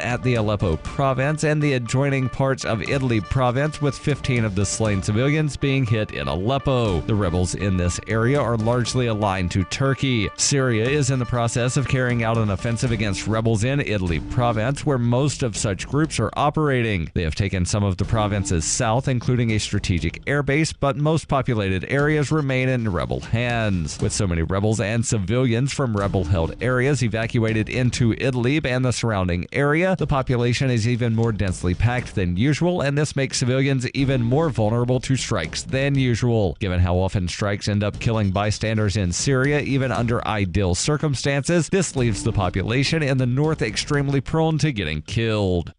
at the Aleppo province and the adjoining parts of Idlib province, with 15 of the slain civilians being hit in Aleppo. The rebels in this area are largely aligned to Turkey. Syria is in the process of carrying out an offensive against rebels in Idlib province, where most of such groups are operating. They have taken some of the province's south, including a strategic airbase, but most populated areas remain in rebel hands. With so many rebels and civilians from rebel-held areas evacuated into Idlib and the surrounding area, the population is even more densely packed than usual, and this makes civilians even more vulnerable to strikes than usual. Given how often strikes end up killing bystanders in Syria, even under ideal circumstances, this leaves the population in the north extremely prone to getting killed.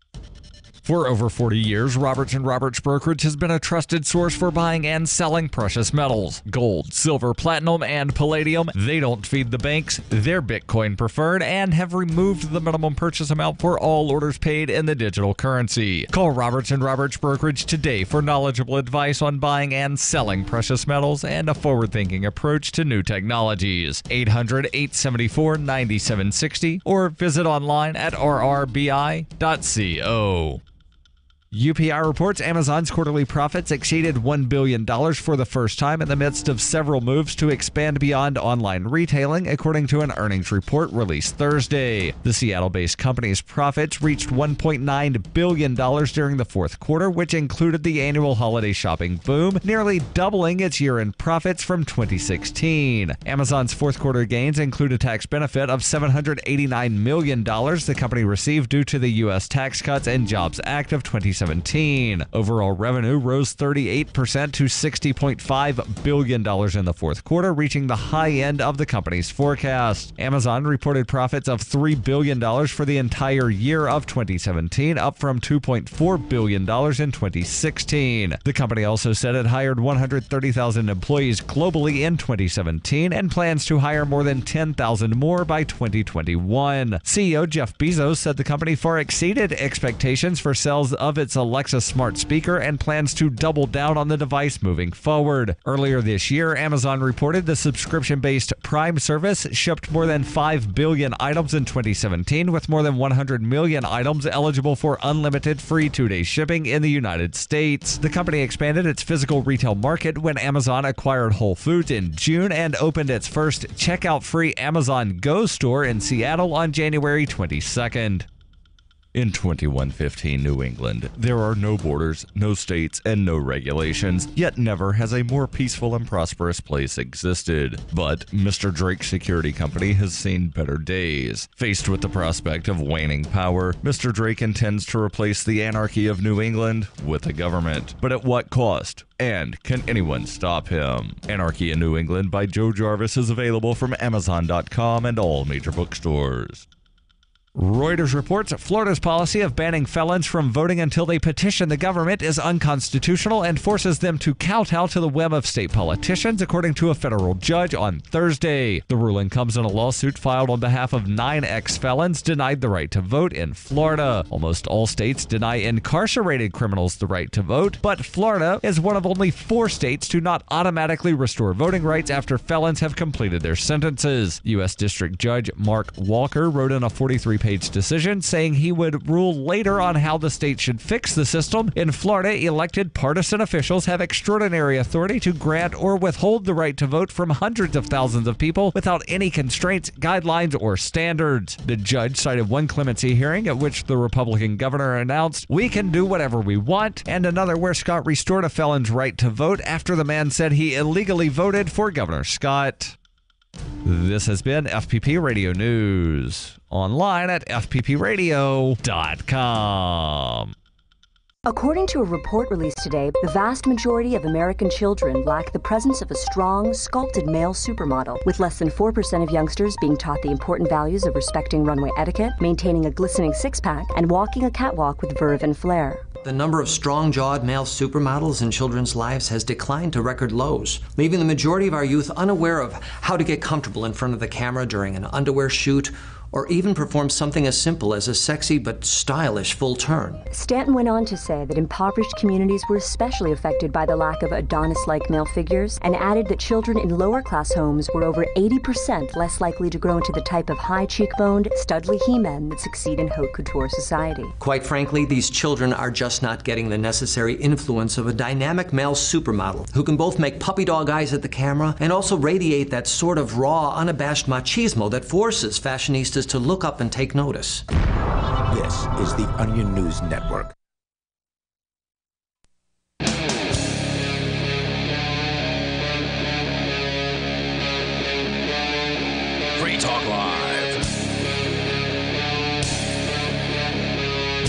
For over 40 years, Roberts & Roberts Brokerage has been a trusted source for buying and selling precious metals. Gold, silver, platinum, and palladium. They don't feed the banks. They're Bitcoin preferred and have removed the minimum purchase amount for all orders paid in the digital currency. Call Roberts & Roberts Brokerage today for knowledgeable advice on buying and selling precious metals and a forward-thinking approach to new technologies. 800-874-9760 or visit online at rrbi.co. UPI reports Amazon's quarterly profits exceeded $1 billion for the first time in the midst of several moves to expand beyond online retailing, according to an earnings report released Thursday. The Seattle-based company's profits reached $1.9 billion during the fourth quarter, which included the annual holiday shopping boom, nearly doubling its year-end profits from 2016. Amazon's fourth quarter gains include a tax benefit of $789 million the company received due to the U.S. Tax Cuts and Jobs Act of 2017. Overall revenue rose 38% to $60.5 billion in the fourth quarter, reaching the high end of the company's forecast. Amazon reported profits of $3 billion for the entire year of 2017, up from $2.4 billion in 2016. The company also said it hired 130,000 employees globally in 2017 and plans to hire more than 10,000 more by 2021. CEO Jeff Bezos said the company far exceeded expectations for sales of its Alexa smart speaker and plans to double down on the device moving forward. Earlier this year, Amazon reported the subscription-based Prime service shipped more than 5 billion items in 2017, with more than 100 million items eligible for unlimited free 2-day shipping in the United States. The company expanded its physical retail market when Amazon acquired Whole Foods in June and opened its first checkout-free Amazon Go store in Seattle on January 22nd. In 2115 New England, there are no borders, no states, and no regulations, yet never has a more peaceful and prosperous place existed. But Mr. Drake's security company has seen better days. Faced with the prospect of waning power, Mr. Drake intends to replace the anarchy of New England with a government. But at what cost? And can anyone stop him? Anarchy in New England by Joe Jarvis is available from Amazon.com and all major bookstores. Reuters reports Florida's policy of banning felons from voting until they petition the government is unconstitutional and forces them to kowtow to the whim of state politicians, according to a federal judge on Thursday. The ruling comes in a lawsuit filed on behalf of 9 ex-felons denied the right to vote in Florida. Almost all states deny incarcerated criminals the right to vote, but Florida is one of only 4 states to not automatically restore voting rights after felons have completed their sentences. U.S. District Judge Mark Walker wrote in a 43-page decision saying he would rule later on how the state should fix the system. In Florida, elected partisan officials have extraordinary authority to grant or withhold the right to vote from hundreds of thousands of people without any constraints, guidelines, or standards. The judge cited one clemency hearing at which the Republican governor announced, "We can do whatever we want," and another where Scott restored a felon's right to vote after the man said he illegally voted for Governor Scott. This has been FPP Radio News. Online at fppradio.com. According to a report released today, the vast majority of American children lack the presence of a strong, sculpted male supermodel, with less than 4% of youngsters being taught the important values of respecting runway etiquette, maintaining a glistening six-pack, and walking a catwalk with verve and flair. The number of strong-jawed male supermodels in children's lives has declined to record lows, leaving the majority of our youth unaware of how to get comfortable in front of the camera during an underwear shoot or even perform something as simple as a sexy but stylish full turn. Stanton went on to say that impoverished communities were especially affected by the lack of Adonis-like male figures, and added that children in lower-class homes were over 80% less likely to grow into the type of high-cheekboned, studly he-men that succeed in haute couture society. Quite frankly, these children are just not getting the necessary influence of a dynamic male supermodel who can both make puppy dog eyes at the camera and also radiate that sort of raw, unabashed machismo that forces fashionistas to look up and take notice. This is the Onion News Network. Free Talk Live.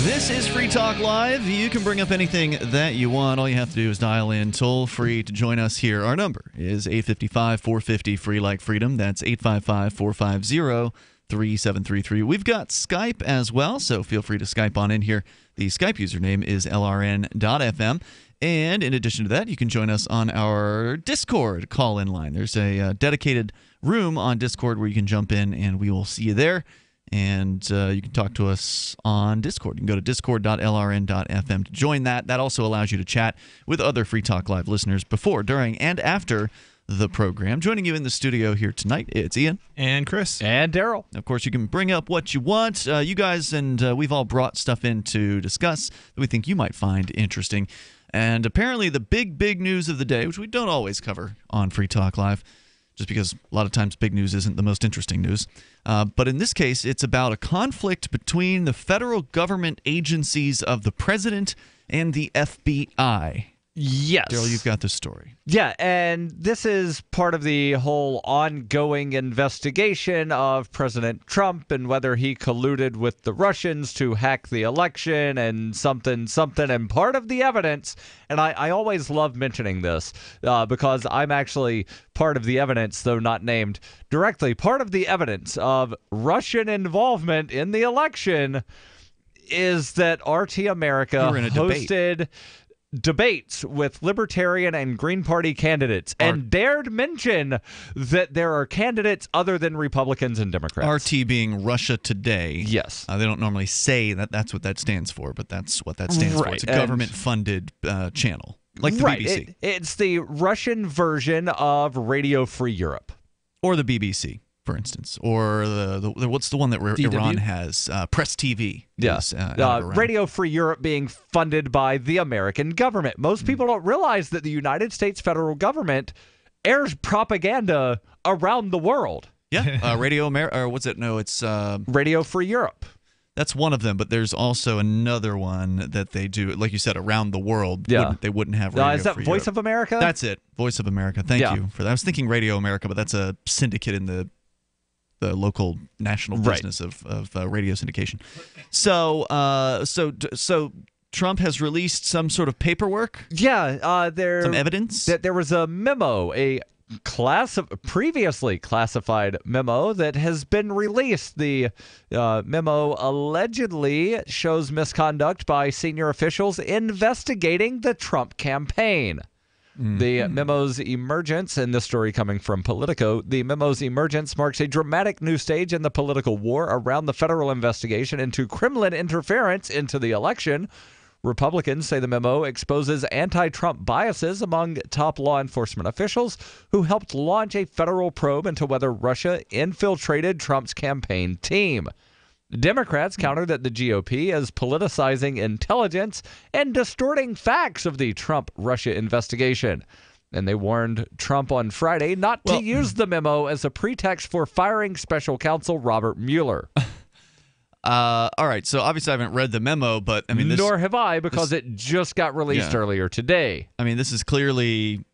This is Free Talk Live. You can bring up anything that you want. All you have to do is dial in toll free to join us here. Our number is 855-450 free like freedom. That's 855-450-3733. We've got Skype as well, so feel free to Skype on in here. The Skype username is lrn.fm. And in addition to that, you can join us on our Discord call-in line. There's a dedicated room on Discord where you can jump in, and we will see you there. And you can talk to us on Discord. You can go to discord.lrn.fm to join that. That also allows you to chat with other Free Talk Live listeners before, during, and after the program. Joining you in the studio here tonight, it's Ian. And Chris. And Darryl. Of course, you can bring up what you want. You guys and we've all brought stuff in to discuss that we think you might find interesting. And apparently the big news of the day, which we don't always cover on Free Talk Live, just because a lot of times big news isn't the most interesting news. But in this case, it's about a conflict between the federal government agencies of the president and the FBI. Yes. Darryl, you've got the story. Yeah, and this is part of the whole ongoing investigation of President Trump and whether he colluded with the Russians to hack the election and something. And part of the evidence, and I always love mentioning this because I'm actually part of the evidence, though not named directly, part of the evidence of Russian involvement in the election is that RT America hosted debates with Libertarian and Green Party candidates and dared mention that there are candidates other than Republicans and Democrats. RT being Russia Today. Yes. They don't normally say that that's what that stands for, but that's what that stands for. It's a government-funded channel, like the BBC. It's the Russian version of Radio Free Europe. Or the BBC, for instance. Or the what's the one that Iran has? Press TV. Yes. Radio Free Europe being funded by the American government. Most people don't realize that the United States federal government airs propaganda around the world. Yeah. Radio America, or what's it? No, it's Radio Free Europe. That's one of them, but there's also another one that they do, like you said, around the world. Yeah. They wouldn't have Radio Is that Free Voice Europe. of America? That's it. Voice of America. Thank you for that. I was thinking Radio America, but that's a syndicate in the local national business of radio syndication. So Trump has released some sort of paperwork? Yeah. Some evidence? There was a memo, a previously classified memo that has been released. The memo allegedly shows misconduct by senior officials investigating the Trump campaign. The memo's emergence, and this story coming from Politico, the memo's emergence marks a dramatic new stage in the political war around the federal investigation into Kremlin interference into the election. Republicans say the memo exposes anti-Trump biases among top law enforcement officials who helped launch a federal probe into whether Russia infiltrated Trump's campaign team. Democrats counter that the GOP is politicizing intelligence and distorting facts of the Trump-Russia investigation. And they warned Trump on Friday not to use the memo as a pretext for firing special counsel Robert Mueller. All right, so obviously I haven't read the memo, but I mean, nor have I, because it just got released earlier today. I mean, this is clearly,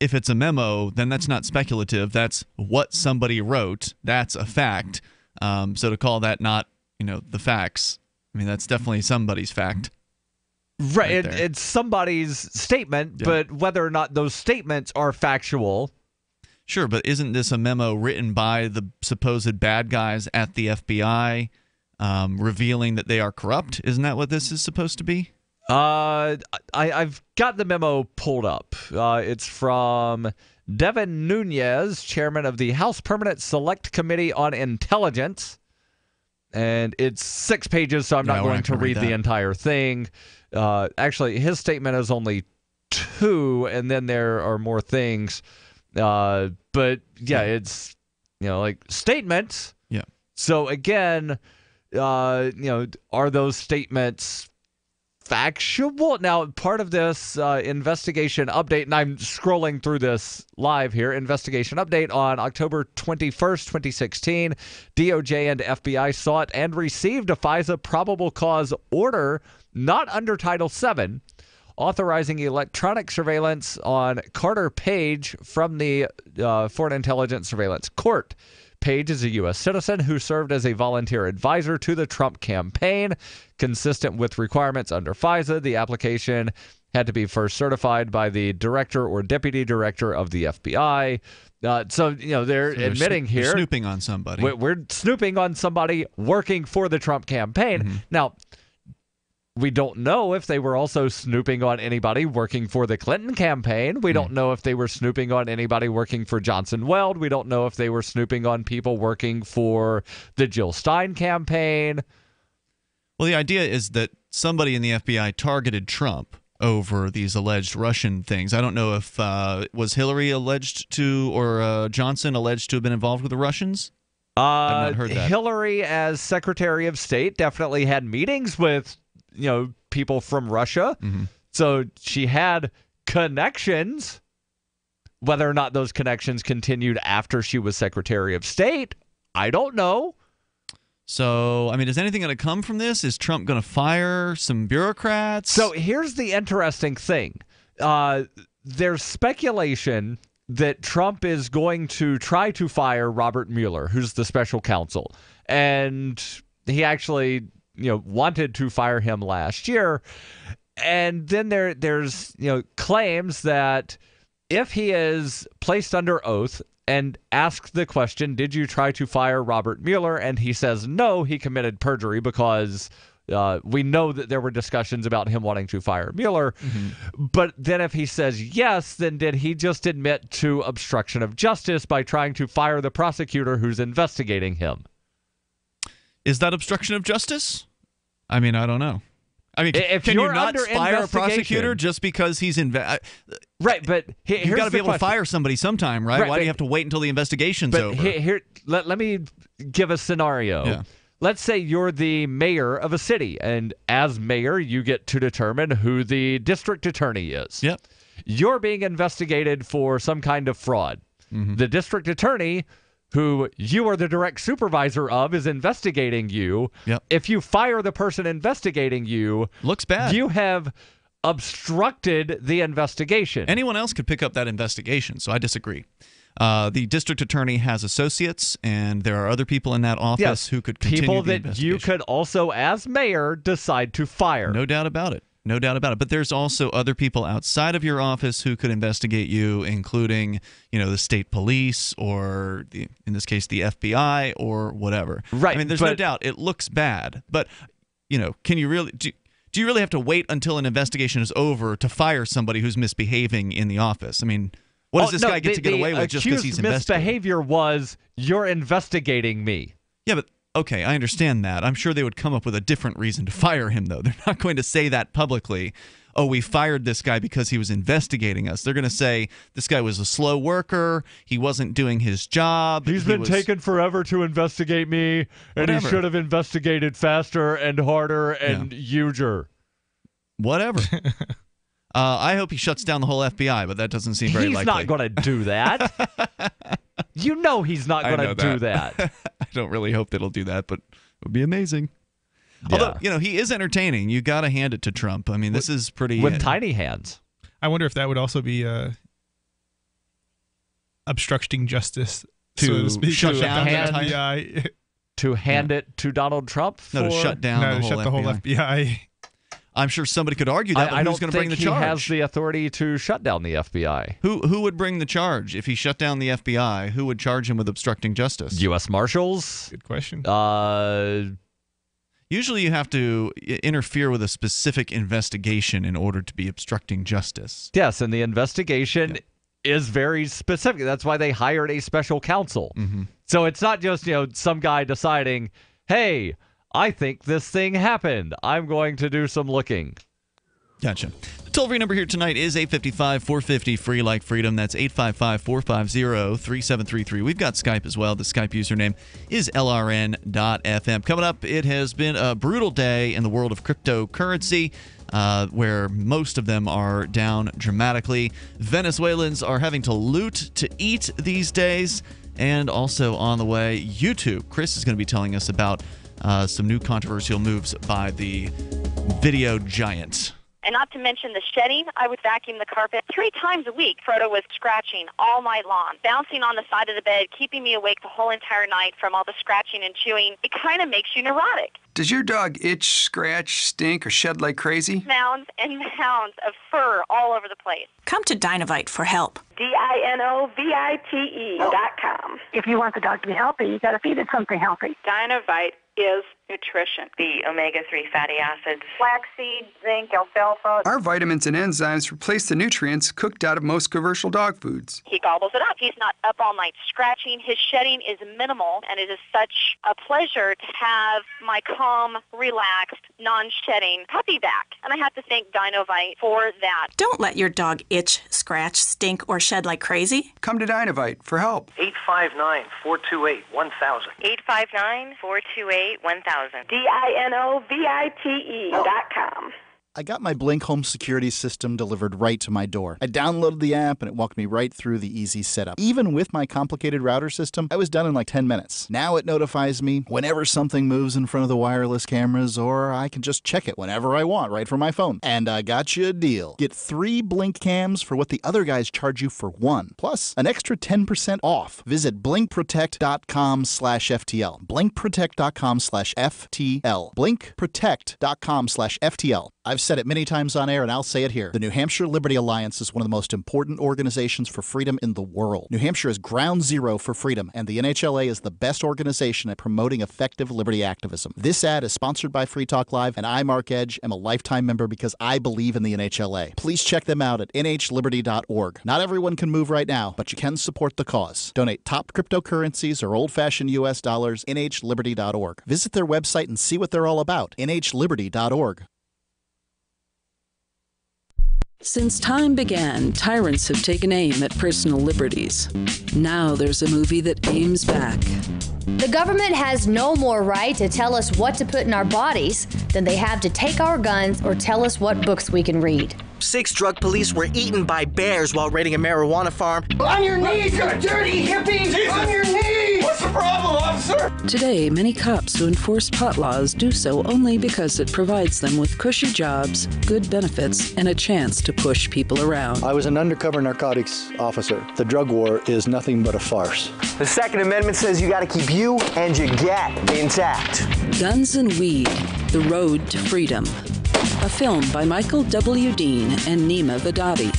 if it's a memo, then that's not speculative. That's what somebody wrote. That's a fact. So to call that not, the facts, I mean, that's definitely somebody's fact. Right, it's somebody's statement, but whether or not those statements are factual. Sure, but isn't this a memo written by the supposed bad guys at the FBI, revealing that they are corrupt? Isn't that what this is supposed to be? I've got the memo pulled up. It's from Devin Nunes, chairman of the House Permanent Select Committee on Intelligence. and it's 6 pages, so I'm not going to read the entire thing. Actually, his statement is only 2, and then there are more things. But yeah, it's like statements. Yeah. So again, are those statements factual? Now, part of this investigation update, and I'm scrolling through this live here, investigation update on October 21st, 2016, DOJ and FBI sought and received a FISA probable cause order not under Title VII, authorizing electronic surveillance on Carter Page from the Foreign Intelligence Surveillance Court. Page is a U.S. citizen who served as a volunteer advisor to the Trump campaign. Consistent with requirements under FISA, the application had to be first certified by the director or deputy director of the FBI. So they're admitting here. They're snooping on somebody. We're snooping on somebody working for the Trump campaign. Mm-hmm. Now, we don't know if they were also snooping on anybody working for the Clinton campaign. We don't know if they were snooping on anybody working for Johnson Weld. We don't know if they were snooping on people working for the Jill Stein campaign. Well, the idea is that somebody in the FBI targeted Trump over these alleged Russian things. I don't know if was Hillary alleged to, or Johnson alleged to have been involved with the Russians? I've not heard that. Hillary, as Secretary of State, definitely had meetings with people from Russia. Mm-hmm. So she had connections. Whether or not those connections continued after she was Secretary of State, I don't know. So, is anything going to come from this? Is Trump going to fire some bureaucrats? So here's the interesting thing. There's speculation that Trump is going to try to fire Robert Mueller, who's the special counsel. And he actually wanted to fire him last year. And then there's claims that if he is placed under oath and asked the question, did you try to fire Robert Mueller? And he says no, he committed perjury, because we know that there were discussions about him wanting to fire Mueller. Mm-hmm. But then if he says yes, then did he just admit to obstruction of justice by trying to fire the prosecutor who's investigating him? Is that obstruction of justice? I don't know. If can you're you not fire a prosecutor just because he's right? But you've got to be able to fire somebody sometime, right? Why do you have to wait until the investigation's over? Let me give a scenario. Yeah. Let's say you're the mayor of a city, and as mayor, you get to determine who the district attorney is. Yep. You're being investigated for some kind of fraud. Mm-hmm. The district attorney, who you are the direct supervisor of, is investigating you. Yep. If you fire the person investigating you, looks bad. You have obstructed the investigation. Anyone else could pick up that investigation, so I disagree. The district attorney has associates, and there are other people in that office who could continue people the that investigation. You could also, as mayor, decide to fire. No doubt about it. No doubt about it. But there's also other people outside of your office who could investigate you, including, the state police or, in this case, the FBI or whatever. Right. There's no doubt it looks bad. But, can you really do you really have to wait until an investigation is over to fire somebody who's misbehaving in the office? What does this guy get to get away with just because he's investigating? Misbehavior was, you're investigating me. Yeah, but okay, I understand that. I'm sure they would come up with a different reason to fire him, though. They're not going to say that publicly. Oh, we fired this guy because he was investigating us. They're going to say this guy was a slow worker. He wasn't doing his job. He's been taking forever to investigate me, and he should have investigated faster and harder and huger. Whatever. I hope he shuts down the whole FBI, but that doesn't seem very likely. He's not going to do that. He's not going to do that. I don't really hope that he'll do that, but it would be amazing. Yeah. Although, he is entertaining. You got to hand it to Trump. This is pretty... With tiny hands. I wonder if that would also be obstructing justice, so to speak. Shut down the FBI. To hand it to Donald Trump? No, to shut down the whole FBI. I'm sure somebody could argue that, but who's going to bring the charge? He has the authority to shut down the FBI. Who would bring the charge if he shut down the FBI? Who would charge him with obstructing justice? U.S. Marshals. Good question. Usually you have to interfere with a specific investigation in order to be obstructing justice. Yes, and the investigation is very specific. That's why they hired a special counsel. Mm-hmm. So it's not just some guy deciding, hey, I think this thing happened. I'm going to do some looking. Gotcha. The toll-free number here tonight is 855-450-FREE like freedom. That's 855-450-3733. We've got Skype as well. The Skype username is LRN.FM. Coming up, it has been a brutal day in the world of cryptocurrency, where most of them are down dramatically. Venezuelans are having to loot to eat these days. And also on the way, YouTube. Chris is going to be telling us about some new controversial moves by the video giant. And not to mention the shedding, I would vacuum the carpet 3 times a week. Frodo was scratching all night long, bouncing on the side of the bed, keeping me awake the whole entire night from all the scratching and chewing. It kind of makes you neurotic. Does your dog itch, scratch, stink, or shed like crazy? Mounds and mounds of fur all over the place. Come to Dinovite for help. DINOVITE.com. If you want the dog to be healthy, you got to feed it something healthy. Dinovite is nutrition. The omega-3 fatty acids. Flaxseed, zinc, alfalfa. Our vitamins and enzymes replace the nutrients cooked out of most commercial dog foods. He gobbles it up. He's not up all night scratching. His shedding is minimal, and it is such a pleasure to have my calm, relaxed, non-shedding puppy back. And I have to thank Dinovite for that. Don't let your dog itch, scratch, stink, or shed like crazy. Come to Dinovite for help. 859-428-1000. 859-428-1000. DINOVITE.com. I got my Blink home security system delivered right to my door. I downloaded the app and it walked me right through the easy setup. Even with my complicated router system, I was done in like 10 minutes. Now it notifies me whenever something moves in front of the wireless cameras, or I can just check it whenever I want right from my phone. And I got you a deal. Get 3 Blink cams for what the other guys charge you for 1, plus an extra 10% off. Visit blinkprotect.com/FTL. blinkprotect.com/FTL. blinkprotect.com/FTL. I've said it many times on air, and I'll say it here. The New Hampshire Liberty Alliance is one of the most important organizations for freedom in the world. New Hampshire is ground zero for freedom, and the NHLA is the best organization at promoting effective liberty activism. This ad is sponsored by Free Talk Live, and I, Mark Edge, am a lifetime member because I believe in the NHLA. Please check them out at nhliberty.org. Not everyone can move right now, but you can support the cause. Donate top cryptocurrencies or old-fashioned U.S. dollars, nhliberty.org. Visit their website and see what they're all about, nhliberty.org. Since time began, tyrants have taken aim at personal liberties. Now there's a movie that aims back. The government has no more right to tell us what to put in our bodies than they have to take our guns or tell us what books we can read. 6 drug police were eaten by bears while raiding a marijuana farm. On your knees, you dirty hippie! Jesus. On your knees! What's the problem, officer? Today, many cops who enforce pot laws do so only because it provides them with cushy jobs, good benefits, and a chance to push people around. I was an undercover narcotics officer. The drug war is nothing but a farce. The Second Amendment says you gotta keep you and your gat intact. Guns and Weed, The Road to Freedom. A film by Michael W. Dean and Nima Vadati.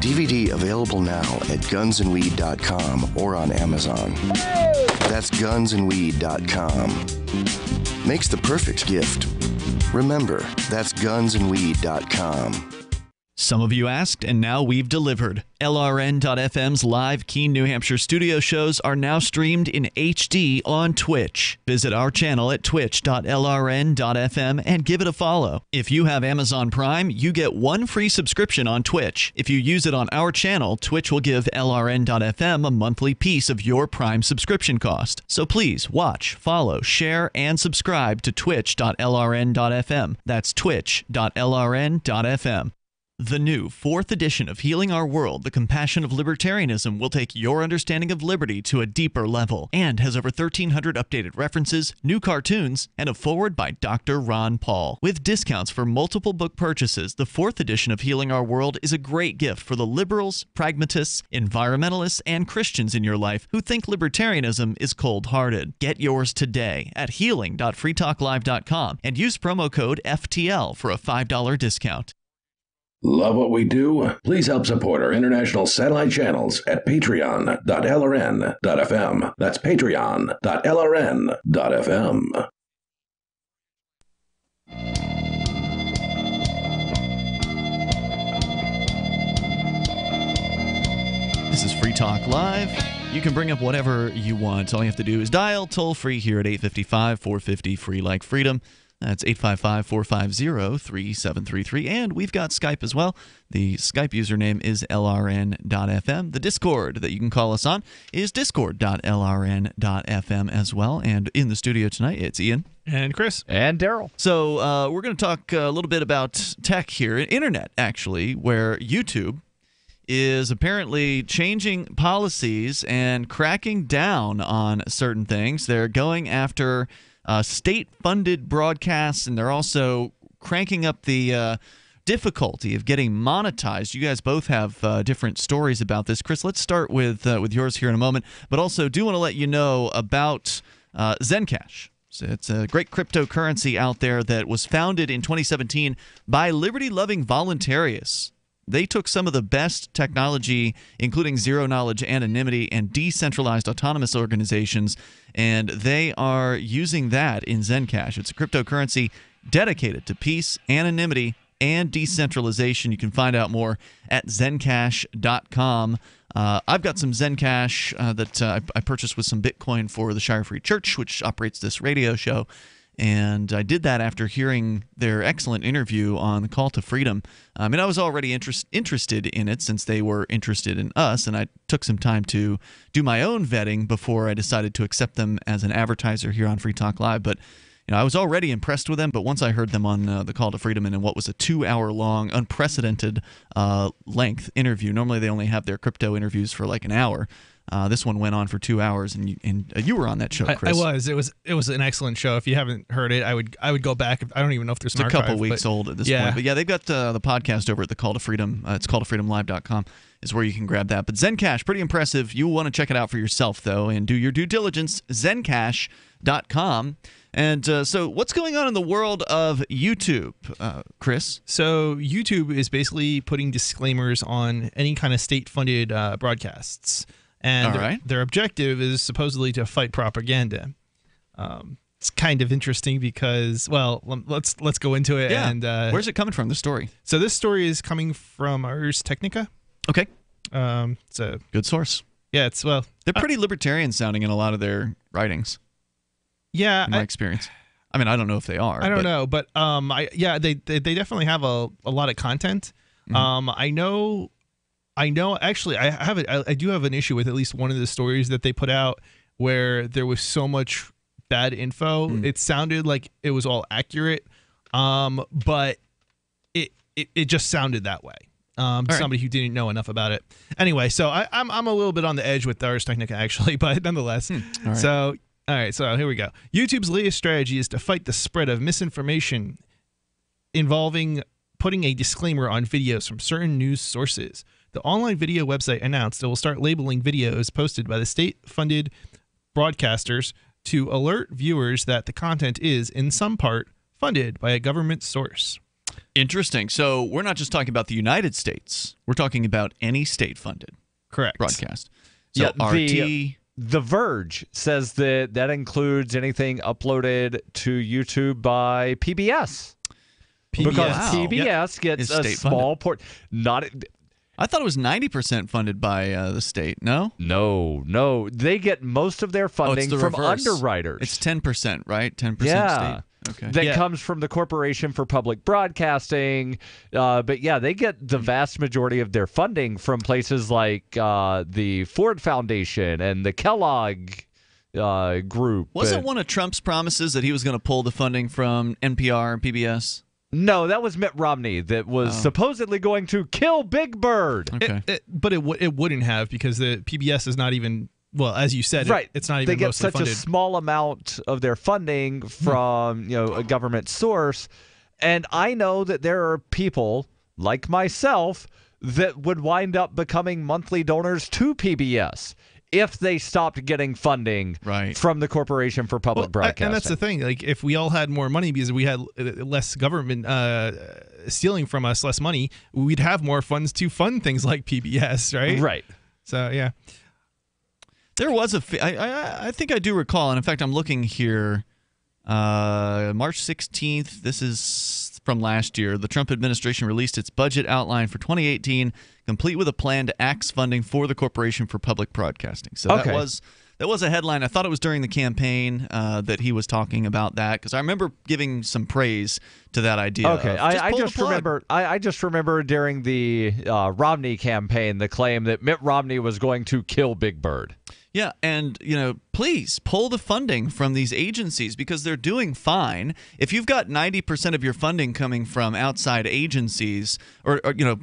DVD available now at gunsandweed.com or on Amazon. That's gunsandweed.com. Makes the perfect gift. Remember, that's gunsandweed.com. Some of you asked, and now we've delivered. LRN.FM's live Keene, New Hampshire studio shows are now streamed in HD on Twitch. Visit our channel at twitch.lrn.fm and give it a follow. If you have Amazon Prime, you get 1 free subscription on Twitch. If you use it on our channel, Twitch will give LRN.FM a monthly piece of your Prime subscription cost. So please watch, follow, share, and subscribe to twitch.lrn.fm. That's twitch.lrn.fm. The new 4th edition of Healing Our World, The Compassion of Libertarianism, will take your understanding of liberty to a deeper level and has over 1,300 updated references, new cartoons, and a foreword by Dr. Ron Paul. With discounts for multiple book purchases, the 4th edition of Healing Our World is a great gift for the liberals, pragmatists, environmentalists, and Christians in your life who think libertarianism is cold-hearted. Get yours today at healing.freetalklive.com and use promo code FTL for a $5 discount. Love what we do? Please help support our international satellite channels at patreon.lrn.fm. That's patreon.lrn.fm. This is Free Talk Live. You can bring up whatever you want. All you have to do is dial toll-free here at 855-450-FREE like freedom. That's 855-450-3733. And we've got Skype as well. The Skype username is lrn.fm. The Discord that you can call us on is discord.lrn.fm as well. And in the studio tonight, it's Ian. And Chris. And Darryl. So we're going to talk a little bit about tech here, internet actually, where YouTube is apparently changing policies and cracking down on certain things. They're going after state-funded broadcasts, and they're also cranking up the difficulty of getting monetized. You guys both have different stories about this. Chris, let's start with yours here in a moment, but also do want to let you know about Zencash. So it's a great cryptocurrency out there that was founded in 2017 by liberty-loving voluntarists. They took some of the best technology, including zero-knowledge anonymity and decentralized autonomous organizations, and they are using that in Zencash. It's a cryptocurrency dedicated to peace, anonymity, and decentralization. You can find out more at zencash.com. I've got some Zencash that I purchased with some Bitcoin for the Shire Free Church, which operates this radio show. And I did that after hearing their excellent interview on the Call to Freedom. I was already interested in it since they were interested in us, and I took some time to do my own vetting before I decided to accept them as an advertiser here on Free Talk Live. But I was already impressed with them, but once I heard them on the Call to Freedom and in what was a 2-hour-long, unprecedented length interview. Normally they only have their crypto interviews for like an hour. This one went on for 2 hours, and you were on that show, Chris. I was. It was an excellent show. If you haven't heard it, I would go back. I don't even know if there's an archive. It's a couple weeks old at this point. But yeah, they've got the podcast over at the Call to Freedom. It's calldtofreedomlive.com is where you can grab that. But Zencash, pretty impressive. You want to check it out for yourself, though, and do your due diligence. Zencash.com. And so what's going on in the world of YouTube, Chris? So YouTube is basically putting disclaimers on any kind of state-funded broadcasts. And their objective is supposedly to fight propaganda. It's kind of interesting because, well, let's go into it. Yeah. And where's it coming from, the story? So this story is coming from Ars Technica. Okay. So good source. Yeah, they're pretty libertarian sounding in a lot of their writings. Yeah, in my experience. I don't know if they are. I don't know, but they definitely have a lot of content. Mm-hmm. I know. Actually, I do have an issue with at least one of the stories that they put out where there was so much bad info. It sounded like it was all accurate, but it just sounded that way. Somebody who didn't know enough about it. Anyway, so I'm a little bit on the edge with Ars Technica actually, but nonetheless. So here we go. YouTube's latest strategy is to fight the spread of misinformation involving putting a disclaimer on videos from certain news sources. The online video website announced it will start labeling videos posted by the state-funded broadcasters to alert viewers that the content is, in some part, funded by a government source. Interesting. So we're not just talking about the United States. We're talking about any state-funded broadcast. So RT... The Verge says that includes anything uploaded to YouTube by PBS. Because PBS gets a small port. I thought it was 90% funded by the state. No? No. They get most of their funding from underwriters. It's 10%, right? 10% state. Okay. That comes from the Corporation for Public Broadcasting. But yeah, they get the vast majority of their funding from places like the Ford Foundation and the Kellogg group. Wasn't one of Trump's promises that he was going to pull the funding from NPR and PBS? No, that was Mitt Romney that was supposedly going to kill Big Bird. Okay. But it wouldn't have because the PBS is not even, well, as you said, it's not even mostly funded. They get such a small amount of their funding from a government source. And I know that there are people like myself that would wind up becoming monthly donors to PBS if they stopped getting funding from the Corporation for Public Broadcasting. And that's the thing. Like, if we all had more money because we had less government stealing from us less money, we'd have more funds to fund things like PBS, right? Right. So, yeah. There was I think I do recall, and in fact, I'm looking here, March 16th. This is from last year. The Trump administration released its budget outline for 2018, complete with a plan to axe funding for the Corporation for Public Broadcasting. So that was a headline. I thought it was during the campaign that he was talking about that, because I remember giving some praise to that idea. Okay, I just remember during the Romney campaign the claim that Mitt Romney was going to kill Big Bird. Yeah, and, please pull the funding from these agencies because they're doing fine. If you've got 90% of your funding coming from outside agencies or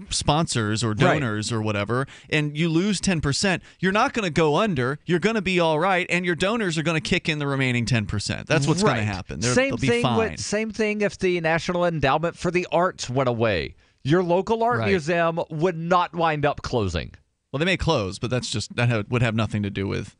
sponsors or donors or whatever, and you lose 10%, you're not going to go under. You're going to be all right, and your donors are going to kick in the remaining 10%. That's what's going to happen. They'll be fine. Same thing if the National Endowment for the Arts went away. Your local art museum would not wind up closing. Well, they may close, but that would have nothing to do with,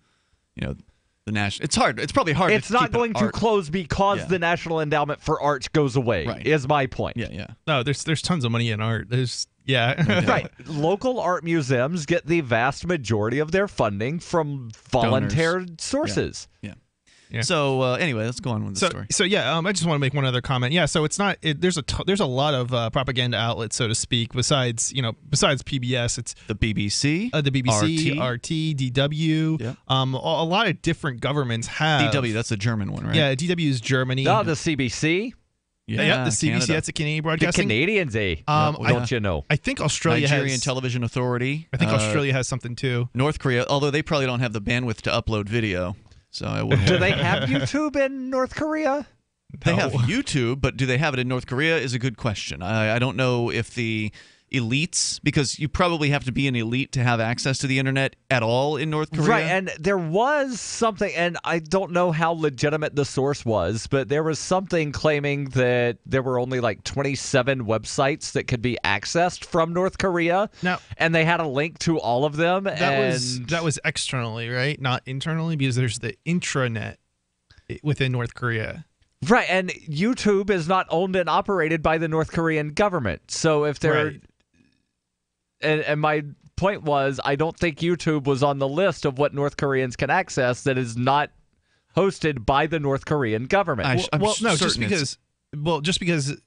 the national. It's hard. It's probably hard. It's not going to close because the National Endowment for Arts goes away. Is my point. Yeah. No, there's tons of money in art. Right. Local art museums get the vast majority of their funding from volunteer sources. Yeah. So anyway, let's go on with the story. So I just want to make one other comment. Yeah, so it's not. There's a lot of propaganda outlets, so to speak. Besides PBS, it's the BBC, RT, DW. Yeah. A lot of different governments have DW. That's the German one, right? Yeah, DW is Germany. Oh, the CBC. Yeah, the CBC. Canada. That's a Canadian broadcasting. The Canadians, don't you know? I think Australia Nigerian Television Authority. I think Australia has something too. North Korea, although they probably don't have the bandwidth to upload video. So I wouldn't. Do they have YouTube in North Korea? They have YouTube, but do they have it in North Korea is a good question. I don't know if the elites, because you probably have to be an elite to have access to the internet at all in North Korea. Right, and there was something, and I don't know how legitimate the source was, but there was something claiming that there were only like 27 websites that could be accessed from North Korea. Now, and they had a link to all of them. That was externally, right? Not internally, because there's the intranet within North Korea. Right, and YouTube is not owned and operated by the North Korean government. So if they're... Right. And my point was, I don't think YouTube was on the list of what North Koreans can access that is not hosted by the North Korean government. Just because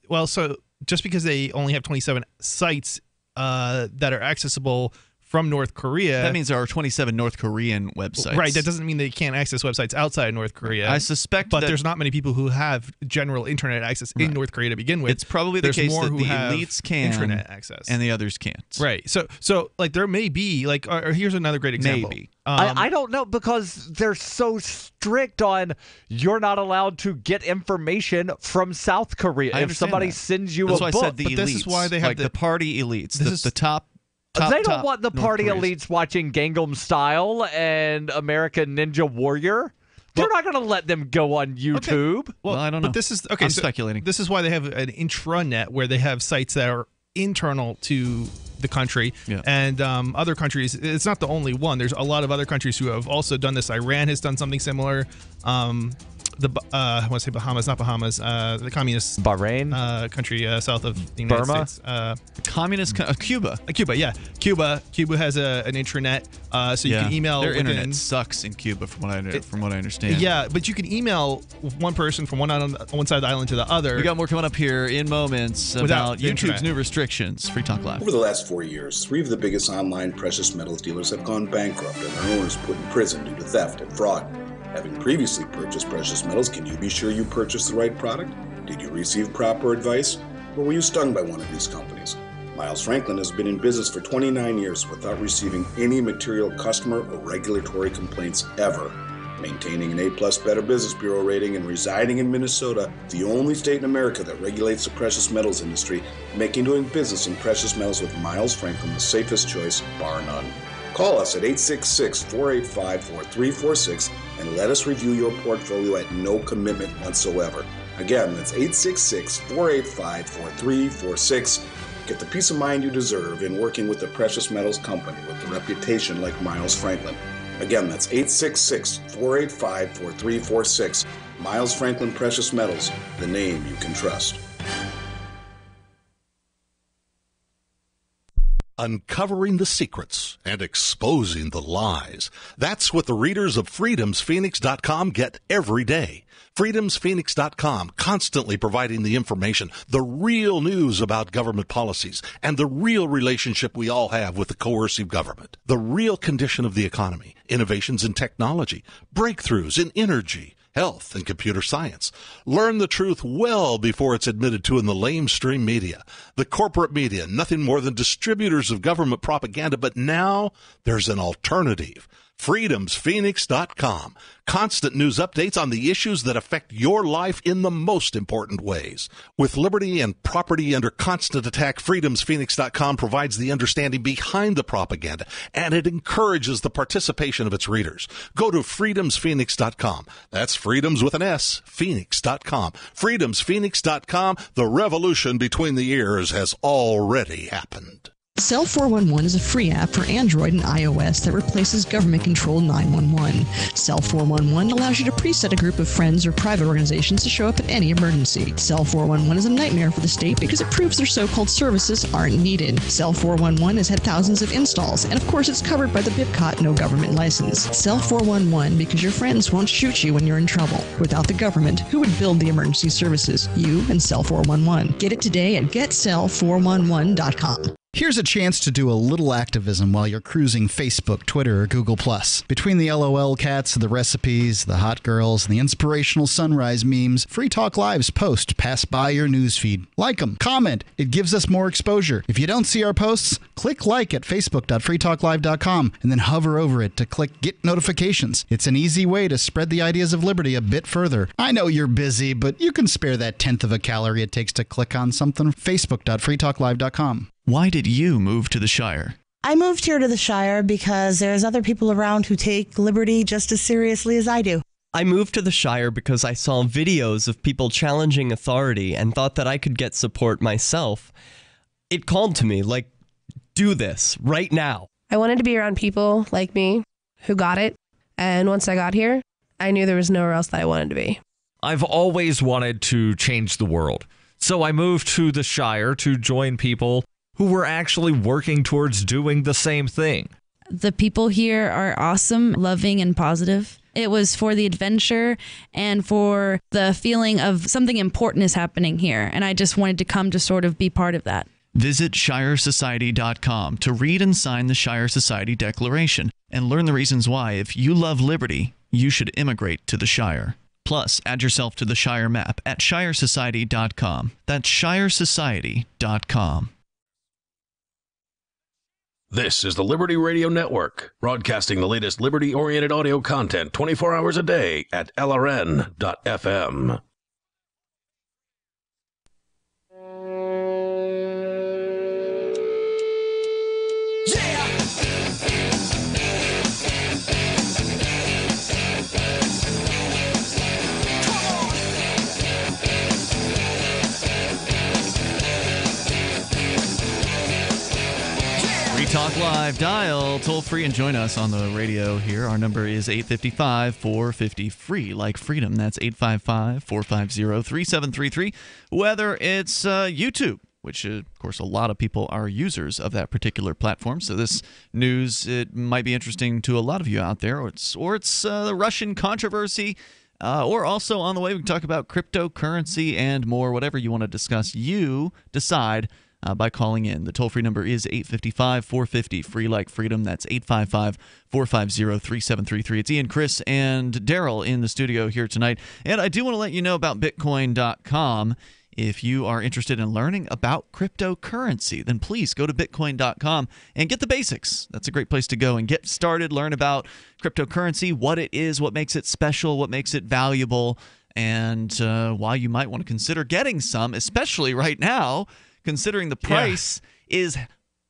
they only have 27 sites that are accessible from North Korea. That means there are 27 North Korean websites. Right. That doesn't mean they can't access websites outside of North Korea. I suspect but there's not many people who have general internet access in North Korea to begin with. It's probably the case that the elites can internet access and the others can't. Right. So like there may be like or here's another great example. Maybe. I don't know, because they're so strict on you're not allowed to get information from South Korea. If somebody sends you That's a why book. I said the elites. This is why they have the party elites. The top. They don't want the party North elites watching Gangnam Style and American Ninja Warrior. They're not going to let them go on YouTube. Okay. Well, I don't know. But this is I'm speculating. This is why they have an intranet where they have sites that are internal to the country and other countries. It's not the only one. There's a lot of other countries who have also done this. Iran has done something similar. I want to say Bahamas, not Bahamas. The communist Bahrain country south of the United Burma? States. Communist Cuba. Cuba, yeah. Cuba has an intranet, so you can email. Their internet sucks in Cuba, from what I understand. Yeah, but you can email one person from one side of the island to the other. We got more coming up here in moments about YouTube's new restrictions. Free Talk Live. Over the last 4 years, 3 of the biggest online precious metals dealers have gone bankrupt and their owners put in prison due to theft and fraud. Having previously purchased precious metals, can you be sure you purchased the right product? Did you receive proper advice? Or were you stung by one of these companies? Miles Franklin has been in business for 29 years without receiving any material customer or regulatory complaints ever. Maintaining an A+ Better Business Bureau rating and residing in Minnesota, the only state in America that regulates the precious metals industry, making doing business in precious metals with Miles Franklin the safest choice, bar none. Call us at 866-485-4346 and let us review your portfolio at no commitment whatsoever. Again, that's 866-485-4346. Get the peace of mind you deserve in working with a precious metals company with a reputation like Miles Franklin. Again, that's 866-485-4346. Miles Franklin Precious Metals, the name you can trust. Uncovering the secrets and exposing the lies. That's what the readers of freedomsphoenix.com get every day. freedomsphoenix.com, constantly providing the information, the real news about government policies, and the real relationship we all have with the coercive government. The real condition of the economy, innovations in technology, breakthroughs in energy, health, and computer science. Learn the truth well before it's admitted to in the lamestream media. The corporate media, nothing more than distributors of government propaganda, but now there's an alternative. freedomsphoenix.com. Constant news updates on the issues that affect your life in the most important ways. With liberty and property under constant attack, freedomsphoenix.com provides the understanding behind the propaganda, and it encourages the participation of its readers. Go to freedomsphoenix.com. That's freedoms with an S, phoenix.com. freedomsphoenix.com. The revolution between the ears has already happened. Cell 411 is a free app for Android and iOS that replaces government-controlled 911. Cell 411 allows you to preset a group of friends or private organizations to show up at any emergency. Cell 411 is a nightmare for the state because it proves their so-called services aren't needed. Cell 411 has had thousands of installs, and of course it's covered by the BIPCOT no government license. Cell 411 because your friends won't shoot you when you're in trouble. Without the government, who would build the emergency services? You and Cell 411. Get it today at getcell411.com. Here's a chance to do a little activism while you're cruising Facebook, Twitter, or Google+. Between the LOL cats, the recipes, the hot girls, and the inspirational sunrise memes, Free Talk Live's posts pass by your newsfeed. Like them, comment. It gives us more exposure. If you don't see our posts, click like at facebook.freetalklive.com and then hover over it to click Get Notifications. It's an easy way to spread the ideas of liberty a bit further. I know you're busy, but you can spare that tenth of a calorie it takes to click on something. facebook.freetalklive.com. Why did you move to the Shire? I moved here to the Shire because there's other people around who take liberty just as seriously as I do. I moved to the Shire because I saw videos of people challenging authority and thought that I could get support myself. It called to me, like, do this right now. I wanted to be around people like me who got it. And once I got here, I knew there was nowhere else that I wanted to be. I've always wanted to change the world. So I moved to the Shire to join people who were actually working towards doing the same thing. The people here are awesome, loving, and positive. It was for the adventure and for the feeling of something important is happening here. And I just wanted to come to sort of be part of that. Visit ShireSociety.com to read and sign the Shire Society Declaration and learn the reasons why, if you love liberty, you should immigrate to the Shire. Plus, add yourself to the Shire map at ShireSociety.com. That's ShireSociety.com. This is the Liberty Radio Network, broadcasting the latest liberty-oriented audio content 24 hours a day at LRN.FM. Talk Live dial toll free and join us on the radio here. Our number is 855-450-FREE, like freedom. That's 855-450-3733. Whether it's YouTube, which of course a lot of people are users of that particular platform. So this news, it might be interesting to a lot of you out there, or it's the Russian controversy. Or also on the way, we can talk about cryptocurrency and more. Whatever you want to discuss, you decide by calling in. The toll-free number is 855-450-FREE, like freedom. That's 855-450-3733. It's Ian, Chris, and Darryl in the studio here tonight. And I do want to let you know about Bitcoin.com. If you are interested in learning about cryptocurrency, then please go to Bitcoin.com and get the basics. That's a great place to go and get started, learn about cryptocurrency, what it is, what makes it special, what makes it valuable, and why you might want to consider getting some, especially right now, considering the price is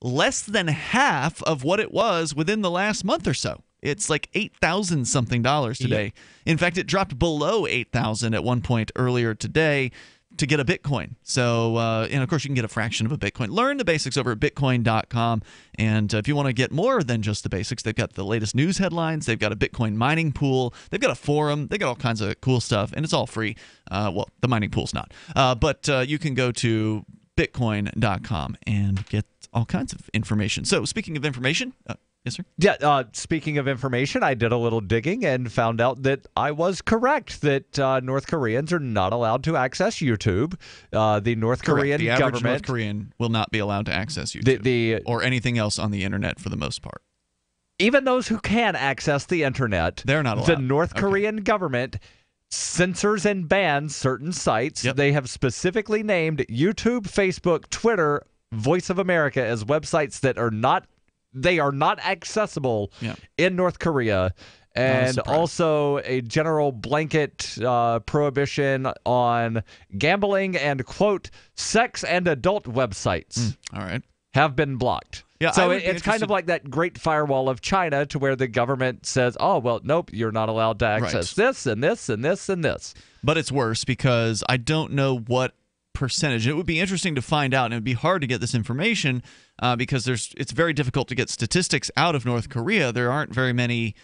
less than half of what it was within the last month or so. It's like $8,000 something today. Yeah. In fact, it dropped below $8,000 at one point earlier today to get a Bitcoin. So, and of course, you can get a fraction of a Bitcoin. Learn the basics over at Bitcoin.com. And if you want to get more than just the basics, they've got the latest news headlines. They've got a Bitcoin mining pool. They've got a forum. They've got all kinds of cool stuff, and it's all free. Well, the mining pool's not. But you can go to bitcoin.com and get all kinds of information. So speaking of information, yes, sir? Yeah, speaking of information, I did a little digging and found out that I was correct that North Koreans are not allowed to access YouTube. The North Korean the average government... North Korean will not be allowed to access YouTube or anything else on the internet for the most part. Even those who can access the internet, they're not allowed. The North Korean government censors and bans certain sites. They have specifically named YouTube, Facebook, Twitter, Voice of America as websites that are not accessible in North Korea. And also a general blanket prohibition on gambling and, quote, sex and adult websites. All right. Have been blocked. Yeah, so it's kind of like that Great Firewall of China, to where the government says, oh, well, nope, you're not allowed to access this and this and this and this. But it's worse because I don't know what percentage. It would be interesting to find out, and it would be hard to get this information because it's very difficult to get statistics out of North Korea. There aren't very many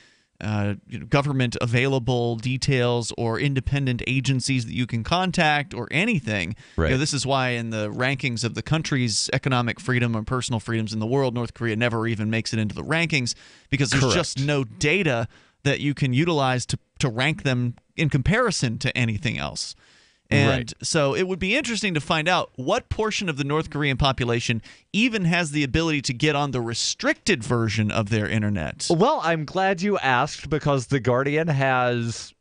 government available details or independent agencies that you can contact or anything. Right. This is why in the rankings of the country's economic freedom and personal freedoms in the world, North Korea never even makes it into the rankings, because there's just no data that you can utilize to rank them in comparison to anything else. And so it would be interesting to find out what portion of the North Korean population even has the ability to get on the restricted version of their internet. Well, I'm glad you asked, because The Guardian has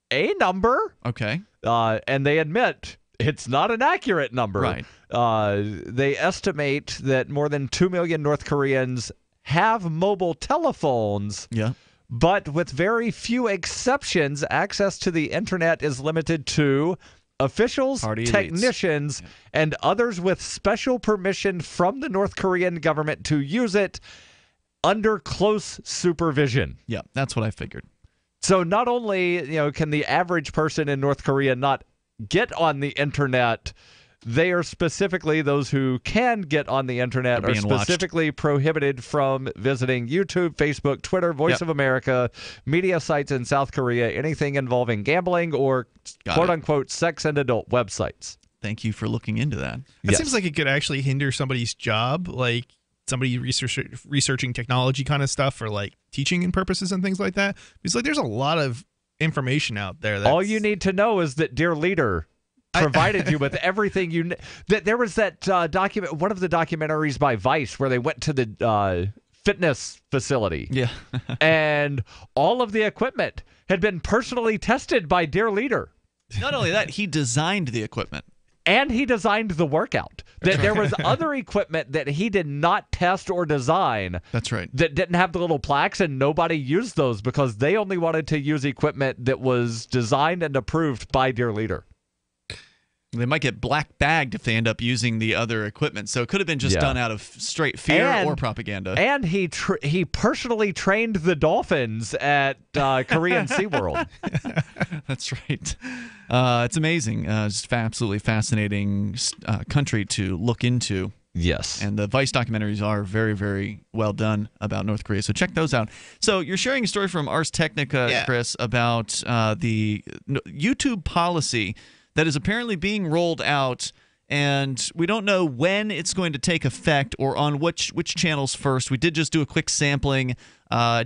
a number. Okay. And they admit it's not an accurate number. Right. They estimate that more than 2 million North Koreans have mobile telephones. Yeah. But with very few exceptions, access to the internet is limited to officials, technicians, and others with special permission from the North Korean government to use it under close supervision. Yeah, that's what I figured. So not only, can the average person in North Korea not get on the internet, they are specifically, those who can get on the internet are specifically prohibited from visiting YouTube, Facebook, Twitter, Voice of America, media sites in South Korea, anything involving gambling or quote-unquote sex and adult websites. Thank you for looking into that. It seems like it could actually hinder somebody's job, like somebody researching technology kind of stuff, or like teaching and purposes and things like that. Because there's a lot of information out there. All you need to know is that Dear Leader provided you with everything you that there was that document, one of the documentaries by Vice, where they went to the fitness facility. Yeah. And all of the equipment had been personally tested by Dear Leader. Not only that, he designed the equipment. And he designed the workout. That there was other equipment that he did not test or design. That's right. That didn't have the little plaques, and nobody used those because they only wanted to use equipment that was designed and approved by Dear Leader. They might get black bagged if they end up using the other equipment. So it could have been just done out of straight fear or propaganda. And he personally trained the dolphins at Korean SeaWorld. That's right. It's amazing. Just absolutely fascinating country to look into. Yes. And the Vice documentaries are very, very well done about North Korea. So check those out. So you're sharing a story from Ars Technica, Chris, about the YouTube policy that is apparently being rolled out, and we don't know when it's going to take effect or on which channels first. We did just do a quick sampling.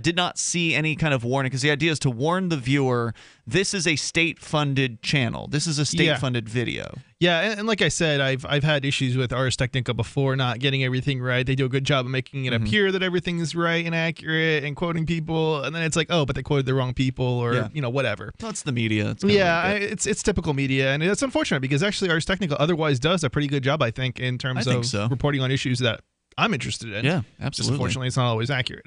Did not see any kind of warning, because the idea is to warn the viewer, this is a state-funded channel. This is a state-funded video. Yeah, and like I said, I've had issues with Ars Technica before, not getting everything right. They do a good job of making it appear that everything is right and accurate and quoting people, and then it's like, oh, but they quoted the wrong people, or whatever. Well, it's the media. It's typical media, and it's unfortunate because actually Ars Technica otherwise does a pretty good job, I think, in terms of reporting on issues that I'm interested in. Yeah, absolutely. Just unfortunately, it's not always accurate.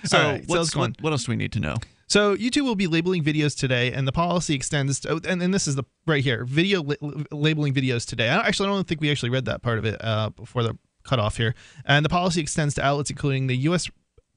So, what else do we need to know? So YouTube will be labeling videos today, and the policy extends to, and this is the right here, video labeling videos today. I don't think we actually read that part of it before the cutoff here. And the policy extends to outlets including the U.S.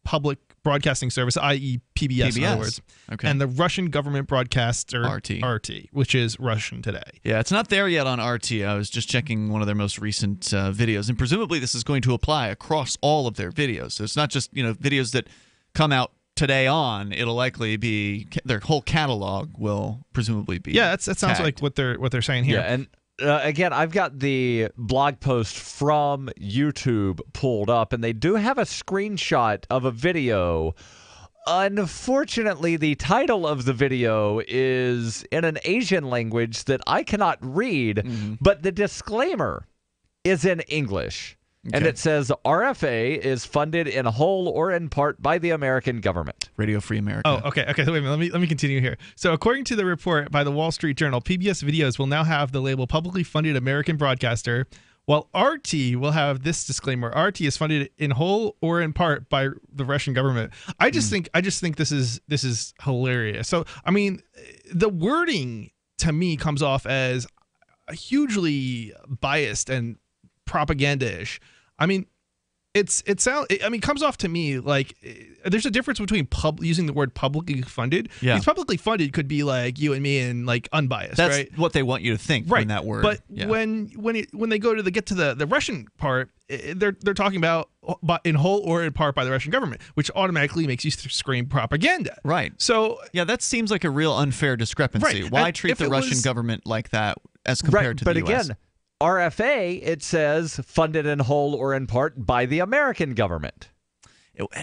Public Broadcasting Service, i.e. PBS, in other words, and the Russian government broadcaster RT, which is Russian today. Yeah, it's not there yet on RT. I was just checking one of their most recent videos, and presumably this is going to apply across all of their videos. So it's not just videos that come out today on. It'll likely be their whole catalog will presumably be. Yeah, that sounds like what they're saying here. Yeah, and again, I've got the blog post from YouTube pulled up, and they do have a screenshot of a video. Unfortunately, the title of the video is in an Asian language that I cannot read, but the disclaimer is in English. Okay. And it says RFA is funded in whole or in part by the American government. Radio Free America. Oh, okay. Wait a minute. Let me continue here. So, according to the report by the Wall Street Journal, PBS Videos will now have the label publicly funded American broadcaster, while RT will have this disclaimer: RT is funded in whole or in part by the Russian government. I just think this is hilarious. So, I mean, the wording to me comes off as hugely biased and propaganda-ish. I mean, it comes off to me like there's a difference between using the word publicly funded. Yeah. Because publicly funded could be like you and me and like unbiased. That's right? what they want you to think right. in that word. But when they go to get to the Russian part, they're talking about in whole or in part by the Russian government, which automatically makes you scream propaganda. Right. So yeah, that seems like a real unfair discrepancy. Right. Why treat the Russian government like that as compared to the US? But again, RFA, it says funded in whole or in part by the American government.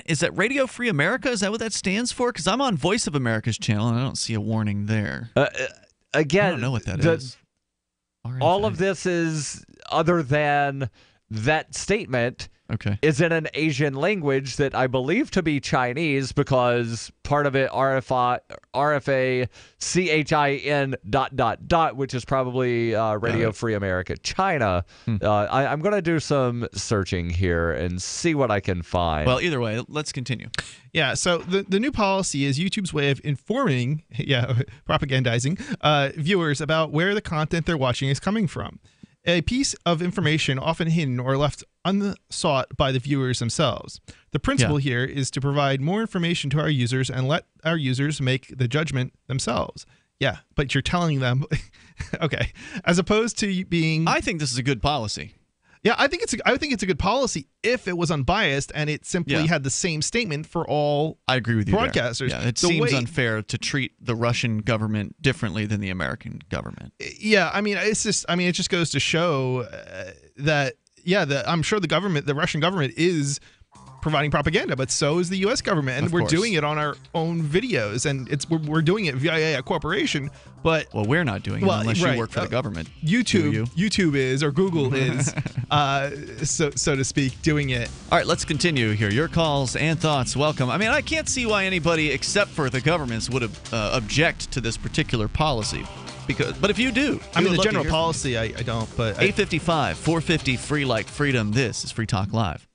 Is that Radio Free America? Is that what that stands for? Because I'm on Voice of America's channel, and I don't see a warning there. Again, I don't know what that is. All of this is other than that statement. Okay. Is in an Asian language that I believe to be Chinese, because part of it RFA CHIN ... which is probably Radio Free America China. I'm going to do some searching here and see what I can find. Well, either way, let's continue. Yeah, so the new policy is YouTube's way of informing, propagandizing viewers about where the content they're watching is coming from. A piece of information often hidden or left unsought by the viewers themselves. The principle here is to provide more information to our users and let our users make the judgment themselves. Yeah, but you're telling them, okay, as opposed to being... I think this is a good policy. Yeah, I think it's a good policy if it was unbiased and it simply had the same statement for all I agree with you broadcasters. Yeah, it seems unfair to treat the Russian government differently than the American government. Yeah, it just goes to show that I'm sure the Russian government is providing propaganda, but so is the U.S. government, and we're doing it on our own videos, and we're doing it via a corporation. But we're not doing it unless you work for the government. YouTube is, or Google is, so to speak, doing it. All right, let's continue here. Your calls and thoughts, welcome. I can't see why anybody except for the governments would object to this particular policy. But if you do, the general policy, I don't. But 855-450 free like freedom. This is Free Talk Live.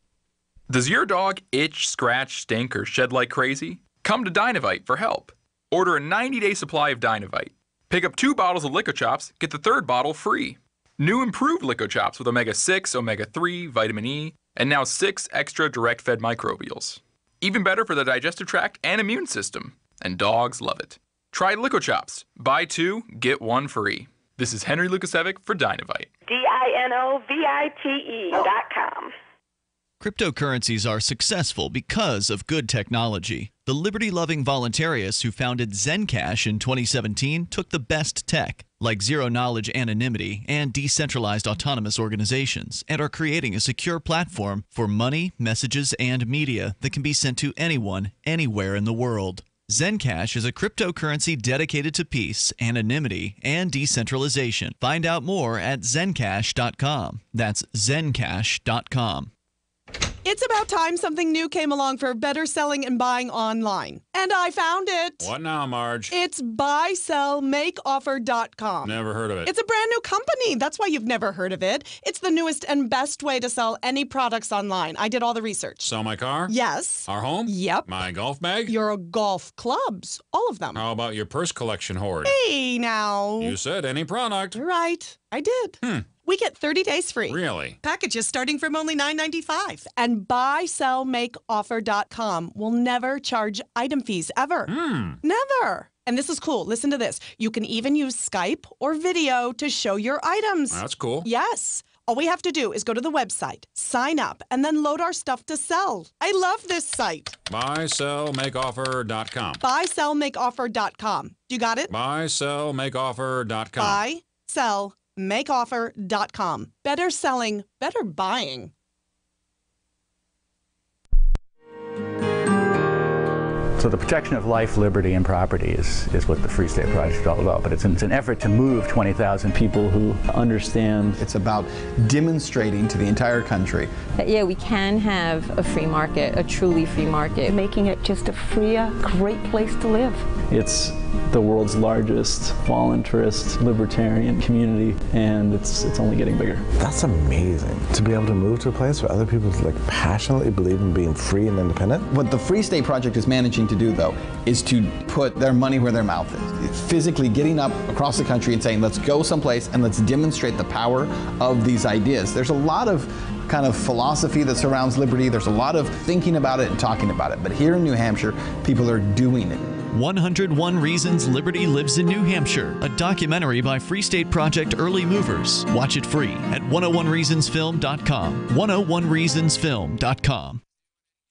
Does your dog itch, scratch, stink, or shed like crazy? Come to Dynavite for help. Order a 90-day supply of Dynavite. Pick up 2 bottles of Lico Chops, get the 3rd bottle free. New improved Lico Chops with omega-6, omega-3, vitamin E, and now 6 extra direct-fed microbials. Even better for the digestive tract and immune system. And dogs love it. Try Lico Chops. Buy 2, get 1 free. This is Henry Lukasevic for Dynavite. DINOVITE.com. Cryptocurrencies are successful because of good technology. The liberty-loving voluntarists who founded Zencash in 2017 took the best tech, like zero-knowledge anonymity and decentralized autonomous organizations, and are creating a secure platform for money, messages, and media that can be sent to anyone, anywhere in the world. Zencash is a cryptocurrency dedicated to peace, anonymity, and decentralization. Find out more at zencash.com. That's zencash.com. It's about time something new came along for better selling and buying online. And I found it. What now, Marge? It's buysellmakeoffer.com. Never heard of it. It's a brand new company. That's why you've never heard of it. It's the newest and best way to sell any products online. I did all the research. Sell my car? Yes. Our home? Yep. My golf bag? Your golf clubs. All of them. How about your purse collection hoard? Hey, now. You said any product. Right. I did. We get 30 days free. Really? Packages starting from only $9.95. And buysellmakeoffer.com will never charge item fees ever. Never. And this is cool. Listen to this. You can even use Skype or video to show your items. That's cool. Yes. All we have to do is go to the website, sign up, and then load our stuff to sell. I love this site. Buysellmakeoffer.com. Buysellmakeoffer.com. You got it? Buysellmakeoffer.com. makeoffer.com. Better selling, better buying. So the protection of life, liberty, and property is what the Free State Project is all about. But it's an effort to move 20,000 people who understand. It's about demonstrating to the entire country that, yeah, we can have a free market, a truly free market. Making it just a freer, great place to live. It's the world's largest voluntarist libertarian community, and it's only getting bigger. That's amazing, to be able to move to a place where other people passionately believe in being free and independent. What the Free State Project is managing to do, though, is to put their money where their mouth is. It's physically getting up across the country and saying, let's go someplace and let's demonstrate the power of these ideas. There's a lot of kind of philosophy that surrounds liberty. There's a lot of thinking about it and talking about it. But here in New Hampshire, people are doing it. 101 Reasons Liberty Lives in New Hampshire, a documentary by Free State Project Early Movers. Watch it free at 101reasonsfilm.com. 101reasonsfilm.com.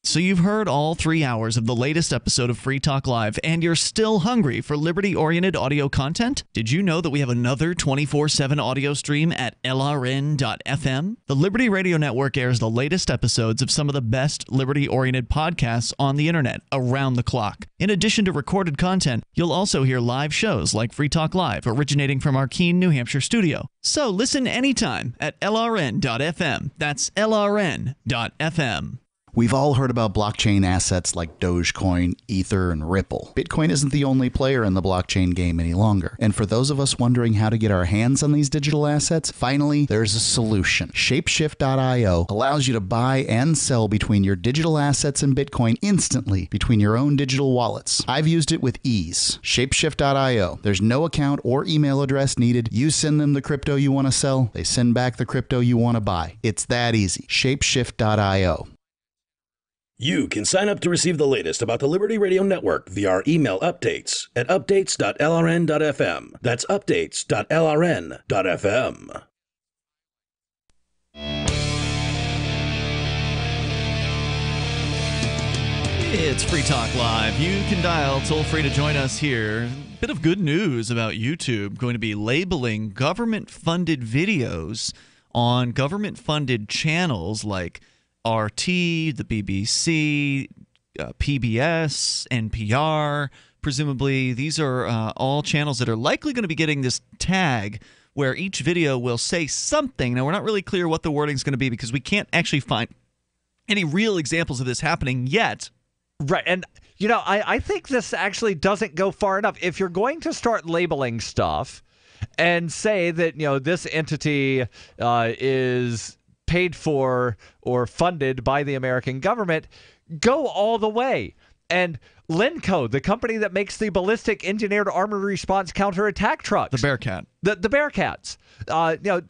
So you've heard all 3 hours of the latest episode of Free Talk Live, and you're still hungry for liberty-oriented audio content? Did you know that we have another 24/7 audio stream at LRN.FM? The Liberty Radio Network airs the latest episodes of some of the best liberty-oriented podcasts on the internet around the clock. In addition to recorded content, you'll also hear live shows like Free Talk Live, originating from our Keene, New Hampshire studio. So listen anytime at LRN.FM. That's LRN.FM. We've all heard about blockchain assets like Dogecoin, Ether, and Ripple. Bitcoin isn't the only player in the blockchain game any longer. And for those of us wondering how to get our hands on these digital assets, finally, there's a solution. Shapeshift.io allows you to buy and sell between your digital assets and Bitcoin instantly between your own digital wallets. I've used it with ease. Shapeshift.io. There's no account or email address needed. You send them the crypto you want to sell. They send back the crypto you want to buy. It's that easy. Shapeshift.io. You can sign up to receive the latest about the Liberty Radio Network via our email updates at updates.lrn.fm. That's updates.lrn.fm. It's Free Talk Live. You can dial toll-free to join us here. Bit of good news about YouTube going to be labeling government-funded videos on government-funded channels like RT, the BBC, PBS, NPR. Presumably, these are all channels that are likely going to be getting this tag where each video will say something. Now, we're not really clear what the wording is going to be because we can't actually find any real examples of this happening yet. Right. And, I think this actually doesn't go far enough. If you're going to start labeling stuff and say that, this entity is paid for or funded by the American government, go all the way. And Lenco, the company that makes the ballistic engineered armored response counterattack trucks, the Bearcat, the Bearcats,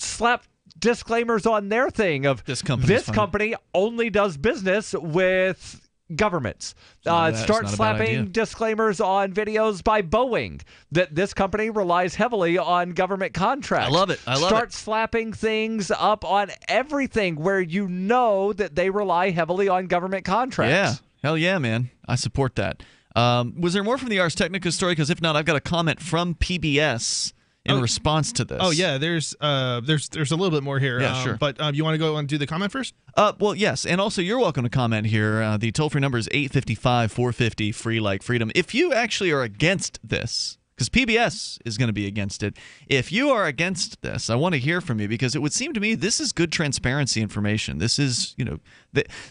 slap disclaimers on their thing of this company only does business with governments. Start slapping disclaimers on videos by Boeing that this company relies heavily on government contracts. I love it. Start slapping things up on everything where you know that they rely heavily on government contracts. Yeah. Hell yeah, man. I support that. Was there more from the Ars Technica story? Because if not, I've got a comment from PBS in response to this. Oh yeah, there's a little bit more here. Yeah, sure. But you want to go and do the comment first? Well, yes, and also you're welcome to comment here. The toll-free number is 855-450 free like freedom. If you actually are against this, because PBS is going to be against it. If you are against this, I want to hear from you because it would seem to me this is good transparency information. This is,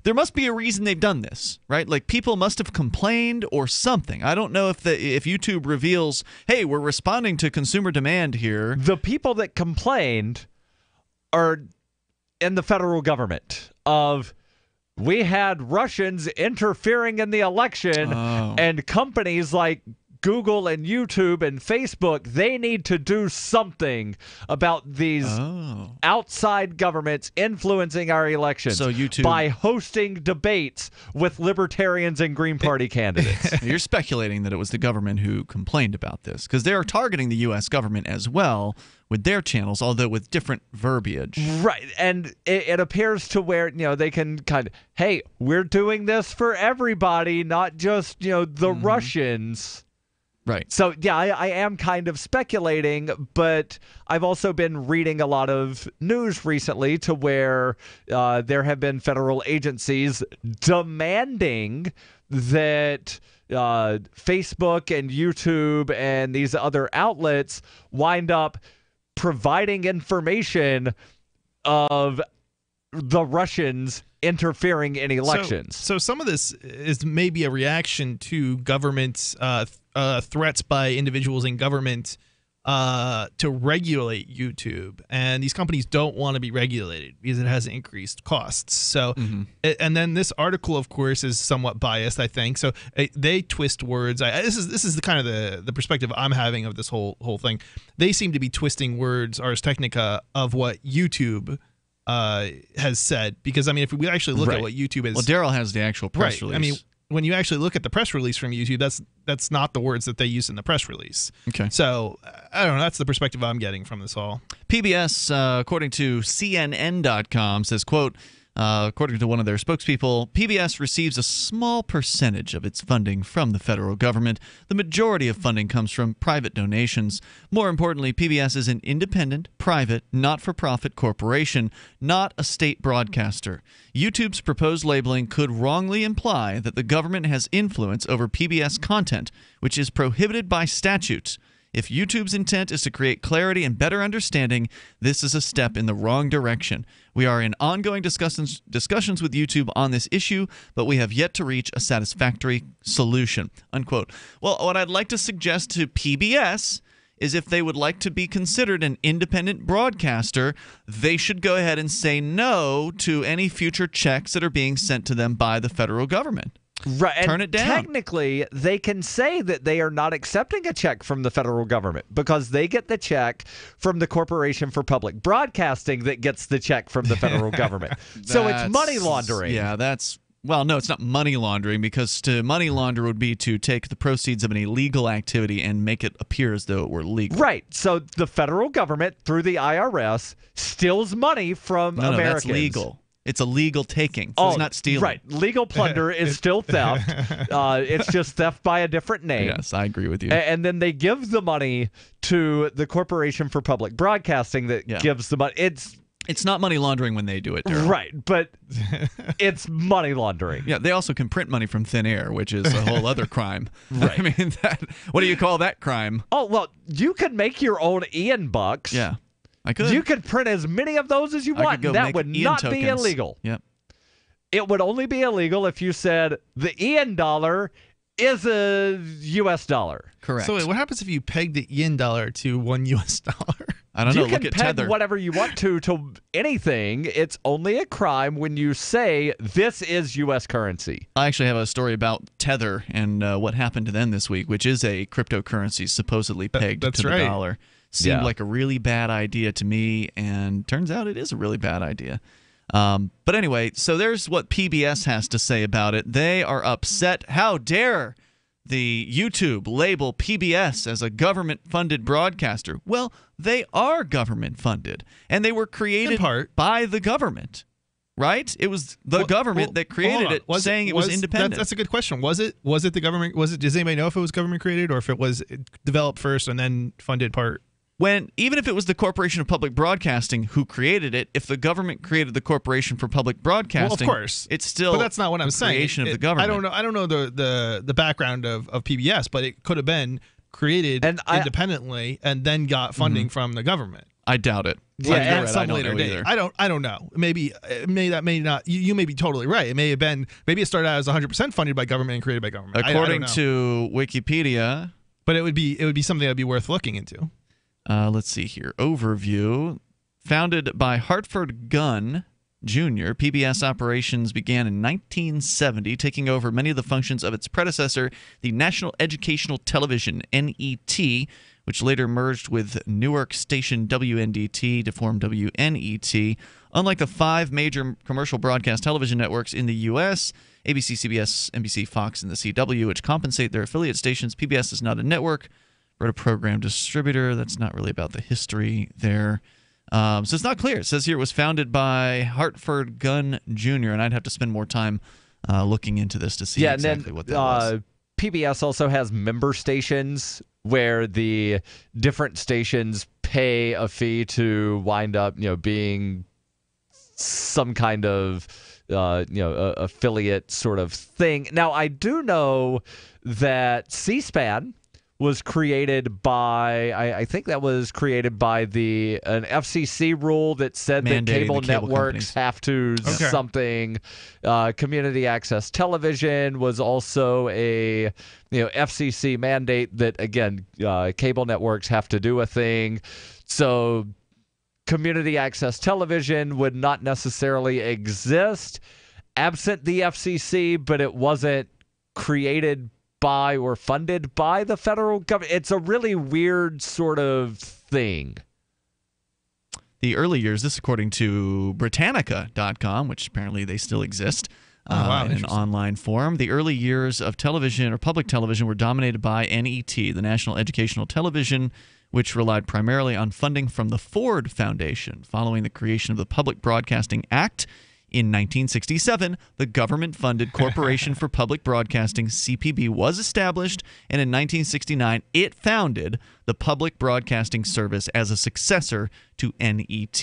there must be a reason they've done this, right? Like people must have complained or something. I don't know if YouTube reveals, hey, we're responding to consumer demand here. The people that complained are in the federal government of we had Russians interfering in the election and companies like Google and YouTube and Facebook, they need to do something about these outside governments influencing our elections by hosting debates with libertarians and Green Party candidates. You're speculating that it was the government who complained about this because they're targeting the U.S. government as well with their channels, although with different verbiage. Right. And it appears to where, they can kind of, hey, we're doing this for everybody, not just, the Russians. Right. So, yeah, I am kind of speculating, but I've also been reading a lot of news recently to where there have been federal agencies demanding that Facebook and YouTube and these other outlets wind up providing information of the Russians interfering in elections. So some of this is maybe a reaction to government threats by individuals in government to regulate YouTube, and these companies don't want to be regulated because it has increased costs. So, and then this article, of course, is somewhat biased, I think. So they twist words. This is the kind of the perspective I'm having of this whole thing. They seem to be twisting words, ars technica, of what YouTube has said, because I mean, if we actually look at what YouTube is, well, Darryl has the actual press release. I mean, when you actually look at the press release from YouTube, that's not the words that they use in the press release. Okay. So I don't know. That's the perspective I'm getting from this all. PBS, according to CNN.com, says, quote, according to one of their spokespeople, PBS receives a small percentage of its funding from the federal government. The majority of funding comes from private donations. More importantly, PBS is an independent, private, not-for-profit corporation, not a state broadcaster. YouTube's proposed labeling could wrongly imply that the government has influence over PBS content, which is prohibited by statute. If YouTube's intent is to create clarity and better understanding, this is a step in the wrong direction. We are in ongoing discussions with YouTube on this issue, but we have yet to reach a satisfactory solution. Unquote. Well, what I'd like to suggest to PBS is if they would like to be considered an independent broadcaster, they should go ahead and say no to any future checks that are being sent to them by the federal government. Right. Turn it down. Technically, they can say that they are not accepting a check from the federal government because they get the check from the Corporation for Public Broadcasting that gets the check from the federal government. So it's money laundering. Yeah, well, no, it's not money laundering, because to money launder would be to take the proceeds of an illegal activity and make it appear as though it were legal. Right. So the federal government, through the IRS, steals money from Americans. No, that's legal. It's a legal taking. So it's not stealing. Right. Legal plunder is still theft. It's just theft by a different name. Yes, I agree with you. And then they give the money to the Corporation for Public Broadcasting that gives the money. It's not money laundering when they do it, Darryl. Right, but it's money laundering. Yeah, they also can print money from thin air, which is a whole other crime. Right. I mean, what do you call that crime? Oh, well, you could make your own Ian bucks. Yeah. I could. You could print as many of those as you want. That would not be illegal. Yep. It would only be illegal if you said the Ian dollar is a U.S. dollar. Correct. So wait, what happens if you peg the Ian dollar to $1 US? I don't know. You Look can at peg Tether. whatever you want to anything. It's only a crime when you say this is U.S. currency. I actually have a story about Tether and what happened to them this week, which is a cryptocurrency supposedly pegged to the dollar. Seemed like a really bad idea to me, and turns out it is a really bad idea. But anyway, so there's what PBS has to say about it. They are upset. How dare the YouTube label PBS as a government-funded broadcaster? Well, they are government-funded, and they were created by the government. Right? It was the government that created it, saying it was independent. That's a good question. Was it the government? Does anybody know if it was government created or if it was developed first and then funded part? Even if it was the Corporation of Public Broadcasting who created it, if the government created the Corporation for Public Broadcasting, well, of course, it's still. But that's not what I'm saying. Creation of the government. I don't know the background of PBS, but it could have been created independently and then got funding from the government. I doubt it. Yeah, at some later date. I don't know. Maybe that may not. You may be totally right. It may have been. Maybe it started out as 100% funded by government and created by government. According to Wikipedia, but it would be something that'd be worth looking into. Let's see here. Overview. Founded by Hartford Gunn Jr., PBS operations began in 1970, taking over many of the functions of its predecessor, the National Educational Television, NET, which later merged with Newark station WNDT to form WNET. Unlike the 5 major commercial broadcast television networks in the U.S., ABC, CBS, NBC, Fox, and the CW, which compensate their affiliate stations, PBS is not a network, but a program distributor. That's not really about the history there. So it's not clear. It says here it was founded by Hartford Gunn Jr., and I'd have to spend more time looking into this to see exactly what that was. PBS also has member stations where the different stations pay a fee to wind up, being some kind of, affiliate sort of thing. Now, I do know that C-SPAN was created by, I think that was created by an FCC rule that said that cable networks have to something. Community access television was also a FCC mandate that, again, cable networks have to do a thing. So community access television would not necessarily exist absent the FCC, but it wasn't created by or funded by the federal government. It's a really weird sort of thing. The early years, this according to Britannica.com, which apparently they still exist in an online forum. The early years of television or public television were dominated by NET, the National Educational Television, which relied primarily on funding from the Ford Foundation. Following the creation of the Public Broadcasting Act in 1967, the government-funded Corporation for Public Broadcasting, CPB, was established, and in 1969, it founded the Public Broadcasting Service as a successor to NET.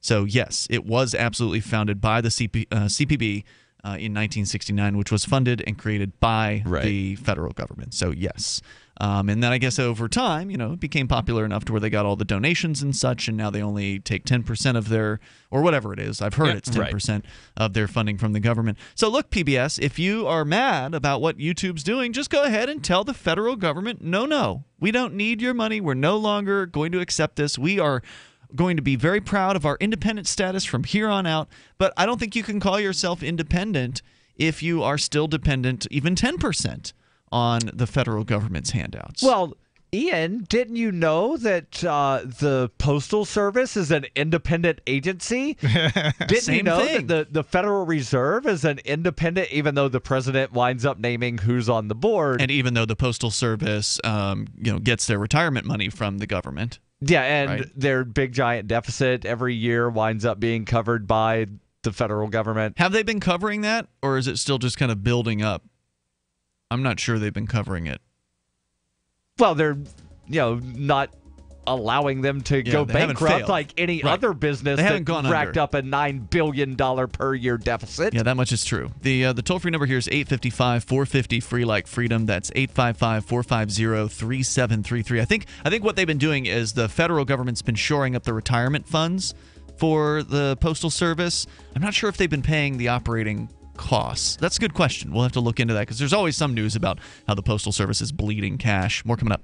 So, yes, it was absolutely founded by the CPB in 1969, which was funded and created by the federal government. So, yes. And then I guess over time, it became popular enough to where they got all the donations and such, and now they only take 10% of their, or whatever it is. I've heard it's 10% of their funding from the government. So look, PBS, if you are mad about what YouTube's doing, just go ahead and tell the federal government, no, we don't need your money. We're no longer going to accept this. We are going to be very proud of our independent status from here on out, but I don't think you can call yourself independent if you are still dependent even 10% on the federal government's handouts. Well, Ian, didn't you know that the Postal Service is an independent agency? Didn't you know that the Federal Reserve is an independent, even though the president winds up naming who's on the board? And even though the Postal Service gets their retirement money from the government. Yeah, and their big giant deficit every year winds up being covered by the federal government. Have they been covering that, or is it still just kind of building up? I'm not sure they've been covering it. Well, they're, not allowing them to go bankrupt like any other business that racked up a $9 billion per year deficit. Yeah, that much is true. The toll-free number here is 855-450 free like freedom. That's 855-450-3733. I think what they've been doing is the federal government's been shoring up the retirement funds for the Postal Service. I'm not sure if they've been paying the operating costs. That's a good question. We'll have to look into that because there's always some news about how the Postal Service is bleeding cash. More coming up.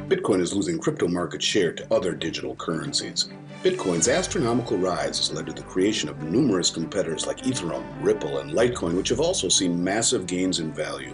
Bitcoin is losing crypto market share to other digital currencies. Bitcoin's astronomical rise has led to the creation of numerous competitors like Ethereum, Ripple, and Litecoin, which have also seen massive gains in value.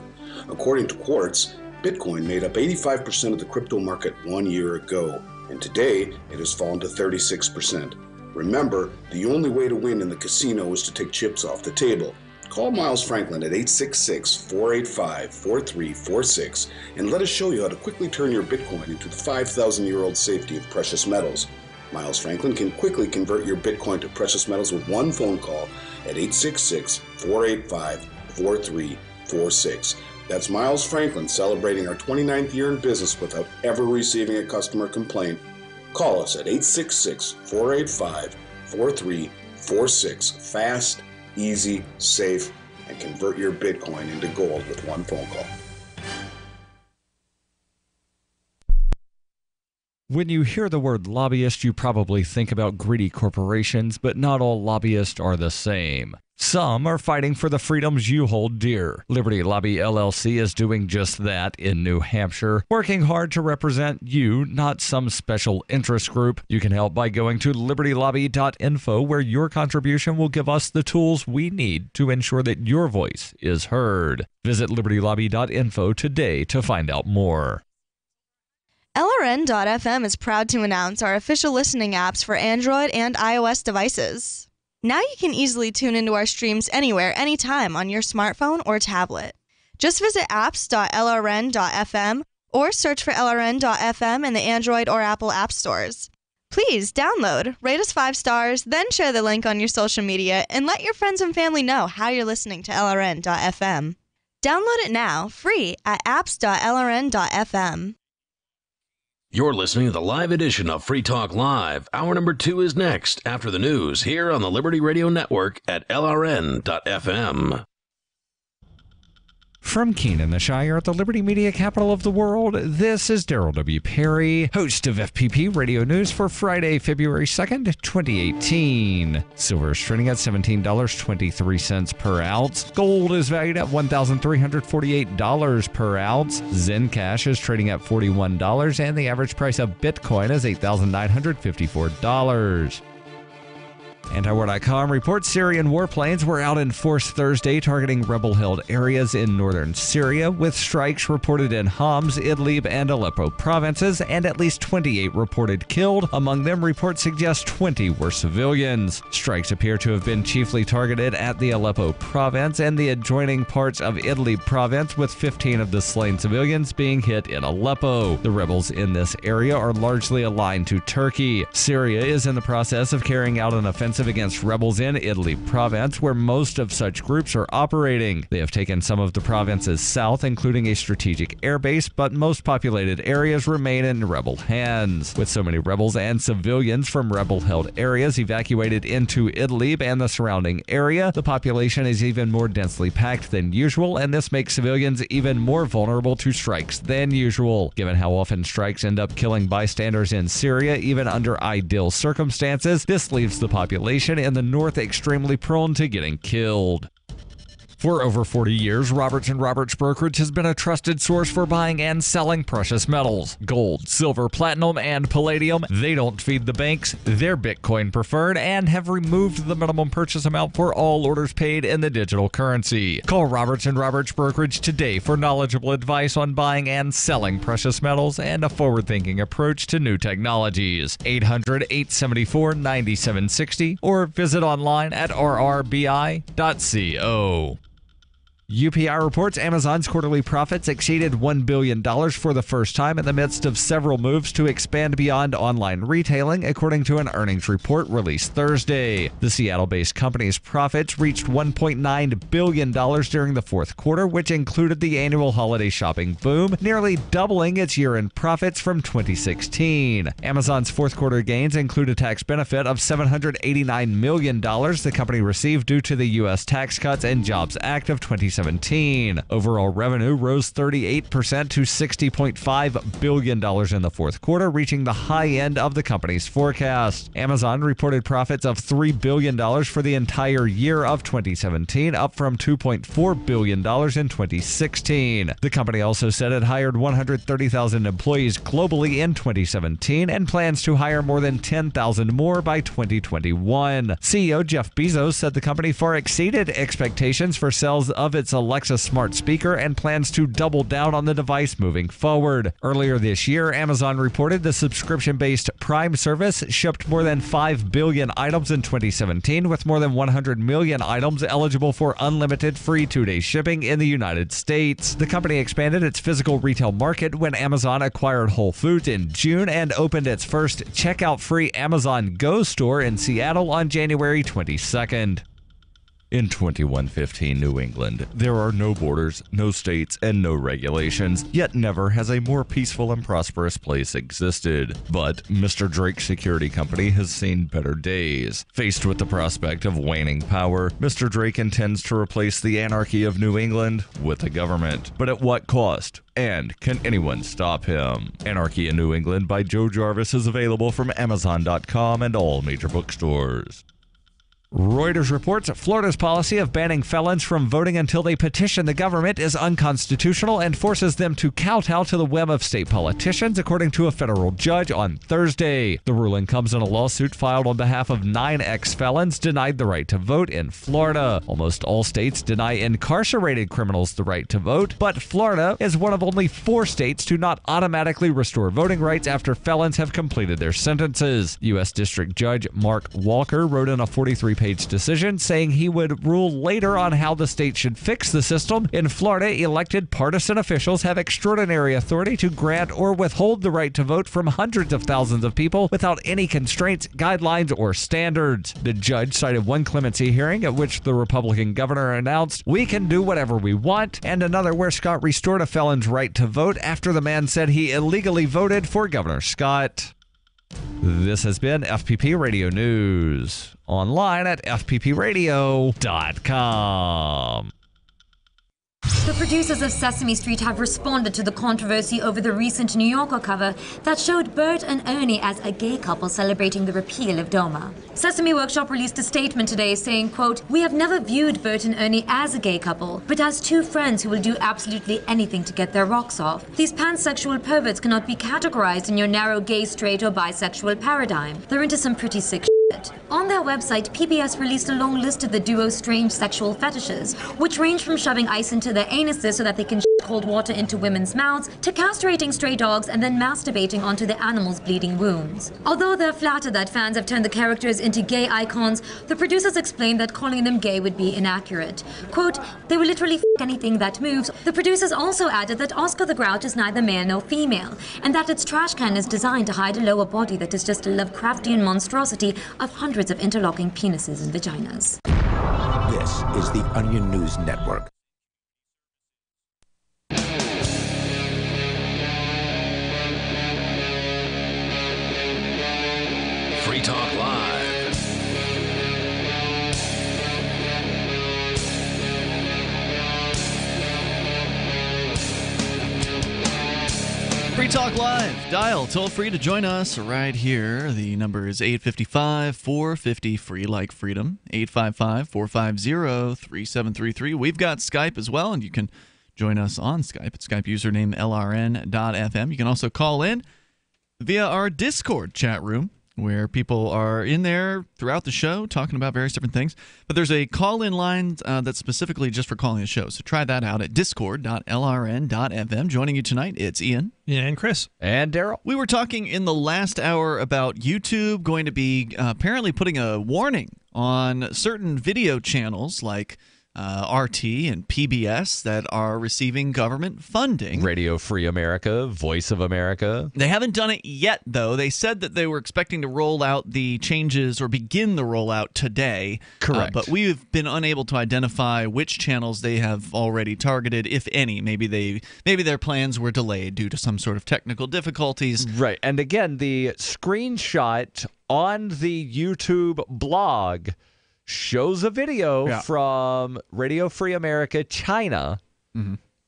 According to Quartz, Bitcoin made up 85% of the crypto market 1 year ago, and today it has fallen to 36%. Remember, the only way to win in the casino is to take chips off the table. Call Miles Franklin at 866-485-4346 and let us show you how to quickly turn your Bitcoin into the 5,000-year-old safety of precious metals. Miles Franklin can quickly convert your Bitcoin to precious metals with one phone call at 866-485-4346. That's Miles Franklin celebrating our 29th year in business without ever receiving a customer complaint. Call us at 866-485-4346. Fast, easy, safe, and convert your Bitcoin into gold with one phone call. When you hear the word lobbyist, you probably think about greedy corporations, but not all lobbyists are the same. Some are fighting for the freedoms you hold dear. Liberty Lobby LLC is doing just that in New Hampshire, working hard to represent you, not some special interest group. You can help by going to libertylobby.info, where your contribution will give us the tools we need to ensure that your voice is heard. Visit libertylobby.info today to find out more. LRN.FM is proud to announce our official listening apps for Android and iOS devices. Now you can easily tune into our streams anywhere, anytime on your smartphone or tablet. Just visit apps.lrn.fm or search for LRN.FM in the Android or Apple app stores. Please download, rate us 5 stars, then share the link on your social media and let your friends and family know how you're listening to LRN.FM. Download it now, free at apps.lrn.fm. You're listening to the live edition of Free Talk Live. Hour number 2 is next after the news here on the Liberty Radio Network at LRN.FM. From Keene in the Shire, the Liberty Media capital of the world, this is Darryl W. Perry, host of FPP Radio News for Friday, February 2nd, 2018. Silver is trading at $17.23 per ounce. Gold is valued at $1,348 per ounce. Zen Cash is trading at $41, and the average price of Bitcoin is $8,954. Antiwar.com reports Syrian warplanes were out in force Thursday targeting rebel-held areas in northern Syria, with strikes reported in Homs, Idlib, and Aleppo provinces, and at least 28 reported killed. Among them, reports suggest 20 were civilians. Strikes appear to have been chiefly targeted at the Aleppo province and the adjoining parts of Idlib province, with 15 of the slain civilians being hit in Aleppo. The rebels in this area are largely aligned to Turkey. Syria is in the process of carrying out an offensive against rebels in Idlib province, where most of such groups are operating. They have taken some of the province's south, including a strategic airbase, but most populated areas remain in rebel hands. With so many rebels and civilians from rebel-held areas evacuated into Idlib and the surrounding area, the population is even more densely packed than usual, and this makes civilians even more vulnerable to strikes than usual. Given how often strikes end up killing bystanders in Syria, even under ideal circumstances, this leaves the population in the north extremely prone to getting killed. For over 40 years, Roberts & Roberts Brokerage has been a trusted source for buying and selling precious metals. Gold, silver, platinum, and palladium. They don't feed the banks. They're Bitcoin preferred and have removed the minimum purchase amount for all orders paid in the digital currency. Call Roberts & Roberts Brokerage today for knowledgeable advice on buying and selling precious metals and a forward-thinking approach to new technologies. 800-874-9760 or visit online at rrbi.co. UPI reports Amazon's quarterly profits exceeded $1 billion for the first time in the midst of several moves to expand beyond online retailing, according to an earnings report released Thursday. The Seattle-based company's profits reached $1.9 billion during the fourth quarter, which included the annual holiday shopping boom, nearly doubling its year-end profits from 2016. Amazon's fourth quarter gains include a tax benefit of $789 million the company received due to the U.S. Tax Cuts and Jobs Act of 2017. Overall revenue rose 38% to $60.5 billion in the fourth quarter, reaching the high end of the company's forecast. Amazon reported profits of $3 billion for the entire year of 2017, up from $2.4 billion in 2016. The company also said it hired 130,000 employees globally in 2017 and plans to hire more than 10,000 more by 2021. CEO Jeff Bezos said the company far exceeded expectations for sales of its Alexa smart speaker and plans to double down on the device moving forward. Earlier this year, Amazon reported the subscription-based Prime service shipped more than 5 billion items in 2017, with more than 100 million items eligible for unlimited free 2-day shipping in the United States. The company expanded its physical retail market when Amazon acquired Whole Foods in June and opened its first checkout-free Amazon Go store in Seattle on January 22nd. In 2115 New England, there are no borders, no states, and no regulations, yet never has a more peaceful and prosperous place existed. But Mr. Drake's security company has seen better days. Faced with the prospect of waning power, Mr. Drake intends to replace the anarchy of New England with a government. But at what cost? And can anyone stop him? Anarchy in New England by Joe Jarvis is available from Amazon.com and all major bookstores. Reuters reports Florida's policy of banning felons from voting until they petition the government is unconstitutional and forces them to kowtow to the whim of state politicians, according to a federal judge on Thursday. The ruling comes in a lawsuit filed on behalf of 9 ex-felons denied the right to vote in Florida. Almost all states deny incarcerated criminals the right to vote, but Florida is one of only 4 states to not automatically restore voting rights after felons have completed their sentences. U.S. District Judge Mark Walker wrote in a 43 52-page decision saying he would rule later on how the state should fix the system. In Florida, elected partisan officials have extraordinary authority to grant or withhold the right to vote from hundreds of thousands of people without any constraints, guidelines, or standards. The judge cited one clemency hearing at which the Republican governor announced, "We can do whatever we want," and another where Scott restored a felon's right to vote after the man said he illegally voted for Governor Scott. This has been FPP Radio News. Online at fppradio.com. The producers of Sesame Street have responded to the controversy over the recent New Yorker cover that showed Bert and Ernie as a gay couple celebrating the repeal of DOMA. Sesame Workshop released a statement today saying, quote, "We have never viewed Bert and Ernie as a gay couple, but as two friends who will do absolutely anything to get their rocks off. These pansexual perverts cannot be categorized in your narrow gay, straight, or bisexual paradigm. They're into some pretty sick shit." On their website, PBS released a long list of the duo's strange sexual fetishes, which range from shoving ice into their anuses so that they can cold water into women's mouths, to castrating stray dogs and then masturbating onto the animals' bleeding wounds. Although they're flattered that fans have turned the characters into gay icons, the producers explained that calling them gay would be inaccurate. Quote, "They will literally f*** anything that moves." The producers also added that Oscar the Grouch is neither male nor female, and that its trash can is designed to hide a lower body that is just a Lovecraftian monstrosity of hundreds of interlocking penises and vaginas. This is the Onion News Network. Free Talk Live. Free Talk Live. Dial toll free to join us right here. The number is 855-450-FREE like freedom. 855-450-3733. We've got Skype as well, and you can join us on Skype. It's Skype username LRN.FM. You can also call in via our Discord chat room, where people are in there throughout the show talking about various different things. But there's a call-in line that's specifically just for calling the show. So try that out at discord.lrn.fm. Joining you tonight, it's Ian. Yeah, and Chris. And Darryl. We were talking in the last hour about YouTube going to be apparently putting a warning on certain video channels like RT and PBS that are receiving government funding. Radio Free America, Voice of America. They haven't done it yet, though. They said that they were expecting to roll out the changes or begin the rollout today. Correct. But we've been unable to identify which channels they have already targeted, if any. Maybe their plans were delayed due to some sort of technical difficulties. Right. And again, the screenshot on the YouTube blog shows a video from Radio Free America China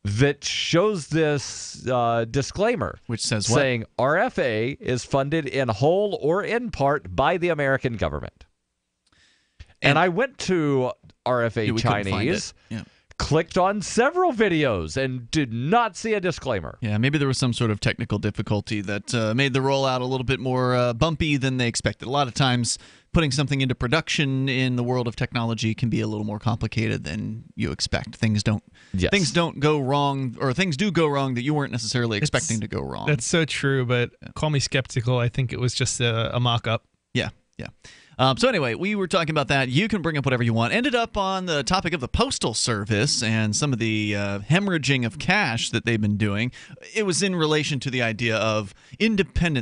that shows this disclaimer, which says what? Saying RFA is funded in whole or in part by the American government. And I went to RFA Chinese, clicked on several videos, and did not see a disclaimer. Yeah, maybe there was some sort of technical difficulty that made the rollout a little bit more bumpy than they expected. A lot of times, putting something into production in the world of technology can be a little more complicated than you expect. Things don't go wrong, or things do go wrong that you weren't necessarily expecting to go wrong. That's so true, but call me skeptical. I think it was just a mock-up. Yeah. So anyway, we were talking about that. You can bring up whatever you want. Ended up on the topic of the Postal Service and some of the hemorrhaging of cash that they've been doing. It was in relation to the idea of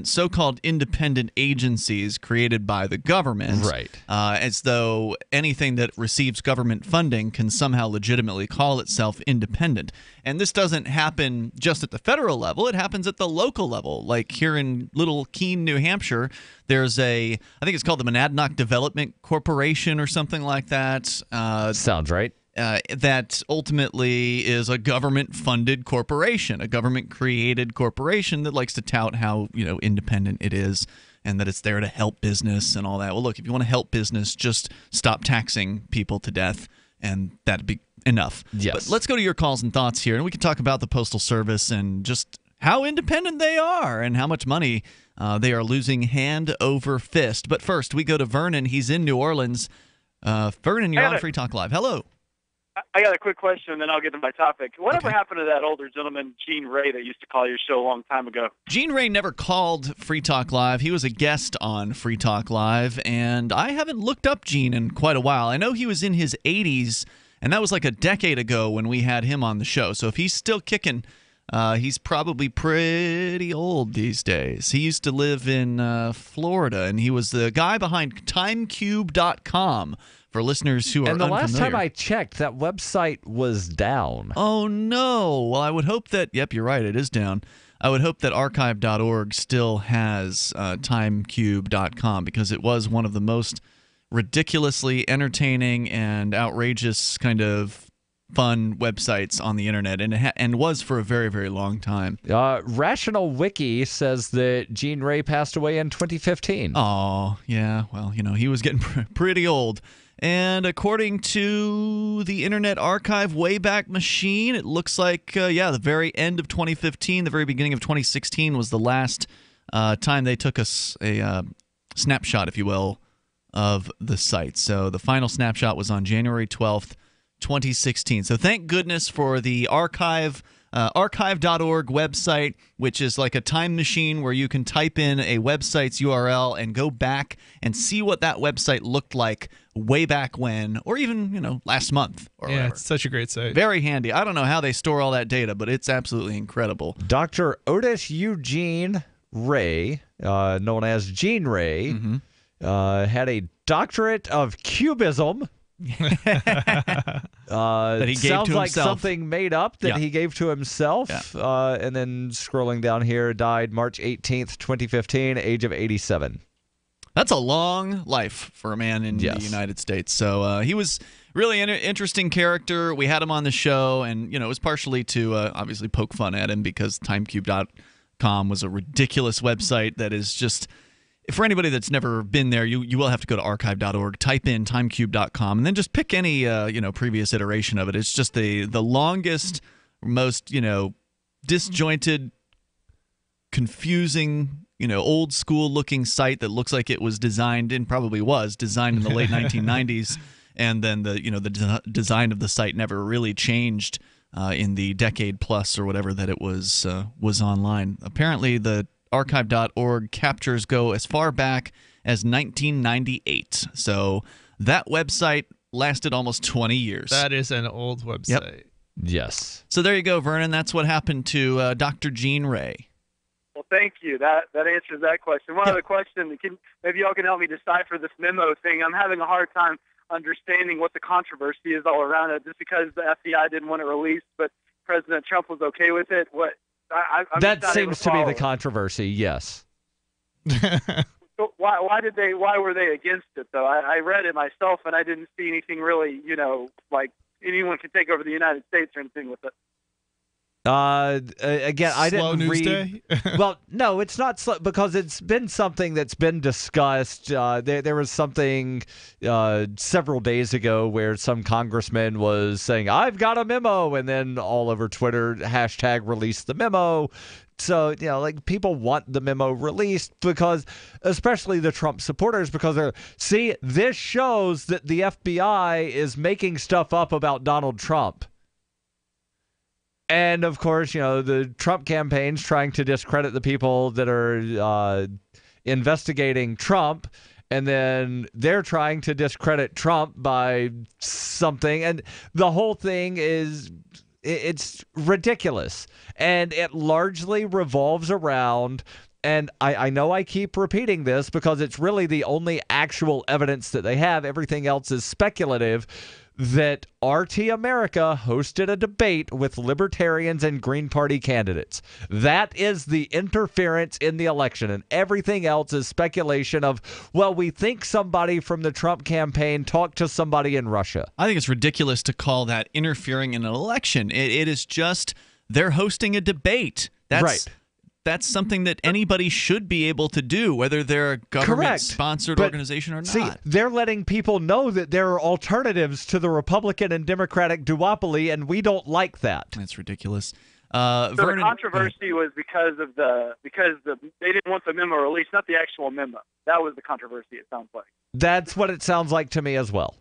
so-called independent agencies created by the government. Right. As though anything that receives government funding can somehow legitimately call itself independent. And this doesn't happen just at the federal level. It happens at the local level. Like here in Little Keene, New Hampshire, there's I think it's called the Monadnock Development Corporation or something like that. Sounds right. That ultimately is a government-funded corporation, a government-created corporation that likes to tout how independent it is and that it's there to help business and all that. Well, look, if you want to help business, just stop taxing people to death, and that'd be enough. Yes. But let's go to your calls and thoughts here, and we can talk about the Postal Service and just how independent they are and how much money they are losing hand over fist. But first, we go to Vernon. He's in New Orleans. Vernon, you're on Free Talk Live. Hello. I got a quick question, and then I'll get to my topic. Whatever happened to that older gentleman, Gene Ray, that used to call your show a long time ago? Gene Ray never called Free Talk Live. He was a guest on Free Talk Live, and I haven't looked up Gene in quite a while. I know he was in his 80s, and that was like a decade ago when we had him on the show. So if he's still kicking, he's probably pretty old these days. He used to live in Florida, and he was the guy behind timecube.com. For listeners who are unfamiliar. And the last time I checked, that website was down. Oh, no. Well, I would hope that, yep, you're right, it is down. I would hope that archive.org still has timecube.com, because it was one of the most ridiculously entertaining and outrageous kind of fun websites on the internet, and was for a very, very long time. Rational Wiki says that Gene Ray passed away in 2015. Oh, yeah. Well, he was getting pretty old. And according to the Internet Archive Wayback Machine, it looks like, the very end of 2015, the very beginning of 2016 was the last time they took a snapshot, if you will, of the site. So the final snapshot was on January 12th, 2016. So thank goodness for the archive.org website, which is like a time machine where you can type in a website's URL and go back and see what that website looked like way back when, or even, last month. Or whatever. It's such a great site. Very handy. I don't know how they store all that data, but it's absolutely incredible. Dr. Otis Eugene Ray, known as Gene Ray, had a doctorate of cubism. That he gave sounds to like himself. Something made up that he gave to himself. And then scrolling down here, died March 18th, 2015, age of 87. That's a long life for a man in the United States. So he was really an interesting character. We had him on the show, and it was partially to obviously poke fun at him, because timecube.com was a ridiculous website that is just... For anybody that's never been there, you will have to go to archive.org, type in timecube.com, and then just pick any previous iteration of it. It's just the longest, most disjointed, confusing, old school looking site that looks like it was designed, and probably was designed in the late 1990s, and then the design of the site never really changed in the decade plus or whatever that it was online. Apparently, the archive.org captures go as far back as 1998. So that website lasted almost 20 years. That is an old website. Yep. Yes. So there you go, Vernon. That's what happened to Dr. Gene Ray. Well, thank you. That answers that question. One other question. Maybe y'all can help me decipher this memo thing. I'm having a hard time understanding what the controversy is all around it, just because the FBI didn't want it released, but President Trump was okay with it. What? That seems to be the controversy, yes. So why were they against it, though? I read it myself, and I didn't see anything really, like anyone can take over the United States or anything with it. Again, I Slow didn't news read. day? Well, no, it's not slow, because it's been something that's been discussed. There was something several days ago where some congressman was saying, "I've got a memo," and then all over Twitter, hashtag release the memo. So, people want the memo released, because, especially the Trump supporters, because this shows that the FBI is making stuff up about Donald Trump. And, of course, the Trump campaign's trying to discredit the people that are investigating Trump, and then they're trying to discredit Trump by something. And the whole thing it's ridiculous. And it largely revolves around, and I know I keep repeating this because it's really the only actual evidence that they have. Everything else is speculative. That RT America hosted a debate with libertarians and Green Party candidates. That is the interference in the election, and everything else is speculation of, well, we think somebody from the Trump campaign talked to somebody in Russia. I think it's ridiculous to call that interfering in an election. It is just they're hosting a debate. That's right. That's something that anybody should be able to do, whether they're a government-sponsored organization or not. See, they're letting people know that there are alternatives to the Republican and Democratic duopoly, and we don't like that. That's ridiculous. So Vernon, the controversy was because they didn't want the memo released, not the actual memo. That was the controversy, it sounds like. That's what it sounds like to me as well.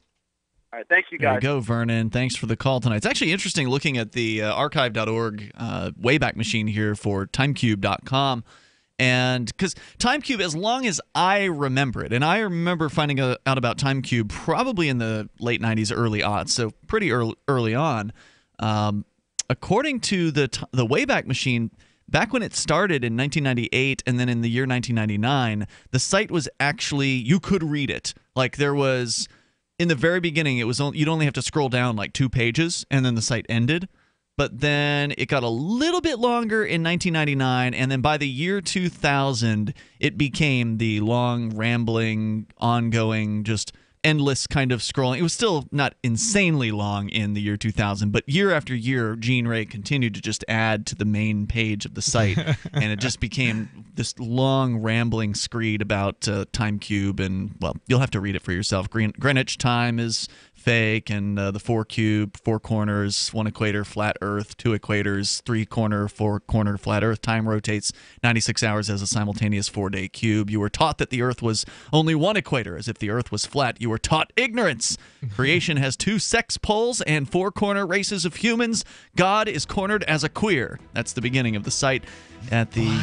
All right, thank you, There guys. you go, Vernon. Thanks for the call tonight. It's actually interesting looking at the archive.org Wayback Machine here for timecube.com. And because TimeCube, as long as I remember it, and I remember finding out about TimeCube probably in the late 90s, early aughts, so pretty early on. According to the Wayback Machine, back when it started in 1998 and then in the year 1999, the site was actually, you could read it. Like there was, in the very beginning, it was you'd only have to scroll down like 2 pages and then the site ended. But then it got a little bit longer in 1999, and then by the year 2000, it became the long, rambling, ongoing, just endless kind of scrolling. It was still not insanely long in the year 2000, but year after year, Gene Ray continued to just add to the main page of the site, and it just became this long, rambling screed about TimeCube, and, well, you'll have to read it for yourself. Greenwich time is fake, and the 4 cube, 4 corners, 1 equator, flat Earth, 2 equators, 3 corner, 4 corner, flat Earth. Time rotates 96 hours as a simultaneous 4-day cube. You were taught that the Earth was only 1 equator, as if the Earth was flat. You were taught ignorance. Creation has 2 sex poles and 4 corner races of humans. God is cornered as a queer. That's the beginning of the site at the...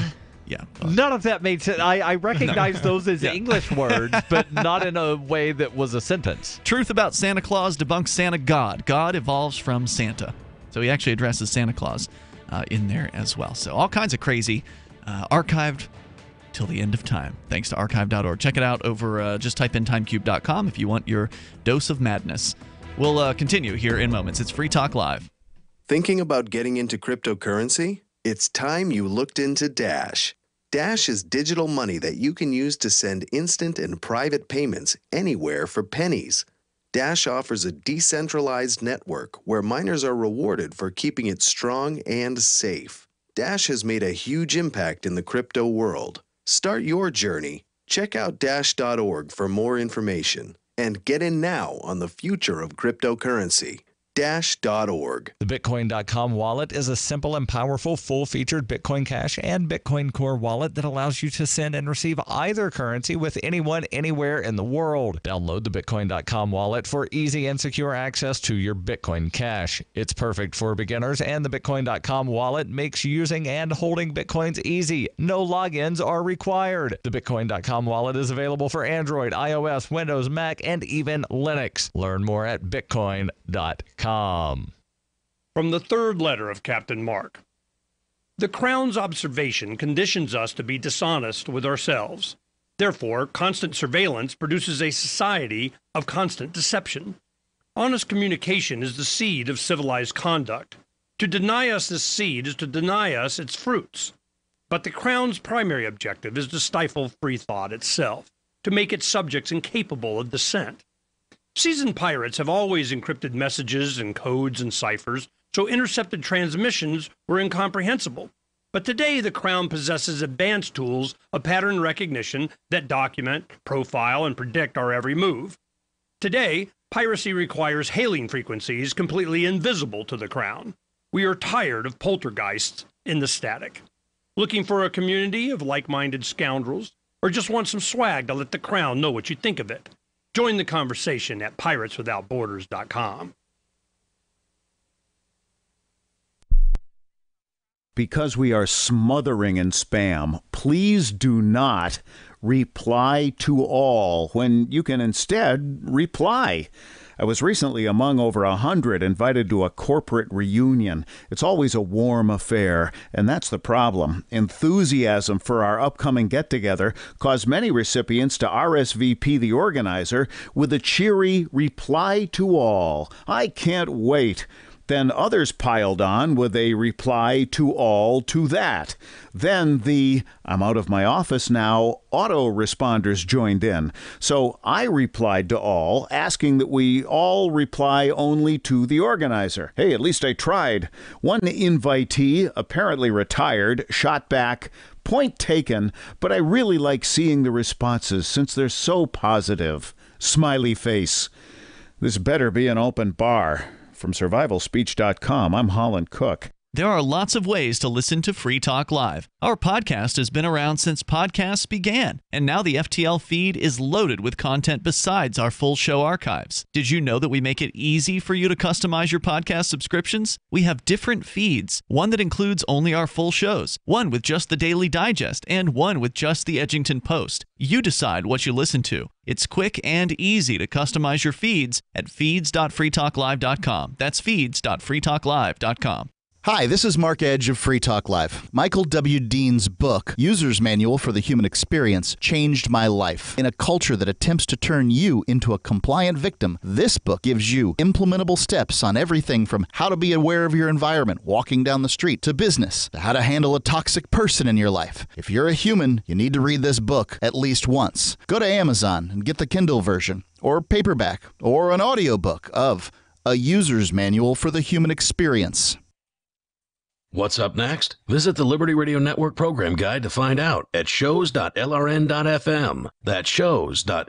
Yeah. None of that made sense. I recognize those as English words, but not in a way that was a sentence. Truth about Santa Claus debunks Santa God. God evolves from Santa. So he actually addresses Santa Claus in there as well. So all kinds of crazy, archived till the end of time. Thanks to archive.org. Check it out over, just type in timecube.com if you want your dose of madness. We'll continue here in moments. It's Free Talk Live. Thinking about getting into cryptocurrency? It's time you looked into Dash. Dash is digital money that you can use to send instant and private payments anywhere for pennies. Dash offers a decentralized network where miners are rewarded for keeping it strong and safe. Dash has made a huge impact in the crypto world. Start your journey. Check out dash.org for more information and get in now on the future of cryptocurrency. Dash.org. The Bitcoin.com wallet is a simple and powerful full-featured Bitcoin Cash and Bitcoin Core wallet that allows you to send and receive either currency with anyone, anywhere in the world. Download the Bitcoin.com wallet for easy and secure access to your Bitcoin Cash. It's perfect for beginners, and the Bitcoin.com wallet makes using and holding Bitcoins easy. No logins are required. The Bitcoin.com wallet is available for Android, iOS, Windows, Mac, and even Linux. Learn more at Bitcoin.com. From the third letter of Captain Mark. The Crown's observation conditions us to be dishonest with ourselves. Therefore, constant surveillance produces a society of constant deception. Honest communication is the seed of civilized conduct. To deny us this seed is to deny us its fruits. But the Crown's primary objective is to stifle free thought itself, to make its subjects incapable of dissent. Seasoned pirates have always encrypted messages and codes and ciphers, so intercepted transmissions were incomprehensible. But today, the Crown possesses advanced tools of pattern recognition that document, profile, and predict our every move. Today, piracy requires hailing frequencies completely invisible to the Crown. We are tired of poltergeists in the static. Looking for a community of like-minded scoundrels, or just want some swag to let the Crown know what you think of it? Join the conversation at pirateswithoutborders.com. Because we are smothering in spam, please do not reply to all when you can instead reply. I was recently among over 100 invited to a corporate reunion. It's always a warm affair, and that's the problem. Enthusiasm for our upcoming get-together caused many recipients to RSVP the organizer with a cheery reply to all. I can't wait. Then others piled on with a reply to all to that. Then the "I'm out of my office now" autoresponders joined in. So I replied to all, asking that we all reply only to the organizer. Hey, at least I tried. One invitee, apparently retired, shot back, "Point taken, but I really like seeing the responses since they're so positive." Smiley face. This better be an open bar. From survivalspeech.com, I'm Holland Cook. There are lots of ways to listen to Free Talk Live. Our podcast has been around since podcasts began, and now the FTL feed is loaded with content besides our full show archives. Did you know that we make it easy for you to customize your podcast subscriptions? We have different feeds, one that includes only our full shows, one with just the Daily Digest, and one with just the Edgington Post. You decide what you listen to. It's quick and easy to customize your feeds at feeds.freetalklive.com. That's feeds.freetalklive.com. Hi, this is Mark Edge of Free Talk Live. Michael W. Dean's book, User's Manual for the Human Experience, changed my life. In a culture that attempts to turn you into a compliant victim, this book gives you implementable steps on everything from how to be aware of your environment, walking down the street, to business, to how to handle a toxic person in your life. If you're a human, you need to read this book at least once. Go to Amazon and get the Kindle version, or paperback, or an audiobook of A User's Manual for the Human Experience. What's up next? Visit the Liberty Radio Network program guide to find out at shows.lrn.fm. That's shows.lrn.fm.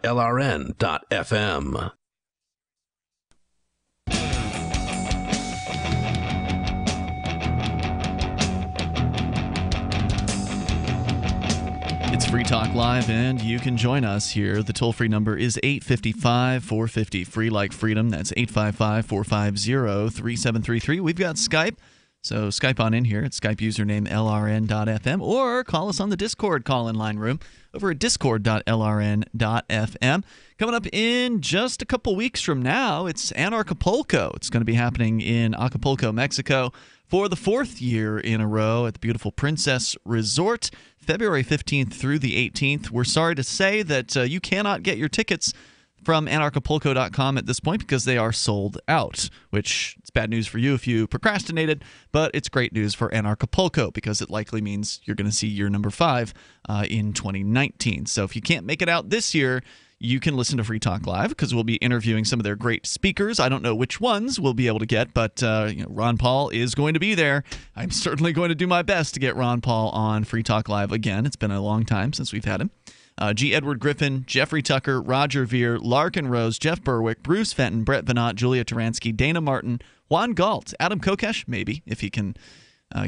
It's Free Talk Live, and you can join us here. The toll-free number is 855-450. Free like freedom. That's 855-450-3733. We've got Skype. So Skype on in here. It's Skype username lrn.fm, or call us on the Discord call-in line room over at discord.lrn.fm. Coming up in just a couple weeks from now, it's Anarchapulco. It's going to be happening in Acapulco, Mexico, for the 4th year in a row at the beautiful Princess Resort, February 15th through the 18th. We're sorry to say that you cannot get your tickets from anarchapulco.com at this point because they are sold out, which is bad news for you if you procrastinated, but it's great news for Anarchapulco because it likely means you're going to see year number 5 in 2019. So if you can't make it out this year, you can listen to Free Talk Live because we'll be interviewing some of their great speakers. I don't know which ones we'll be able to get, but Ron Paul is going to be there. I'm certainly going to do my best to get Ron Paul on Free Talk Live again. It's been a long time since we've had him. G. Edward Griffin, Jeffrey Tucker, Roger Veer, Larkin Rose, Jeff Berwick, Bruce Fenton, Brett Venat, Julia Taransky, Dana Martin, Juan Galt, Adam Kokesh, maybe, if he can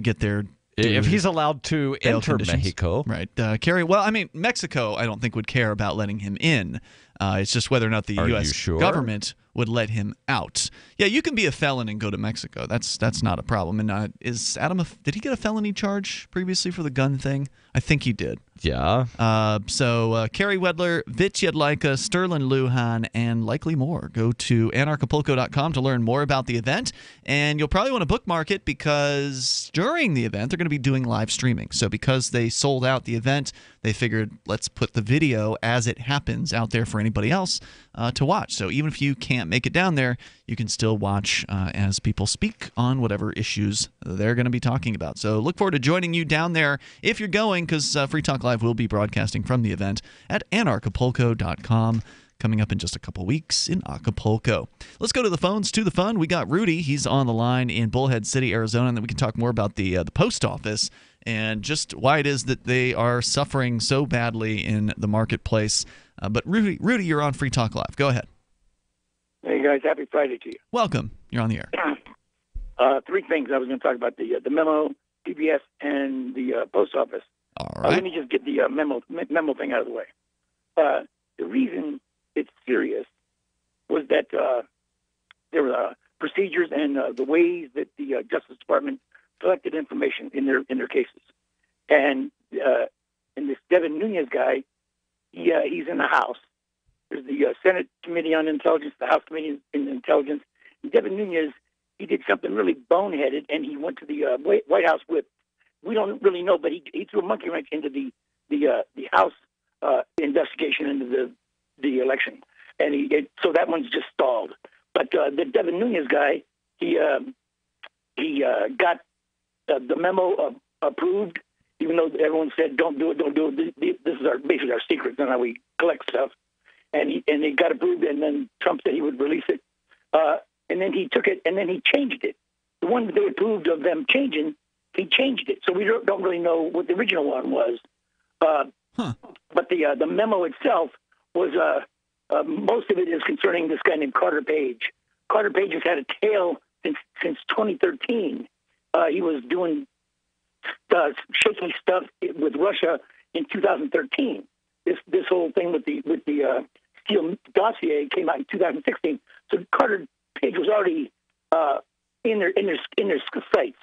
get there. If he's allowed to enter Mexico. Right. Kerry, well, I mean, Mexico, I don't think would care about letting him in. It's just whether or not the U.S. government would let him out. Yeah, you can be a felon and go to Mexico. That's not a problem. And is Adam, did he get a felony charge previously for the gun thing? I think he did. Yeah. So Kerry Wedler, Vich Yedlika, Sterling Lujan, and likely more. Go to anarchapulco.com to learn more about the event. And you'll probably want to bookmark it because during the event, they're going to be doing live streaming. So because they sold out the event, they figured let's put the video as it happens out there for anybody else to watch. So even if you can't make it down there, you can still watch as people speak on whatever issues they're going to be talking about. So look forward to joining you down there if you're going, because Free Talk Live will be broadcasting from the event at anarchapulco.com coming up in just a couple weeks in Acapulco. Let's go to the phones, to the fun. We got Rudy. He's on the line in Bullhead City, Arizona, and then we can talk more about the post office and just why it is that they are suffering so badly in the marketplace. But Rudy, you're on Free Talk Live. Go ahead. Hey, guys. Happy Friday to you. Welcome. You're on the air. 3 things I was going to talk about, the memo, PBS, and the post office. All right. Let me just get the memo thing out of the way. The reason it's serious was that there were procedures and the ways that the Justice Department collected information in their cases. And this Devin Nunes guy, he's in the House. There's the Senate Committee on Intelligence, the House Committee on Intelligence. And Devin Nunes, he did something really boneheaded, and he went to the White House with, we don't really know, but he threw a monkey wrench into the House investigation into the election, and so that one's just stalled. But the Devin Nunes guy, he got the memo approved, even though everyone said don't do it. This is basically our secret, and how we collect stuff. And it got approved, and then Trump said he would release it. And then he took it, and then he changed it. The one that they approved of them changing, he changed it. So we don't really know what the original one was. But the memo itself was, most of it is concerning this guy named Carter Page. Carter Page has had a tail since 2013. he was doing shaky stuff with Russia in 2013. This whole thing with the Steele dossier came out in 2016. So Carter Page was already in their sights.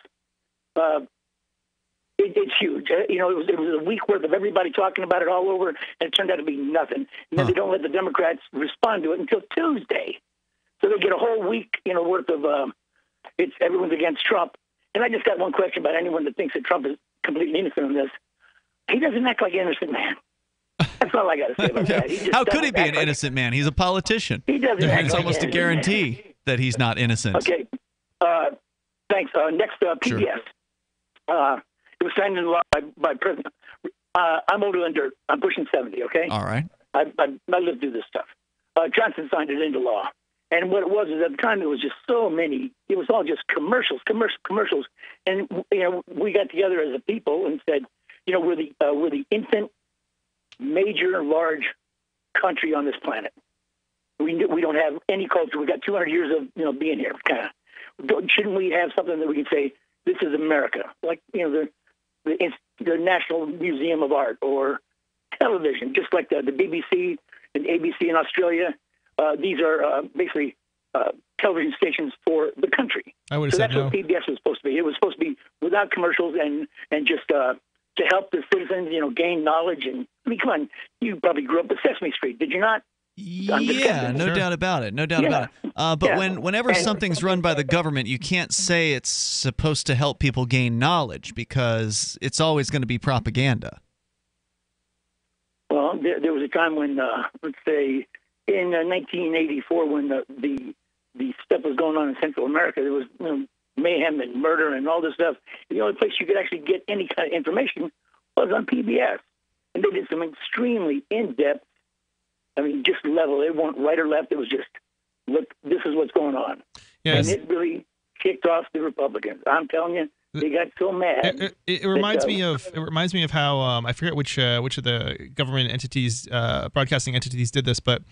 It's huge. It was a week worth of everybody talking about it all over, and it turned out to be nothing. And then they don't let the Democrats respond to it until Tuesday. So they get a whole week, worth of everyone's against Trump. And I just got one question about anyone that thinks that Trump is completely innocent in this. He doesn't act like an innocent man. That's all I got to say about that. How could he be an innocent man? He's a politician. He doesn't act It's like almost a guarantee that he's not innocent. Okay. Thanks. Next, PBS. Sure. It was signed into law by President. I'm older than dirt. I'm pushing 70, okay? All right. I lived through this stuff. Johnson signed it into law. And what it was is at the time it was just so many. It was all just commercials. And, we got together as a people and said, we're the infant, major, large country on this planet. We don't have any culture. We got 200 years of, being here. Kind of. Shouldn't we have something that we can say, this is America? Like, the National Museum of Art or television, just like the BBC and ABC in Australia. These are basically television stations for the country. I would have so said that's no. what PBS was supposed to be. It was supposed to be without commercials and just to help the citizens, gain knowledge. And I mean, come on, you probably grew up with Sesame Street, did you not? Yeah, no doubt about it. No doubt about it. But whenever something's run by the government, you can't say it's supposed to help people gain knowledge because it's always going to be propaganda. Well, there was a time when, let's say, in 1984, when the stuff was going on in Central America, there was mayhem and murder and all this stuff. The only place you could actually get any kind of information was on PBS. And they did some extremely in-depth, just level. It weren't right or left. It was just, look, this is what's going on. Yes. And it really kicked off the Republicans. I'm telling you, they got so mad. It reminds me of how I forget which of the government entities, broadcasting entities, did this, but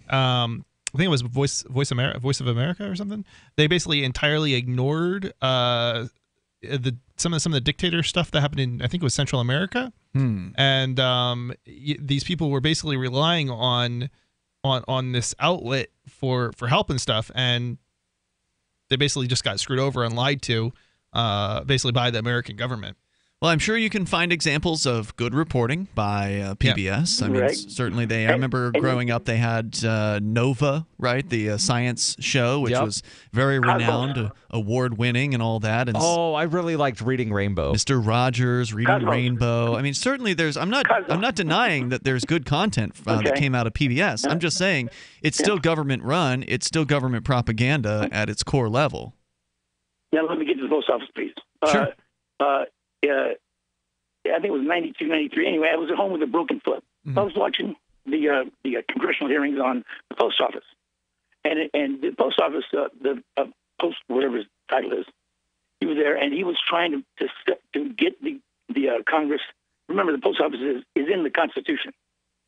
I think it was Voice of America or something. They basically entirely ignored some of the dictator stuff that happened in, I think it was Central America, and these people were basically relying on this outlet for help and stuff, and they basically just got screwed over and lied to, basically by the American government. Well, I'm sure you can find examples of good reporting by PBS. Yeah. I mean, Right. certainly I remember growing up, they had Nova, right? The science show, which was very renowned, award-winning and all that. And I really liked Reading Rainbow. Mr. Rogers, Reading Rainbow. I mean, certainly I'm not denying that there's good content that came out of PBS. I'm just saying it's still government-run. It's still government propaganda at its core level. Now, let me get to the post office, please. Sure. I think it was 92, 93. Anyway, I was at home with a broken foot. Mm-hmm. I was watching the congressional hearings on the post office. And the post office, the post, whatever his title is, he was there, and he was trying to get the Congress. Remember, the post office is in the Constitution.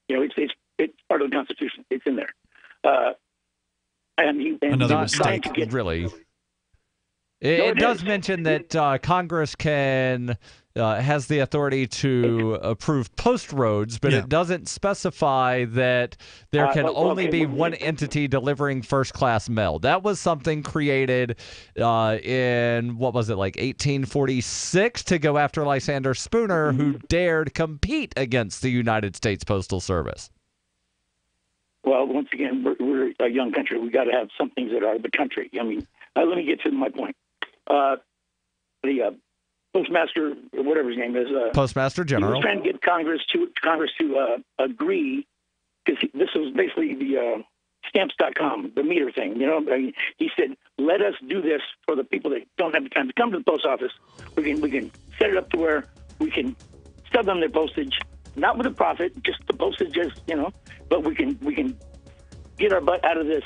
It's part of the Constitution. It's in there. Another mistake. Really. It does mention that Congress has the authority to approve post roads, but it doesn't specify that there can only be one entity delivering first-class mail. That was something created in, what was it, like 1846 to go after Lysander Spooner, who dared compete against the United States Postal Service. Well, once again, we're a young country. We got to have some things that are the country. I mean, let me get to my point. The Postmaster, whatever his name is, Postmaster General, he was trying to get Congress to agree, because this was basically the stamps.com, the meter thing. He said, "Let us do this for the people that don't have the time to come to the post office. We can set it up to where we can sell them their postage, not with a profit, just the postage, but we can get our butt out of this."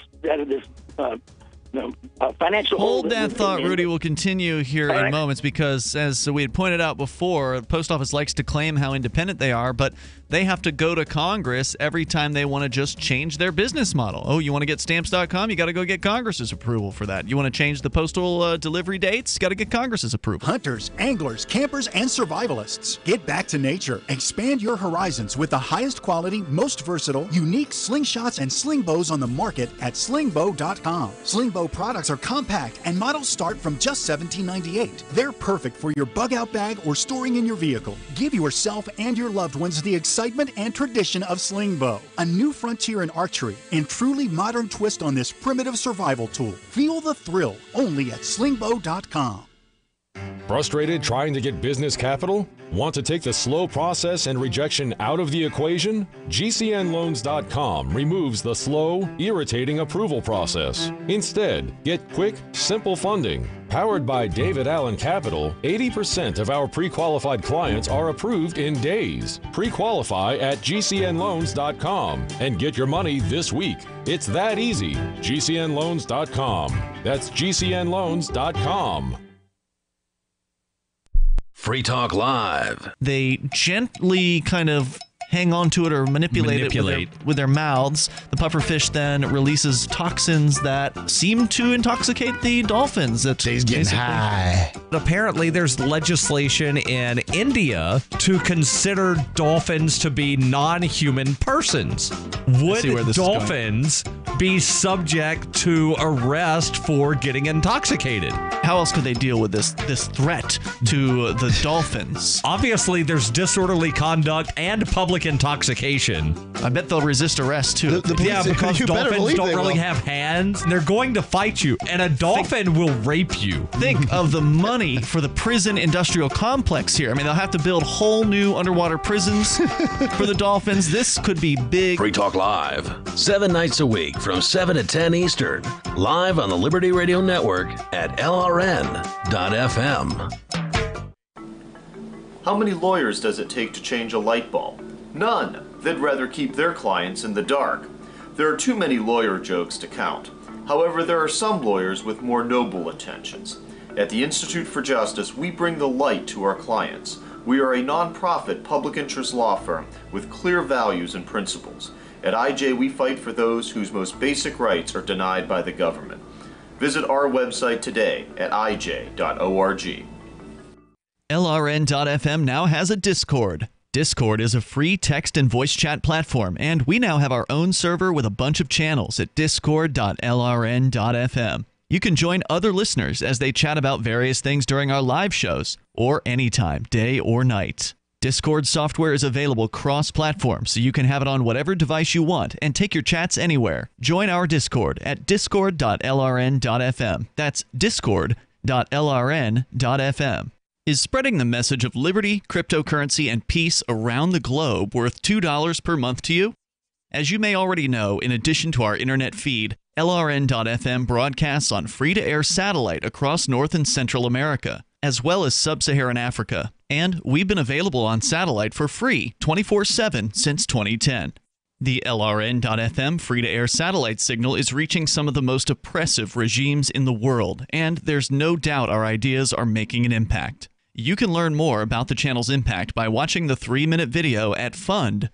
Financial Hold that thought, Rudy. We'll continue here in moments because, as we had pointed out before, the post office likes to claim how independent they are, but they have to go to Congress every time they want to just change their business model. Oh, you want to get Stamps.com? You got to go get Congress's approval for that. You want to change the postal delivery dates? You got to get Congress's approval. Hunters, anglers, campers, and survivalists. Get back to nature. Expand your horizons with the highest quality, most versatile, unique slingshots and sling bows on the market at slingbow.com. Slingbow products are compact and models start from just $17.98. They're perfect for your bug-out bag or storing in your vehicle. Give yourself and your loved ones the excitement and tradition of Slingbow, a new frontier in archery and truly modern twist on this primitive survival tool. Feel the thrill only at slingbow.com. Frustrated trying to get business capital? Want to take the slow process and rejection out of the equation? GCNLoans.com removes the slow, irritating approval process. Instead, get quick, simple funding. Powered by David Allen Capital, 80% of our pre-qualified clients are approved in days. Pre-qualify at GCNLoans.com and get your money this week. It's that easy. GCNLoans.com. That's GCNLoans.com. Free Talk Live. They gently kind of hang on to it or manipulate it with their mouths. The pufferfish then releases toxins that seem to intoxicate the dolphins. He's getting high. Apparently, there's legislation in India to consider dolphins to be non-human persons. Would dolphins be subject to arrest for getting intoxicated? How else could they deal with this threat to the dolphins? Obviously, there's disorderly conduct and public intoxication. I bet they'll resist arrest too. Yeah, because dolphins don't really have hands. They're going to fight you, and a dolphin will rape you. Think of the money for the prison industrial complex here. I mean, they'll have to build whole new underwater prisons for the dolphins. This could be big. Free Talk Live, 7 nights a week from 7 to 10 Eastern. Live on the Liberty Radio Network at LRN.FM. How many lawyers does it take to change a light bulb? None. They'd rather keep their clients in the dark. There are too many lawyer jokes to count. However, there are some lawyers with more noble intentions. At the Institute for Justice, we bring the light to our clients. We are a non-profit public interest law firm with clear values and principles. At IJ, we fight for those whose most basic rights are denied by the government. Visit our website today at ij.org. LRN.FM now has a Discord. Discord is a free text and voice chat platform, and we now have our own server with a bunch of channels at discord.lrn.fm. You can join other listeners as they chat about various things during our live shows, or anytime, day or night. Discord software is available cross-platform, so you can have it on whatever device you want and take your chats anywhere. Join our Discord at discord.lrn.fm. That's discord.lrn.fm. Is spreading the message of liberty, cryptocurrency, and peace around the globe worth $2 per month to you? As you may already know, in addition to our internet feed, LRN.FM broadcasts on free-to-air satellite across North and Central America, as well as Sub-Saharan Africa. And we've been available on satellite for free 24/7 since 2010. The LRN.FM free-to-air satellite signal is reaching some of the most oppressive regimes in the world, and there's no doubt our ideas are making an impact. You can learn more about the channel's impact by watching the 3-minute video at fund.lrn.fm.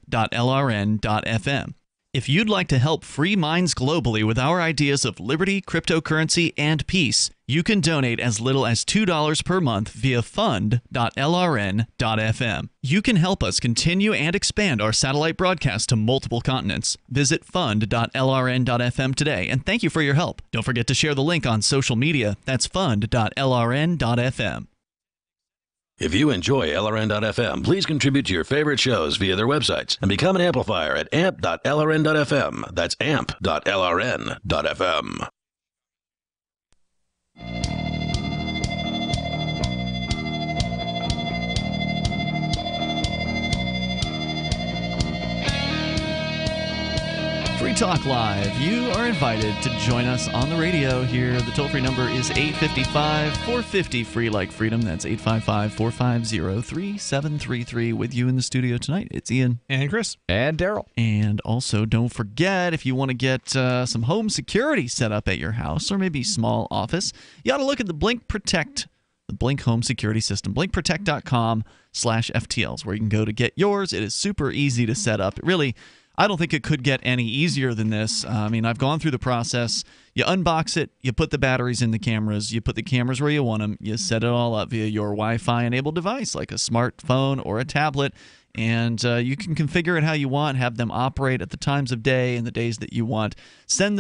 If you'd like to help free minds globally with our ideas of liberty, cryptocurrency, and peace, you can donate as little as $2 per month via fund.lrn.fm. You can help us continue and expand our satellite broadcast to multiple continents. Visit fund.lrn.fm today, and thank you for your help. Don't forget to share the link on social media. That's fund.lrn.fm. If you enjoy LRN.FM, please contribute to your favorite shows via their websites and become an amplifier at amp.lrn.fm. That's amp.lrn.fm. Free Talk Live. You are invited to join us on the radio here. The toll-free number is 855-450-FREE like freedom. That's 855-450-3733. With you in the studio tonight, it's Ian. And Chris. And Darryl. And also, don't forget, if you want to get some home security set up at your house or maybe small office, you ought to look at the Blink Protect, the Blink home security system. BlinkProtect.com/FTLs, where you can go to get yours. It is super easy to set up. Really, I don't think it could get any easier than this. I mean, I've gone through the process. You unbox it, you put the batteries in the cameras, you put the cameras where you want them, you set it all up via your Wi-Fi enabled device like a smartphone or a tablet, and you can configure it how you want, have them operate at the times of day and the days that you want. Send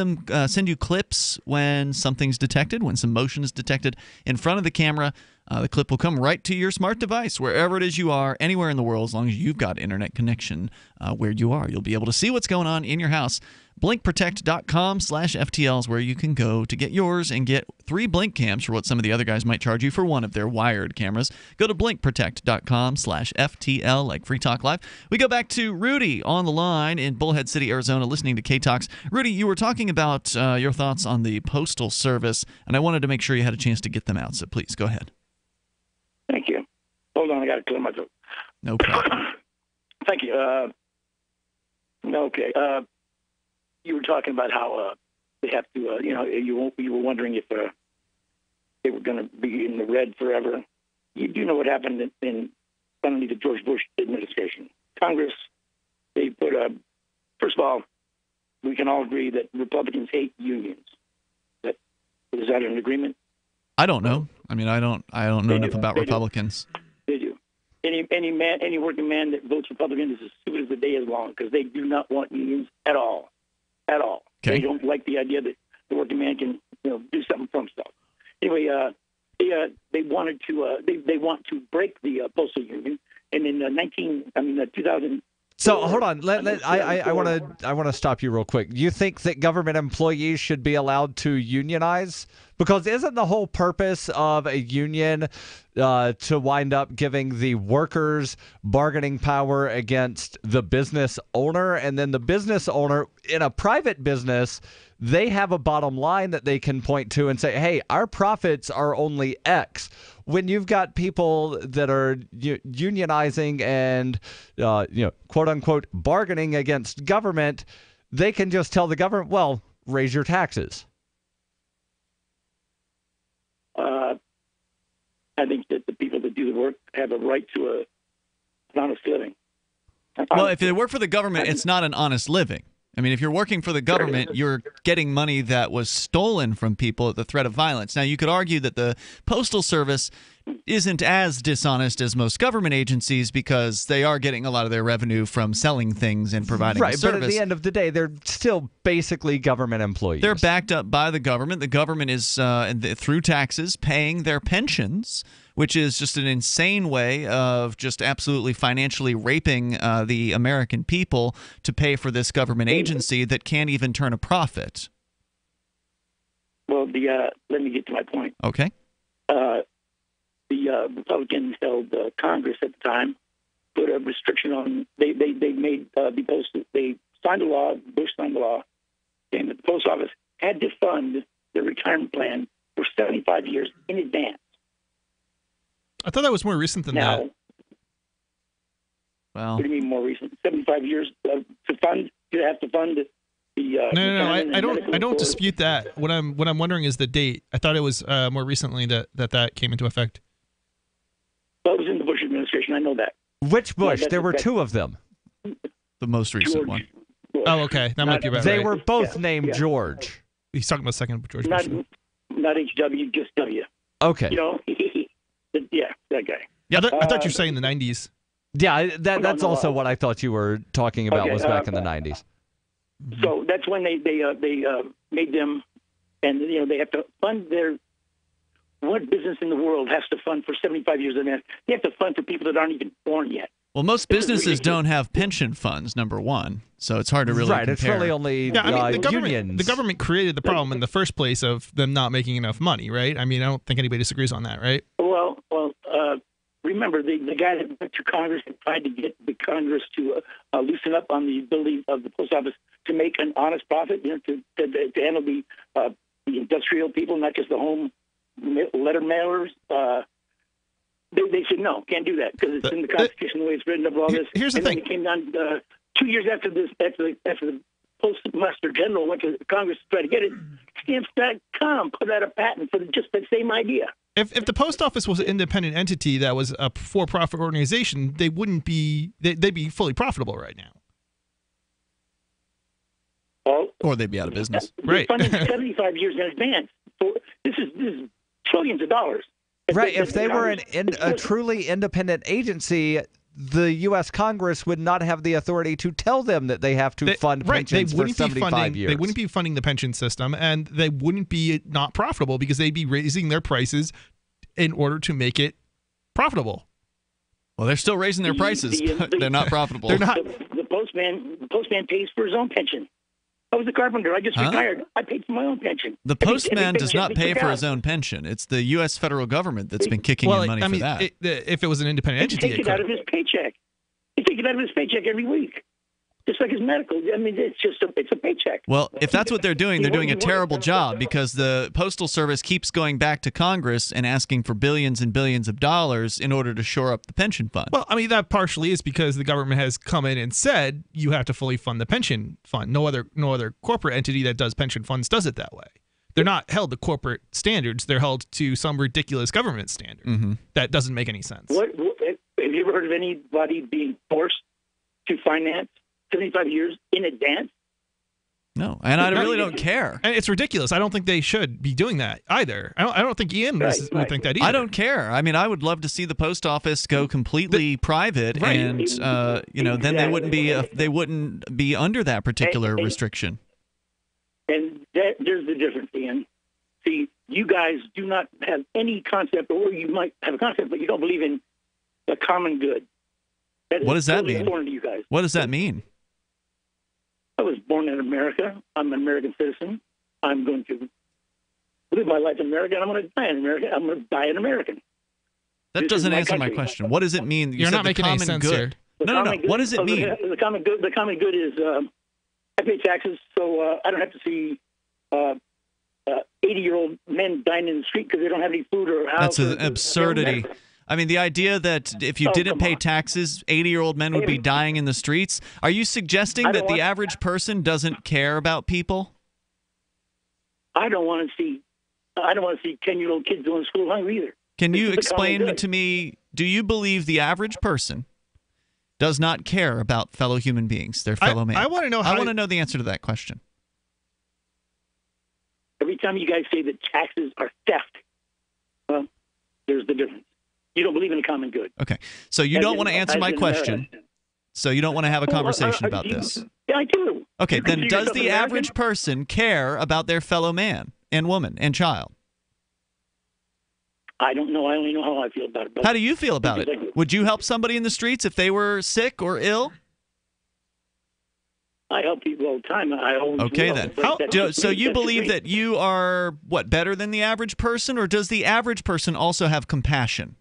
you clips when something's detected, when some motion is detected in front of the camera. The clip will come right to your smart device, wherever it is you are, anywhere in the world, as long as you've got internet connection where you are. You'll be able to see what's going on in your house. BlinkProtect.com/FTLs, where you can go to get yours and get 3 Blink cams for what some of the other guys might charge you for one of their wired cameras. Go to BlinkProtect.com/FTL, like Free Talk Live. We go back to Rudy on the line in Bullhead City, Arizona, listening to K-Talks. Rudy, you were talking about your thoughts on the Postal Service, and I wanted to make sure you had a chance to get them out, so please go ahead. Thank you. Hold on, I got to clear my throat. No problem. Thank you. Okay. You were talking about how they have to, you were wondering if they were going to be in the red forever. You do know what happened in suddenly the George Bush administration. Congress, they put first of all, we can all agree that Republicans hate unions. Is that an agreement? I don't know. I mean, I don't know enough about Republicans. They do. Any working man that votes Republican is as stupid as the day is long, because they do not want unions at all. At all. Okay. They don't like the idea that the working man can, do something for himself. Anyway, they wanted to they want to break the postal union, and in 2000. So hold on. I want to stop you real quick. You think that government employees should be allowed to unionize? Because isn't the whole purpose of a union to wind up giving the workers bargaining power against the business owner, and then the business owner in a private business, they have a bottom line that they can point to and say, hey, our profits are only X. When you've got people that are unionizing and, quote unquote, bargaining against government, they can just tell the government, well, raise your taxes. I think that the people that do the work have a right to an honest living. Well, if they work for the government, it's not an honest living. I mean, if you're working for the government, you're getting money that was stolen from people at the threat of violence. Now, you could argue that the Postal Service isn't as dishonest as most government agencies because they are getting a lot of their revenue from selling things and providing a service. Right, but at the end of the day, they're still basically government employees. They're backed up by the government. The government is, through taxes, paying their pensions, which is just an insane way of just absolutely financially raping the American people to pay for this government agency that can't even turn a profit. Well, let me get to my point. Okay. The Republicans held Congress at the time, put a restriction on. They made the postal. They signed a law. Bush signed a law, saying that the post office had to fund their retirement plan for 75 years in advance. I thought that was more recent than that. Well, what do you mean more recent? 75 years to fund. You have to fund the. No. I don't dispute that. What I'm wondering is the date. I thought it was more recently that came into effect. Well, it was in the Bush administration. I know that. Which Bush? There were 2 of them. The most recent one. Oh, okay. That might be about right. They were both named George. He's talking about second George Bush. Not HW, just W. Okay. Yeah, that guy. Yeah, I thought you were saying the 90s. Yeah, that's also what I thought you were talking about was back in the 90s. So that's when they made them, and they have to fund their. What business in the world has to fund for 75 years in advance? They have to fund for people that aren't even born yet. Well, most businesses don't have pension funds, number one, so it's hard to really compare. It's really only unions. The government created the problem in the first place of them not making enough money, right? I mean, I don't think anybody disagrees on that, right? Well, remember the guy that went to Congress and tried to get the Congress to loosen up on the ability of the post office to make an honest profit, to handle the industrial people, not just the home letter mailers. They said no, can't do that because it's in the Constitution the way it's written up. All this. Here's the thing. Then it came down 2 years after this. After the Postmaster General went to Congress to try to get it, Stamps.com put out a patent for just that same idea. If the post office was an independent entity that was a for-profit organization, they wouldn't be. They'd be fully profitable right now. Well, or they'd be out of business. Right. Funding 75 years in advance. So this is trillions of dollars. Right. If they were a truly independent agency, the U.S. Congress would not have the authority to tell them that they have to fund pensions for 75 years. They wouldn't be funding the pension system, and they wouldn't be not profitable because they'd be raising their prices in order to make it profitable. Well, they're still raising their prices. They're not profitable. They're not. The postman pays for his own pension. I was a carpenter. I just retired. I paid for my own pension. The postman does not pay for his own pension. It's the U.S. federal government that's been kicking in money for that. If it was an independent entity, They take it out of his paycheck. They take it out of his paycheck every week, just like his medical. I mean, it's a paycheck. Well, if that's what they're doing a terrible job because the Postal Service keeps going back to Congress and asking for billions and billions of dollars in order to shore up the pension fund. Well, I mean, that partially is because the government has come in and said you have to fully fund the pension fund. No other corporate entity that does pension funds does it that way. They're not held to corporate standards. They're held to some ridiculous government standard that doesn't make any sense. Have you ever heard of anybody being forced to finance 75 years in advance? No, and I really don't care. And it's ridiculous. I don't think they should be doing that either. I don't think Ian would think that either. I don't care. I mean, I would love to see the post office go completely private, and then they wouldn't be under that particular restriction. And there's the difference, Ian. See, you guys do not have any concept, or you might have a concept, but you don't believe in the common good. What does that mean? Foreign to you guys. What does that mean? I was born in America. I'm an American citizen. I'm going to live my life in America, and I'm going to die in America. I'm going to die an American. That doesn't answer my question. What does it mean? You're not making any sense here. No. What does it mean? The common good is I pay taxes, so I don't have to see 80-year-old men dying in the street because they don't have any food or house. That's an absurdity. I mean, the idea that if you didn't pay taxes, 80-year-old men would be dying in the streets. Are you suggesting that the average person doesn't care about people? I don't want to see 10-year-old kids going to school hungry either. Can you explain to me, do you believe the average person does not care about fellow human beings, their fellow man? I want to know I want to know the answer to that question. Every time you guys say that taxes are theft, well, there's the difference. You don't believe in the common good. Okay. So you don't want to answer my question. So you don't want to have a conversation about this. Yeah, I do. Okay, then does the average person care about their fellow man and woman and child? I don't know. I only know how I feel about it. How do you feel about it? Would you help somebody in the streets if they were sick or ill? I help people all the time. I always then. So you believe that you are, better than the average person, or does the average person also have compassion?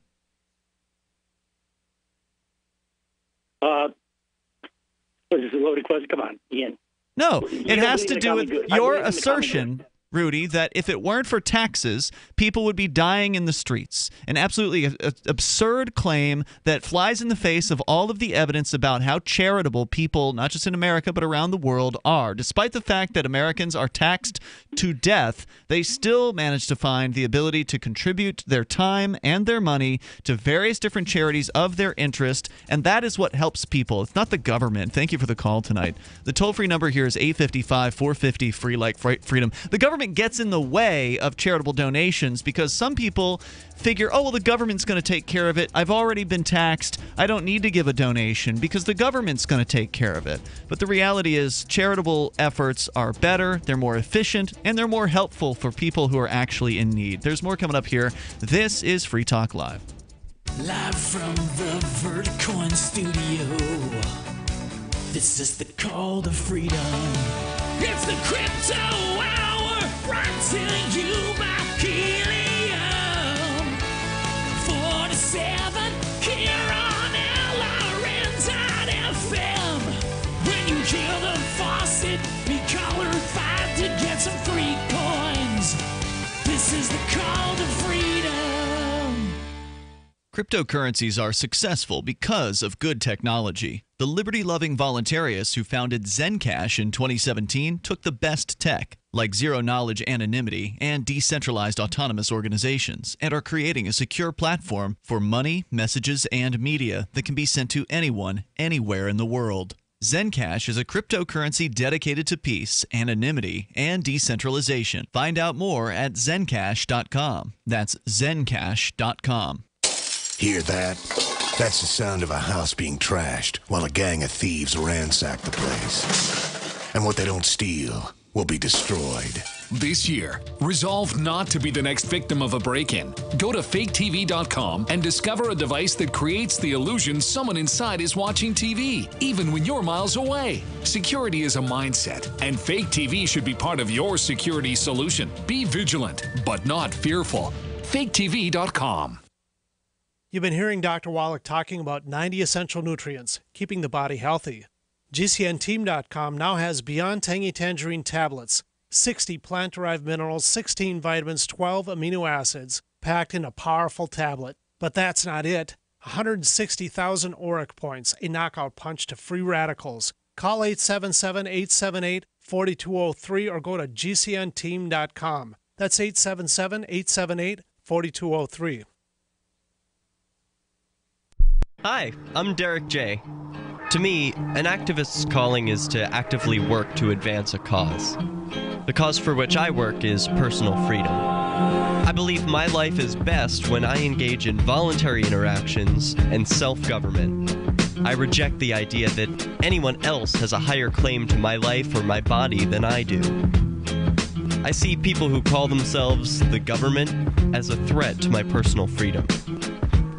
This is a loaded question. Come on, Ian. No, it has to do with your assertion, Rudy, that if it weren't for taxes, people would be dying in the streets. An absolutely absurd claim that flies in the face of all of the evidence about how charitable people, not just in America, but around the world are. Despite the fact that Americans are taxed to death, they still manage to find the ability to contribute their time and their money to various different charities of their interest, and that is what helps people. It's not the government. Thank you for the call tonight. The toll-free number here is 855-450-FREE like freedom. The government gets in the way of charitable donations because some people figure, the government's going to take care of it. I've already been taxed. I don't need to give a donation because the government's going to take care of it. But the reality is charitable efforts are better, they're more efficient, and they're more helpful for people who are actually in need. There's more coming up here. This is Free Talk Live. Live from the Verticoin studio. This is the call to freedom. It's the crypto hour, brought to you by Helium 47 here on LRN.FM. When you hear the faucet, be caller 5 to get some free coins. This is the call to freedom. Cryptocurrencies are successful because of good technology. The liberty-loving voluntarists who founded Zencash in 2017 took the best tech, like zero-knowledge anonymity and decentralized autonomous organizations, and are creating a secure platform for money, messages, and media that can be sent to anyone, anywhere in the world. Zencash is a cryptocurrency dedicated to peace, anonymity, and decentralization. Find out more at zencash.com. That's zencash.com. Hear that? That's the sound of a house being trashed while a gang of thieves ransack the place. And what they don't steal will be destroyed. This year, resolve not to be the next victim of a break-in. Go to faketv.com and discover a device that creates the illusion someone inside is watching TV, even when you're miles away. Security is a mindset, and Fake TV should be part of your security solution. Be vigilant, but not fearful. faketv.com. You've been hearing Dr. Wallach talking about 90 essential nutrients, keeping the body healthy. GCNteam.com now has Beyond Tangy Tangerine tablets, 60 plant-derived minerals, 16 vitamins, 12 amino acids, packed in a powerful tablet. But that's not it. 160,000 auric points, a knockout punch to free radicals. Call 877-878-4203 or go to GCNteam.com. That's 877-878-4203. Hi, I'm Derek J. To me, an activist's calling is to actively work to advance a cause. The cause for which I work is personal freedom. I believe my life is best when I engage in voluntary interactions and self-government. I reject the idea that anyone else has a higher claim to my life or my body than I do. I see people who call themselves the government as a threat to my personal freedom.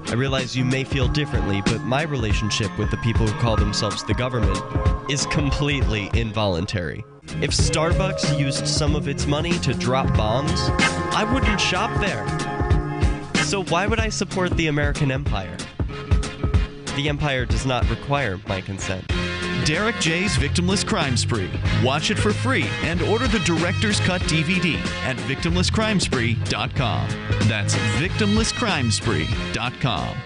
I realize you may feel differently, but my relationship with the people who call themselves the government is completely involuntary. If Starbucks used some of its money to drop bombs, I wouldn't shop there. So why would I support the American empire? The empire does not require my consent. Derek J's Victimless Crime Spree. Watch it for free and order the Director's Cut DVD at victimlesscrimespree.com. That's victimlesscrimespree.com.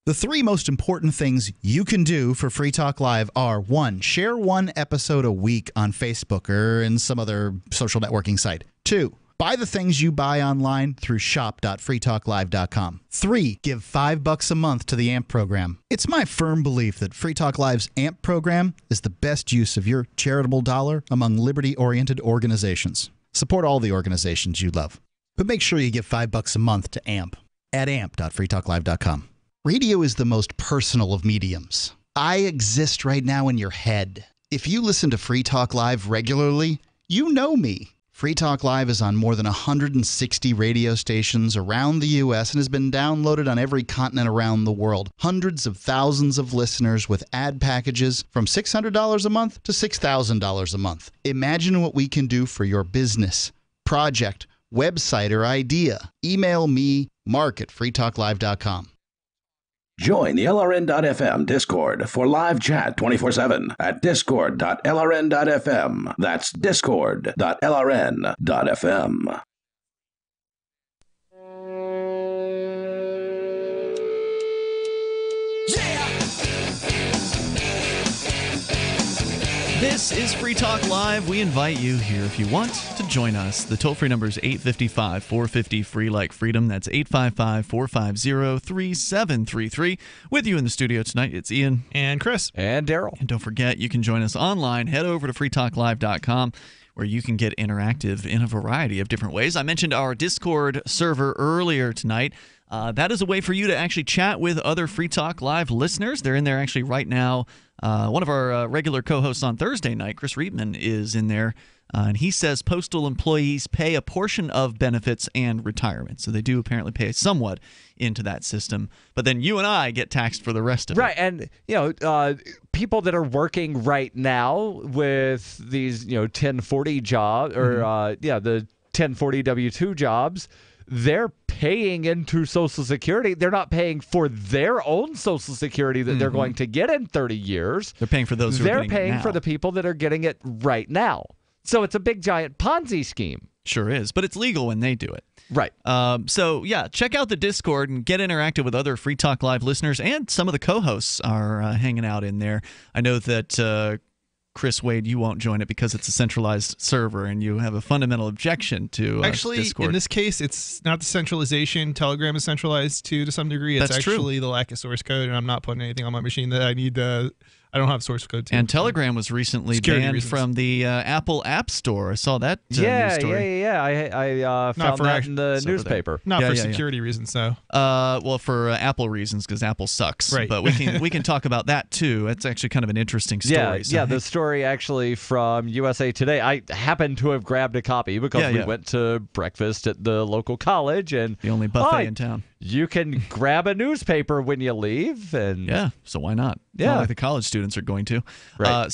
The three most important things you can do for Free Talk Live are: 1. Share one episode a week on Facebook or in some other social networking site. 2. Buy the things you buy online through shop.freetalklive.com. 3. Give $5 a month to the AMP program. It's my firm belief that Free Talk Live's AMP program is the best use of your charitable dollar among liberty-oriented organizations. Support all the organizations you love, but make sure you give $5 a month to AMP at amp.freetalklive.com. Radio is the most personal of mediums. I exist right now in your head. If you listen to Free Talk Live regularly, you know me. Free Talk Live is on more than 160 radio stations around the U.S. and has been downloaded on every continent around the world. Hundreds of thousands of listeners with ad packages from $600 a month to $6,000 a month. Imagine what we can do for your business, project, website, or idea. Email me, mark@freetalklive.com. Join the LRN.FM Discord for live chat 24/7 at discord.lrn.fm. That's discord.lrn.fm. This is Free Talk Live. We invite you here if you want to join us. The toll-free number is 855-450-FREE like freedom. That's 855-450-3733. With you in the studio tonight, it's Ian. And Chris. And Darryl. And don't forget, you can join us online. Head over to freetalklive.com where you can get interactive in a variety of different ways. I mentioned our Discord server earlier tonight. That is a way for you to actually chat with other Free Talk Live listeners. They're in there actually right now. One of our regular co-hosts on Thursday night, Chris Reitman, is in there, and he says postal employees pay a portion of benefits and retirement. So they do apparently pay somewhat into that system. But then you and I get taxed for the rest of it. Right, and people that are working right now with these 1040 jobs or the 1040 W-2 jobs, they're paying into Social Security. They're not paying for their own Social Security that they're going to get in 30 years. They're paying for those who are getting it now. They're paying for the people that are getting it right now. So it's a big, giant Ponzi scheme. Sure is, but it's legal when they do it. Right. So, yeah, check out the Discord and get interactive with other Free Talk Live listeners, and some of the co-hosts are hanging out in there. I know that Chris Wade, you won't join it because it's a centralized server, and you have a fundamental objection to actually, Discord. In this case, it's not the centralization. Telegram is centralized too, to some degree. It's That's true. actually the lack of source code, and I'm not putting anything on my machine that I need to. I don't have source code to. And Telegram was recently banned from the Apple App Store. I saw that news story. I found that in the newspaper. Not for security reasons, though. Well, for Apple reasons, because Apple sucks. Right. But we can talk about that too. It's actually kind of an interesting story. Yeah, the story actually from USA Today. I happened to have grabbed a copy because we went to breakfast at the local college, and the only buffet in town. You can grab a newspaper when you leave, and so why not? Yeah, not like the college students are going to. Right.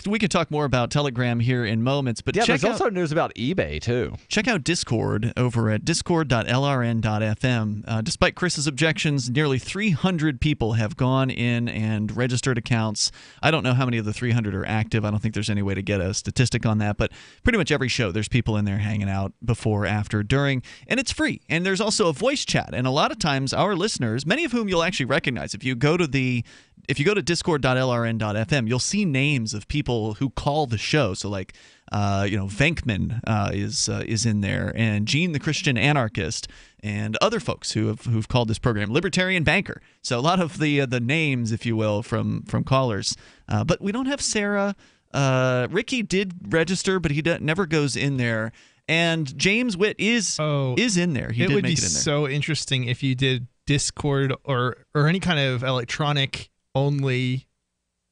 We can talk more about Telegram here in moments, but there's also news about eBay too. Check out Discord over at discord.lrn.fm. Despite Chris's objections, nearly 300 people have gone in and registered accounts. I don't know how many of the 300 are active. I don't think there's any way to get a statistic on that, but pretty much every show there's people in there hanging out before, after, during, and it's free. And there's also a voice chat. And a lot of times our listeners, many of whom you'll actually recognize, if you go to discord.lrn.fm, you'll see names of people who call the show. So like Venkman is in there, and Gene the Christian Anarchist, and other folks who've called this program, Libertarian Banker. So a lot of the names, if you will, from callers. But we don't have Sarah. Ricky did register, but he never goes in there. And James Witt is in there. He did make it in there. It would be so interesting if you did Discord or any kind of electronic only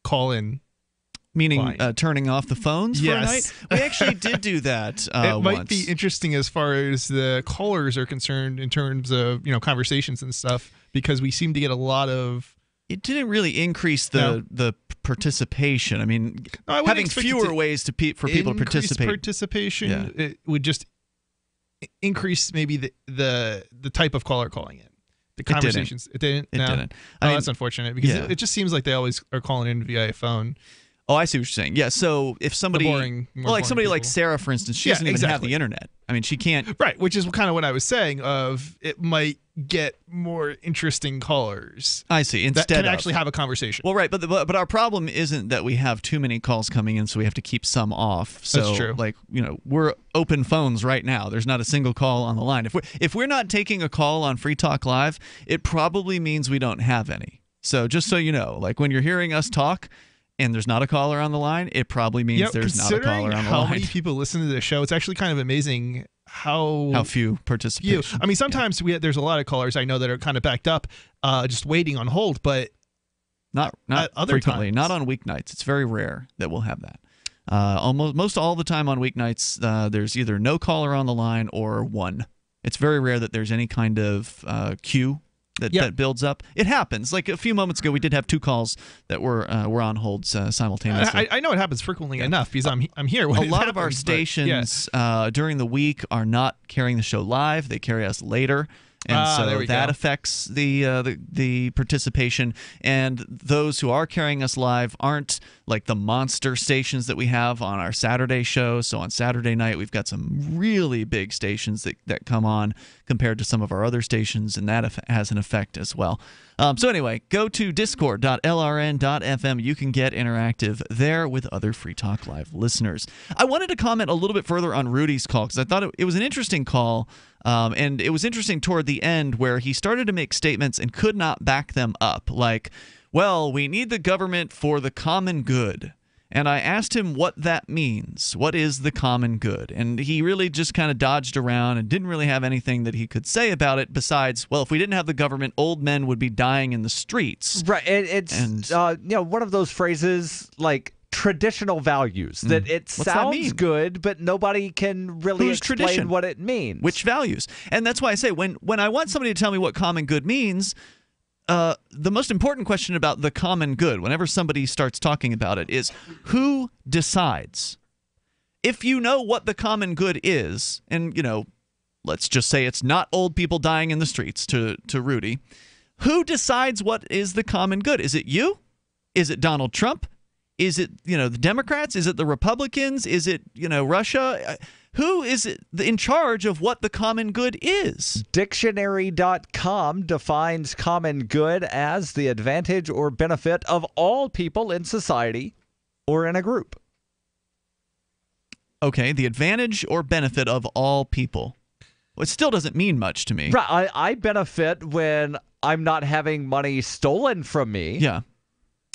call-in. Meaning turning off the phones for a night? We actually did do that It might be interesting as far as the callers are concerned in terms of conversations and stuff, because we seem to get a lot of... It didn't really increase the participation. I mean, having fewer ways for people to participate. Participation, it would just increase maybe the type of caller calling in. The conversations. It didn't. It didn't. That's unfortunate, because it just seems like they always are calling in via phone. Oh, I see what you're saying. Yeah, so if somebody, like Sarah, for instance, she doesn't even have the internet. I mean, she can't. Right, which is kind of what I was saying. Of it might get more interesting callers. I see. Instead that can actually have a conversation. Well, right, but our problem isn't that we have too many calls coming in, so we have to keep some off. So, that's true. Like we're open phones right now. There's not a single call on the line. If we're not taking a call on Free Talk Live, it probably means we don't have any. So just so you know, like when you're hearing us talk and there's not a caller on the line, it probably means there's not a caller on the line. How many people listen to the show? It's actually kind of amazing how few participate. I mean, sometimes there's a lot of callers I know that are kind of backed up, just waiting on hold, but not other frequently. times. Not on weeknights. It's very rare that we'll have that. Most all the time on weeknights, there's either no caller on the line or one. It's very rare that there's any kind of queue that builds up. It happens. Like a few moments ago, we did have two calls that were on hold simultaneously. I know it happens frequently enough because I'm here. A lot of our stations during the week are not carrying the show live. They carry us later. And so that affects the participation. And those who are carrying us live aren't like the monster stations that we have on our Saturday show. So on Saturday night, we've got some really big stations that come on compared to some of our other stations, and that has an effect as well. So anyway, go to discord.lrn.fm. You can get interactive there with other Free Talk Live listeners. I wanted to comment a little bit further on Rudy's call because I thought it was an interesting call. And it was interesting toward the end where he started to make statements and could not back them up. Like, well, we need the government for the common good. And I asked him what that means. What is the common good? And he really just kind of dodged around and didn't really have anything that he could say about it besides, well, if we didn't have the government, old men would be dying in the streets. Right. It's one of those phrases like traditional values that it sounds good, but nobody can really explain what it means. Which values? And that's why I say when I want somebody to tell me what common good means, the most important question about the common good, whenever somebody starts talking about it, is who decides? If you know what the common good is, and, let's just say it's not old people dying in the streets to Rudy, who decides what is the common good? Is it you? Is it Donald Trump? Is it, the Democrats? Is it the Republicans? Is it, Russia? Who is in charge of what the common good is? Dictionary.com defines common good as the advantage or benefit of all people in society or in a group. Okay, the advantage or benefit of all people. Well, it still doesn't mean much to me. Right, I benefit when I'm not having money stolen from me. Yeah.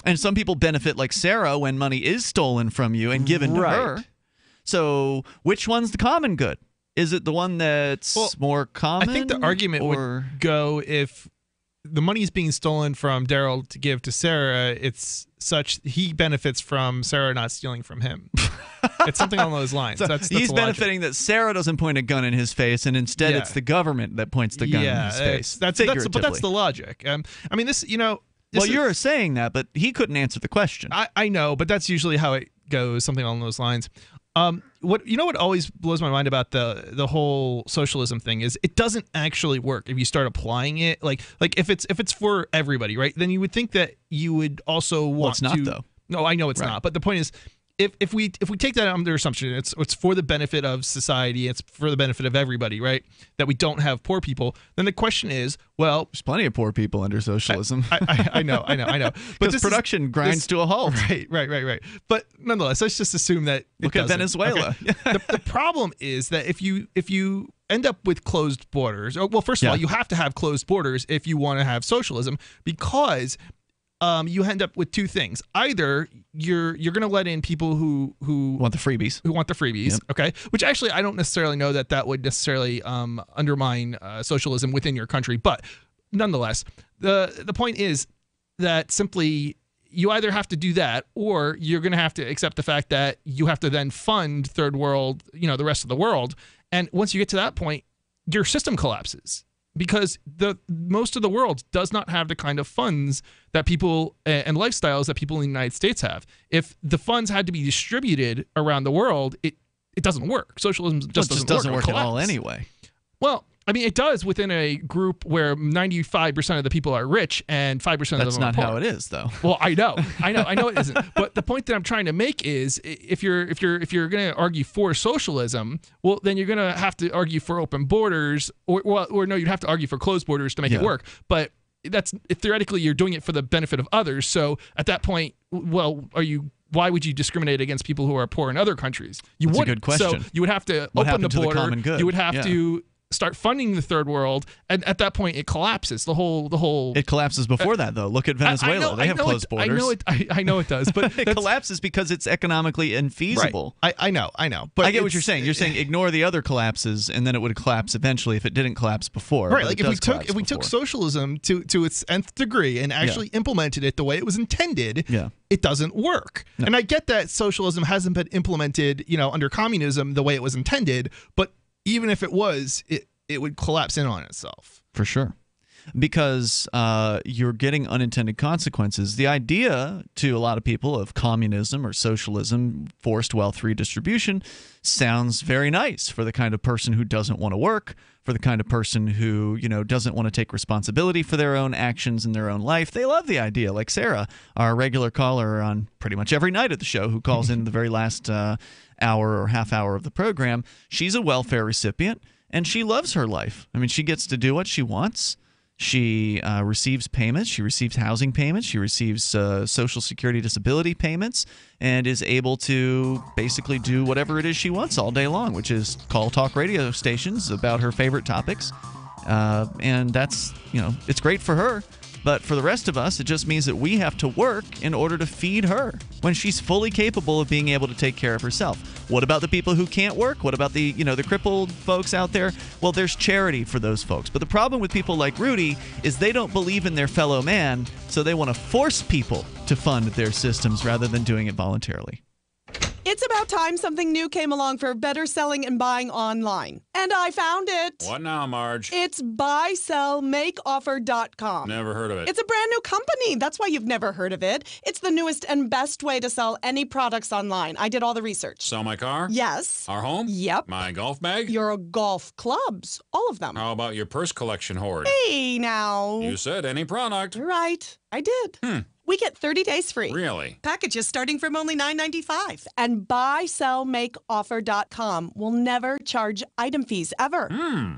And some people benefit, like Sarah, when money is stolen from you and given to her. So which one's the common good? Is it the one that's more common? I think the argument would go if the money is being stolen from Darryl to give to Sarah, it's such he benefits from Sarah not stealing from him. It's something along those lines. So that's he's benefiting that Sarah doesn't point a gun in his face, and instead it's the government that points the gun in his face. But that's the logic. I mean, this, well, you're saying that, but he couldn't answer the question. I know, but that's usually how it goes, something along those lines. What always blows my mind about the whole socialism thing is it doesn't actually work if you start applying it. Like if it's for everybody, right? Then you would think that you would also want to. It's not, though. No, I know it's not. But the point is, if we take that under assumption, it's for the benefit of society, it's for the benefit of everybody, right? That we don't have poor people. Then the question is, well, there's plenty of poor people under socialism. I know. But production grinds to a halt. Right. But nonetheless, let's just assume that look at Venezuela. Okay. The problem is that if you end up with closed borders, well, first of all, you have to have closed borders if you want to have socialism, because you end up with two things. Either you're going to let in people who want the freebies. Yep. Okay, which actually I don't necessarily know that would necessarily undermine socialism within your country, but nonetheless, the point is that simply you either have to do that, or you're going to have to accept the fact that you have to then fund third world, the rest of the world, and once you get to that point, your system collapses. Because most of the world does not have the kind of funds that people and lifestyles that people in the United States have. If the funds had to be distributed around the world, it doesn't work. Socialism just doesn't work at all anyway. Well, I mean, it does within a group where 95% of the people are rich and 5% of them are poor. That's not how it is, though. Well, I know it isn't. But the point that I'm trying to make is, if you're going to argue for socialism, well, then you're going to have to argue for open borders, or no, you'd have to argue for closed borders to make it work. But that's theoretically you're doing it for the benefit of others. So at that point, well, why would you discriminate against people who are poor in other countries? That's a good question. So you would have to open the border. You would have to start funding the third world, and at that point it collapses. The whole it collapses before that, though. Look at Venezuela; they have closed borders. I know it does, but it collapses because it's economically infeasible. Right. I know. But I get what you're saying. You're saying ignore the other collapses, and then it would collapse eventually if it didn't collapse before. Right. Like if we took socialism to its nth degree and actually implemented it the way it was intended, it doesn't work. No. And I get that socialism hasn't been implemented, under communism the way it was intended, but even if it was, it would collapse in on itself. For sure. Because you're getting unintended consequences. The idea to a lot of people of communism or socialism, forced wealth redistribution, sounds very nice for the kind of person who doesn't want to work, for the kind of person who, doesn't want to take responsibility for their own actions in their own life. They love the idea, like Sarah, our regular caller on pretty much every night at the show, who calls in the very last hour or half hour of the program. She's a welfare recipient, and she loves her life. I mean, she gets to do what she wants. She receives payments. She receives housing payments. She receives Social Security disability payments, and is able to basically do whatever it is she wants all day long, which is call talk radio stations about her favorite topics. And that's, it's great for her. But for the rest of us, it just means that we have to work in order to feed her when she's fully capable of being able to take care of herself. What about the people who can't work? What about the crippled folks out there? Well, there's charity for those folks. But the problem with people like Rudy is they don't believe in their fellow man, so they want to force people to fund their systems rather than doing it voluntarily. It's about time something new came along for better selling and buying online. And I found it. What now, Marge? It's buysellmakeoffer.com. Never heard of it. It's a brand new company. That's why you've never heard of it. It's the newest and best way to sell any products online. I did all the research. Sell my car? Yes. Our home? Yep. My golf bag? Your golf clubs. All of them. How about your purse collection hoard? Hey, now. You said any product. Right. I did. We get 30 days free. Really? Packages starting from only $9.95. And buysellmakeoffer.com will never charge item fees ever.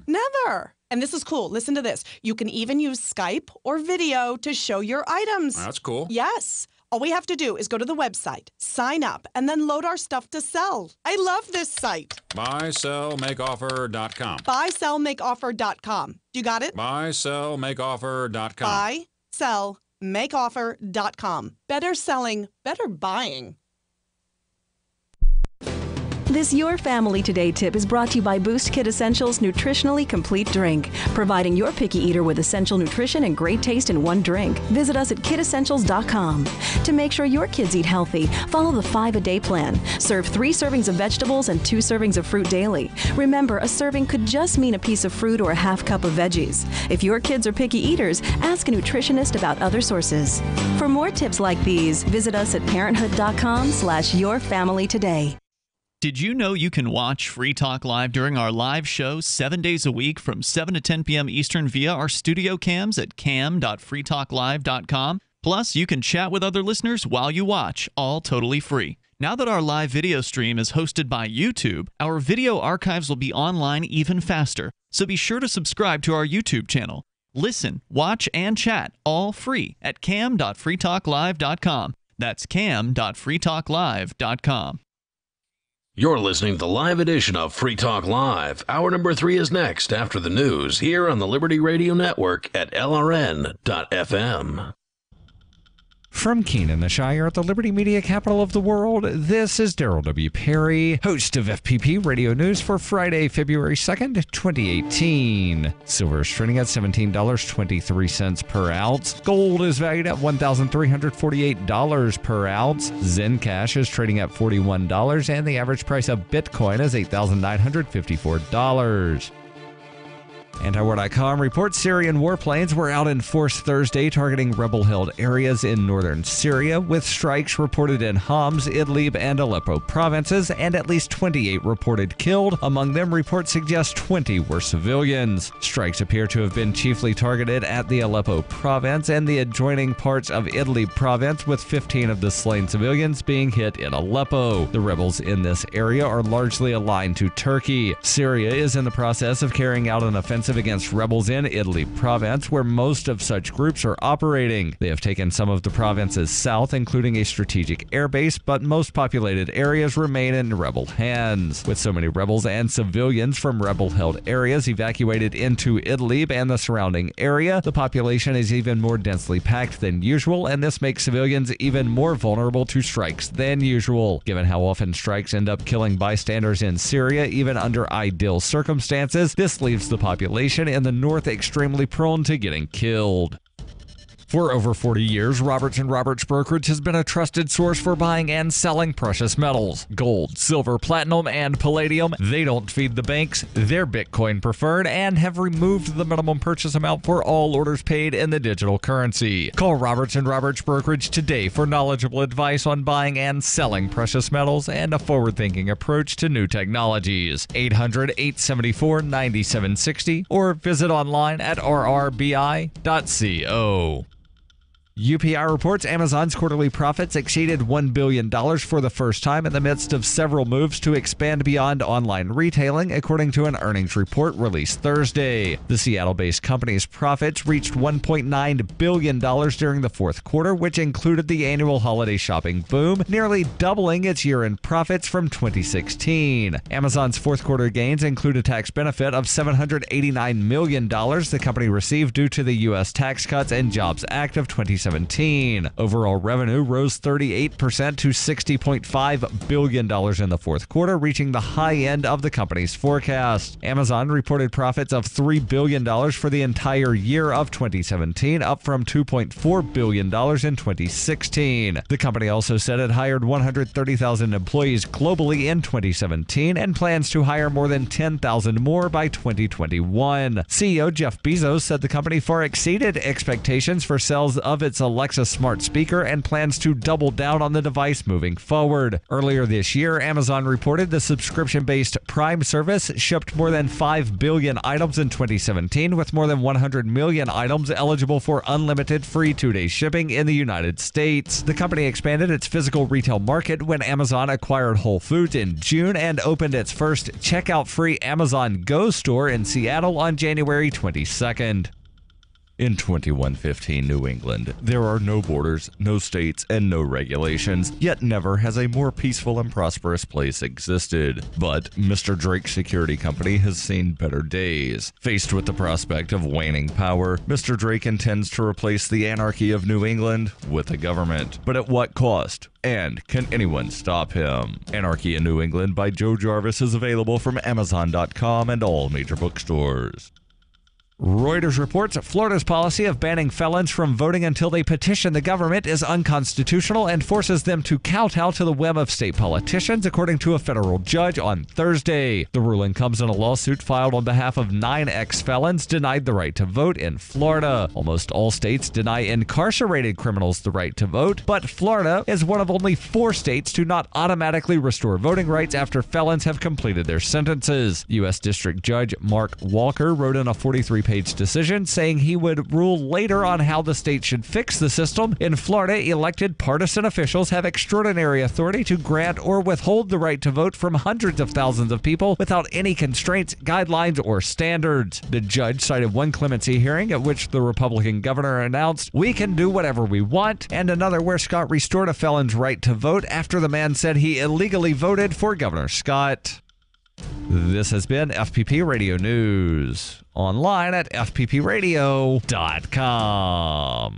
Never. And this is cool. Listen to this. You can even use Skype or video to show your items. That's cool. Yes. All we have to do is go to the website, sign up, and then load our stuff to sell. I love this site. BuySellMakeOffer.com. BuySellMakeOffer.com. You got it? BuySellMakeOffer.com. BuySellMakeOffer.com. Better selling, better buying. This Your Family Today tip is brought to you by Boost Kid Essentials Nutritionally Complete Drink, providing your picky eater with essential nutrition and great taste in one drink. Visit us at kidessentials.com. To make sure your kids eat healthy, follow the 5-a-day plan. Serve 3 servings of vegetables and 2 servings of fruit daily. Remember, a serving could just mean a piece of fruit or a half cup of veggies. If your kids are picky eaters, ask a nutritionist about other sources. For more tips like these, visit us at parenthood.com/yourfamilytoday. Did you know you can watch Free Talk Live during our live show 7 days a week from 7 to 10 p.m. Eastern via our studio cams at cam.freetalklive.com? Plus, you can chat with other listeners while you watch, all totally free. Now that our live video stream is hosted by YouTube, our video archives will be online even faster, so be sure to subscribe to our YouTube channel. Listen, watch, and chat all free at cam.freetalklive.com. That's cam.freetalklive.com. You're listening to the live edition of Free Talk Live. Hour number 3 is next after the news here on the Liberty Radio Network at LRN.FM. From Keene, the Shire at the Liberty Media capital of the world, this is Darryl W. Perry, host of FPP Radio News for Friday, February 2nd, 2018. Silver is trading at $17.23 per ounce. Gold is valued at $1,348 per ounce. Zencash is trading at $41, and the average price of Bitcoin is $8,954. Antiwar.com reports Syrian warplanes were out in force Thursday targeting rebel-held areas in northern Syria, with strikes reported in Homs, Idlib, and Aleppo provinces, and at least 28 reported killed. Among them, reports suggest 20 were civilians. Strikes appear to have been chiefly targeted at the Aleppo province and the adjoining parts of Idlib province, with 15 of the slain civilians being hit in Aleppo. The rebels in this area are largely aligned to Turkey. Syria is in the process of carrying out an offensive against rebels in Idlib province, where most of such groups are operating. They have taken some of the province's south, including a strategic airbase, but most populated areas remain in rebel hands. With so many rebels and civilians from rebel-held areas evacuated into Idlib and the surrounding area, the population is even more densely packed than usual, and this makes civilians even more vulnerable to strikes than usual. Given how often strikes end up killing bystanders in Syria, even under ideal circumstances, this leaves the population in the north extremely prone to getting killed. For over 40 years, Roberts & Roberts Brokerage has been a trusted source for buying and selling precious metals. Gold, silver, platinum, and palladium. They don't feed the banks. They're Bitcoin preferred and have removed the minimum purchase amount for all orders paid in the digital currency. Call Roberts & Roberts Brokerage today for knowledgeable advice on buying and selling precious metals and a forward-thinking approach to new technologies. 800-874-9760 or visit online at rrbi.co. UPI reports Amazon's quarterly profits exceeded $1 billion for the first time in the midst of several moves to expand beyond online retailing, according to an earnings report released Thursday. The Seattle-based company's profits reached $1.9 billion during the fourth quarter, which included the annual holiday shopping boom, nearly doubling its year-end profits from 2016. Amazon's fourth quarter gains include a tax benefit of $789 million the company received due to the U.S. Tax Cuts and Jobs Act of 2017. Overall revenue rose 38% to $60.5 billion in the fourth quarter, reaching the high end of the company's forecast. Amazon reported profits of $3 billion for the entire year of 2017, up from $2.4 billion in 2016. The company also said it hired 130,000 employees globally in 2017 and plans to hire more than 10,000 more by 2021. CEO Jeff Bezos said the company far exceeded expectations for sales of its Alexa smart speaker and plans to double down on the device moving forward. Earlier this year, Amazon reported the subscription-based Prime service shipped more than 5 billion items in 2017, with more than 100 million items eligible for unlimited free 2-day shipping in the United States. The company expanded its physical retail market when Amazon acquired Whole Foods in June and opened its first checkout-free Amazon Go store in Seattle on January 22nd. In 2115 New England, there are no borders, no states, and no regulations, yet never has a more peaceful and prosperous place existed. But Mr. Drake's security company has seen better days. Faced with the prospect of waning power, Mr. Drake intends to replace the anarchy of New England with a government. But at what cost? And can anyone stop him? Anarchy in New England by Joe Jarvis is available from Amazon.com and all major bookstores. Reuters reports Florida's policy of banning felons from voting until they petition the government is unconstitutional and forces them to kowtow to the whim of state politicians, according to a federal judge on Thursday. The ruling comes in a lawsuit filed on behalf of 9 ex-felons denied the right to vote in Florida. Almost all states deny incarcerated criminals the right to vote, but Florida is one of only 4 states to not automatically restore voting rights after felons have completed their sentences. U.S. District Judge Mark Walker wrote in a 43-page decision saying he would rule later on how the state should fix the system. In Florida, elected partisan officials have extraordinary authority to grant or withhold the right to vote from hundreds of thousands of people without any constraints, guidelines, or standards. The judge cited one clemency hearing at which the Republican governor announced, "We can do whatever we want," and another where Scott restored a felon's right to vote after the man said he illegally voted for Governor Scott. This has been FPP Radio News. Online at fppradio.com.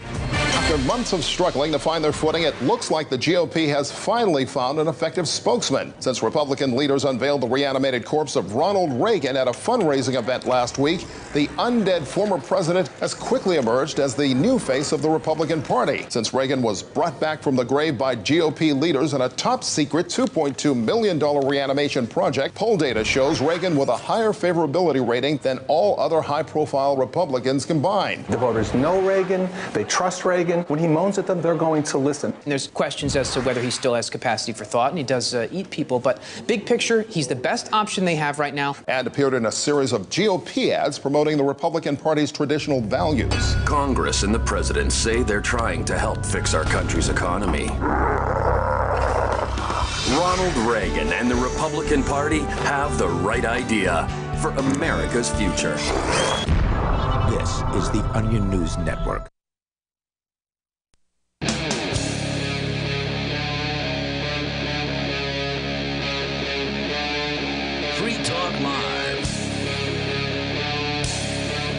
After months of struggling to find their footing, it looks like the GOP has finally found an effective spokesman. Since Republican leaders unveiled the reanimated corpse of Ronald Reagan at a fundraising event last week, the undead former president has quickly emerged as the new face of the Republican Party. Since Reagan was brought back from the grave by GOP leaders in a top-secret $2.2 million reanimation project, poll data shows Reagan with a higher favorability rating than all other high-profile Republicans combined. The voters know Reagan. They trust Reagan. When he moans at them, they're going to listen. There's questions as to whether he still has capacity for thought, and he does eat people, but big picture, he's the best option they have right now. And appeared in a series of GOP ads promoting the Republican Party's traditional values. Congress and the president say they're trying to help fix our country's economy. Ronald Reagan and the Republican Party have the right idea for America's future. This is the Onion News Network. Free Talk Live.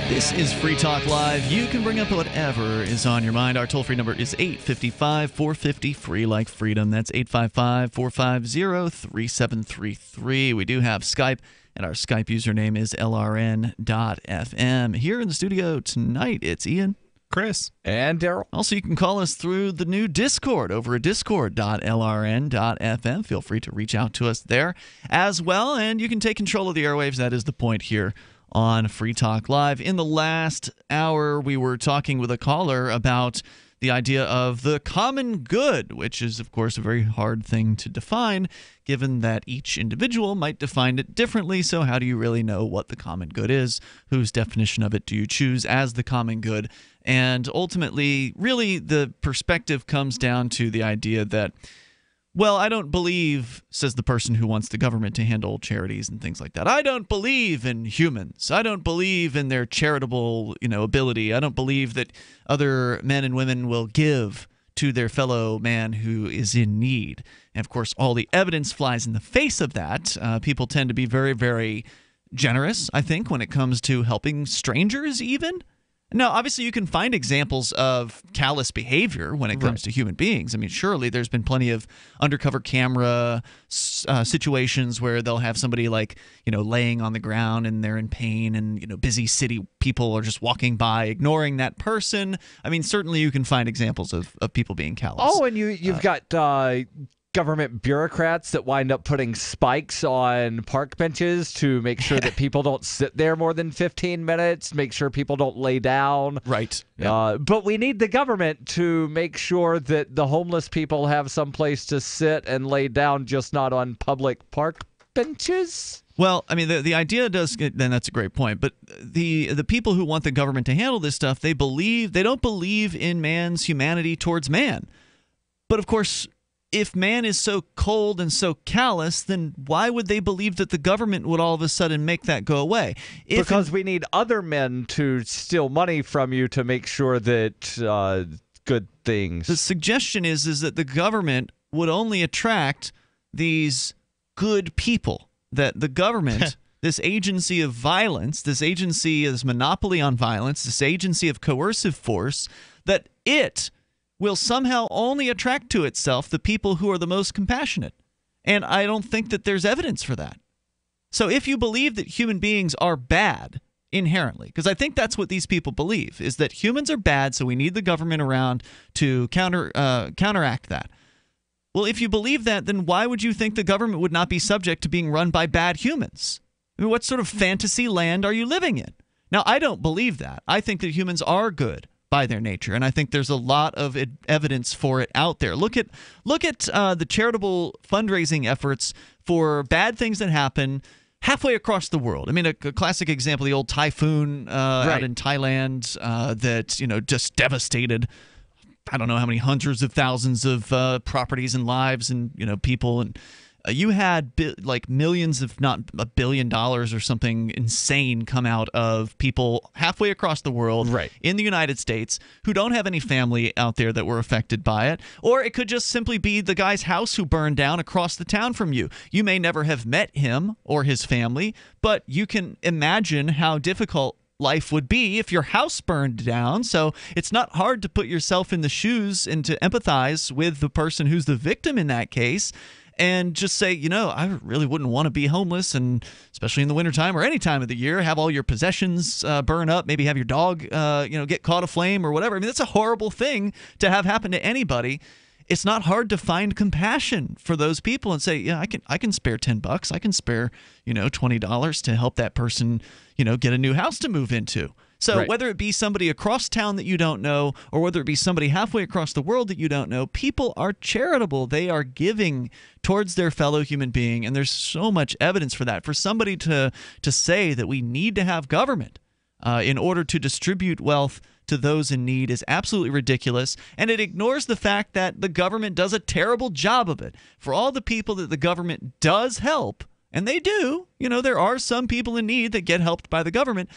This is Free Talk Live. You can bring up whatever is on your mind. Our toll-free number is 855-450-FREE like freedom. That's 855-450-3733. We do have Skype, and our Skype username is LRN.FM. Here in the studio tonight, it's Ian, Chris, and Darryl. Also, you can call us through the new Discord over at discord.lrn.fm. Feel free to reach out to us there as well, and you can take control of the airwaves. That is the point here on Free Talk Live. In the last hour, we were talking with a caller about the idea of the common good, which is, of course, a very hard thing to define, given that each individual might define it differently. So how do you really know what the common good is? Whose definition of it do you choose as the common good? And ultimately, really, the perspective comes down to the idea that, well, I don't believe, says the person who wants the government to handle charities and things like that, I don't believe in humans. I don't believe in their charitable, ability. I don't believe that other men and women will give to their fellow man who is in need. And, of course, all the evidence flies in the face of that. People tend to be very, very generous, I think, when it comes to helping strangers even. Now, obviously, you can find examples of callous behavior when it comes to human beings. I mean, surely there's been plenty of undercover camera situations where they'll have somebody laying on the ground and they're in pain and, busy city people are just walking by, ignoring that person. I mean, certainly you can find examples of people being callous. Oh, and you've got government bureaucrats that wind up putting spikes on park benches to make sure that people don't sit there more than 15 minutes, make sure people don't lay down. Right. But we need the government to make sure that the homeless people have some place to sit and lay down, just not on public park benches. Well, I mean, the idea does, then that's a great point. But the people who want the government to handle this stuff, they don't believe in man's humanity towards man. But of course, if man is so cold and so callous, then why would they believe that the government would all of a sudden make that go away? Because we need other men to steal money from you to make sure that good things. The suggestion is that the government would only attract these good people, that the government, this agency of violence, this agency, this monopoly on violence, this agency of coercive force, that it will somehow only attract to itself the people who are the most compassionate. And I don't think that there's evidence for that. So if you believe that human beings are bad inherently, because I think that's what these people believe, is that humans are bad, so we need the government around to counteract that. Well, if you believe that, then why would you think the government would not be subject to being run by bad humans? I mean, what sort of fantasy land are you living in? Now, I don't believe that. I think that humans are good by their nature, and I think there's a lot of evidence for it out there. Look at the charitable fundraising efforts for bad things that happen halfway across the world. I mean, a classic example, the old typhoon out in Thailand that just devastated, I don't know how many hundreds of thousands of properties and lives and people, and you had like millions, if not $1 billion or something insane, come out of people halfway across the world in the United States who don't have any family out there that were affected by it. Or it could just simply be the guy's house who burned down across the town from you. You may never have met him or his family, but you can imagine how difficult life would be if your house burned down. So it's not hard to put yourself in the shoes and to empathize with the person who's the victim in that case, and just say, I really wouldn't want to be homeless, and especially in the wintertime or any time of the year, have all your possessions burn up, maybe have your dog get caught aflame or whatever. I mean, that's a horrible thing to have happen to anybody. It's not hard to find compassion for those people and say, yeah, I can spare $10. I can spare, $20 to help that person, get a new house to move into. So whether it be somebody across town that you don't know, or whether it be somebody halfway across the world that you don't know, people are charitable. They are giving towards their fellow human being, and there's so much evidence for that. For somebody to say that we need to have government in order to distribute wealth to those in need is absolutely ridiculous, and it ignores the fact that the government does a terrible job of it. For all the people that the government does help, and they do, there are some people in need that get helped by the government.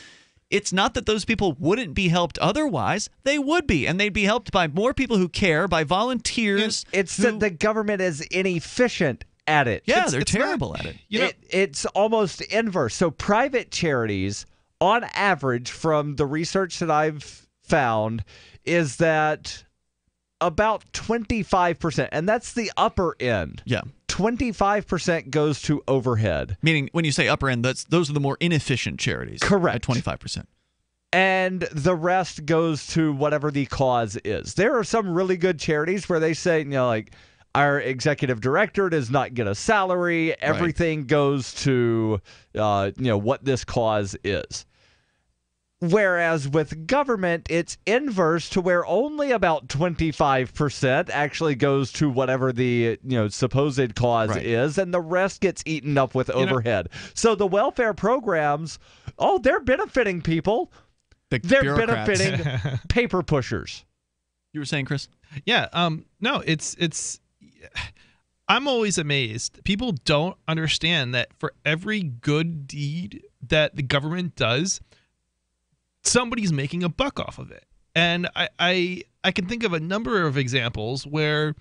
It's not that those people wouldn't be helped otherwise. They would be, and they'd be helped by more people who care, by volunteers. It's that the government is inefficient at it. Yeah, they're terrible at it. It's almost inverse. So private charities, on average, from the research that I've found, is that about 25%, and that's the upper end. Yeah. 25% goes to overhead. Meaning, when you say upper end, those are the more inefficient charities. Correct. At 25%. And the rest goes to whatever the cause is. There are some really good charities where they say, like, our executive director does not get a salary. Everything goes to, what this cause is. Whereas with government, it's inverse to where only about 25% actually goes to whatever the supposed cause is, and the rest gets eaten up with overhead. So the welfare programs, they're benefiting people. They're benefiting paper pushers. You were saying, Chris? Yeah. No, it's. I'm always amazed. People don't understand that for every good deed that the government does, somebody's making a buck off of it. And I can think of a number of examples where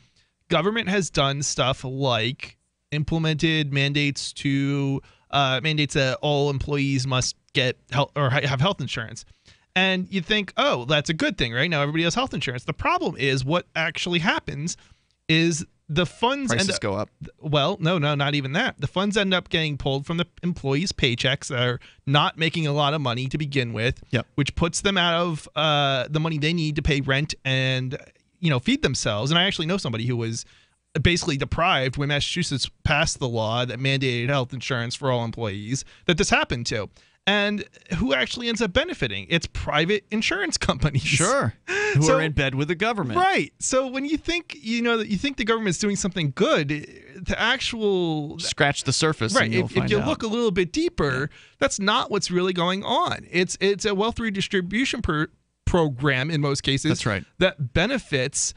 government has done stuff like implemented mandates that all employees must get health or have health insurance. And you think, oh, that's a good thing, right? Now everybody has health insurance. The problem is what actually happens is the funds prices go up. Well, no, not even that. The funds end up getting pulled from the employees' paychecks that are not making a lot of money to begin with, which puts them out of the money they need to pay rent and feed themselves. And I actually know somebody who was basically deprived when Massachusetts passed the law that mandated health insurance for all employees that this happened to. And who actually ends up benefiting? It's private insurance companies. Sure. Who are in bed with the government. Right. So when you think, that you think the government's doing something good, the actual... Scratch the surface. Right. And you'll if you look a little bit deeper, that's not what's really going on. It's a wealth redistribution program in most cases. That's right. That benefits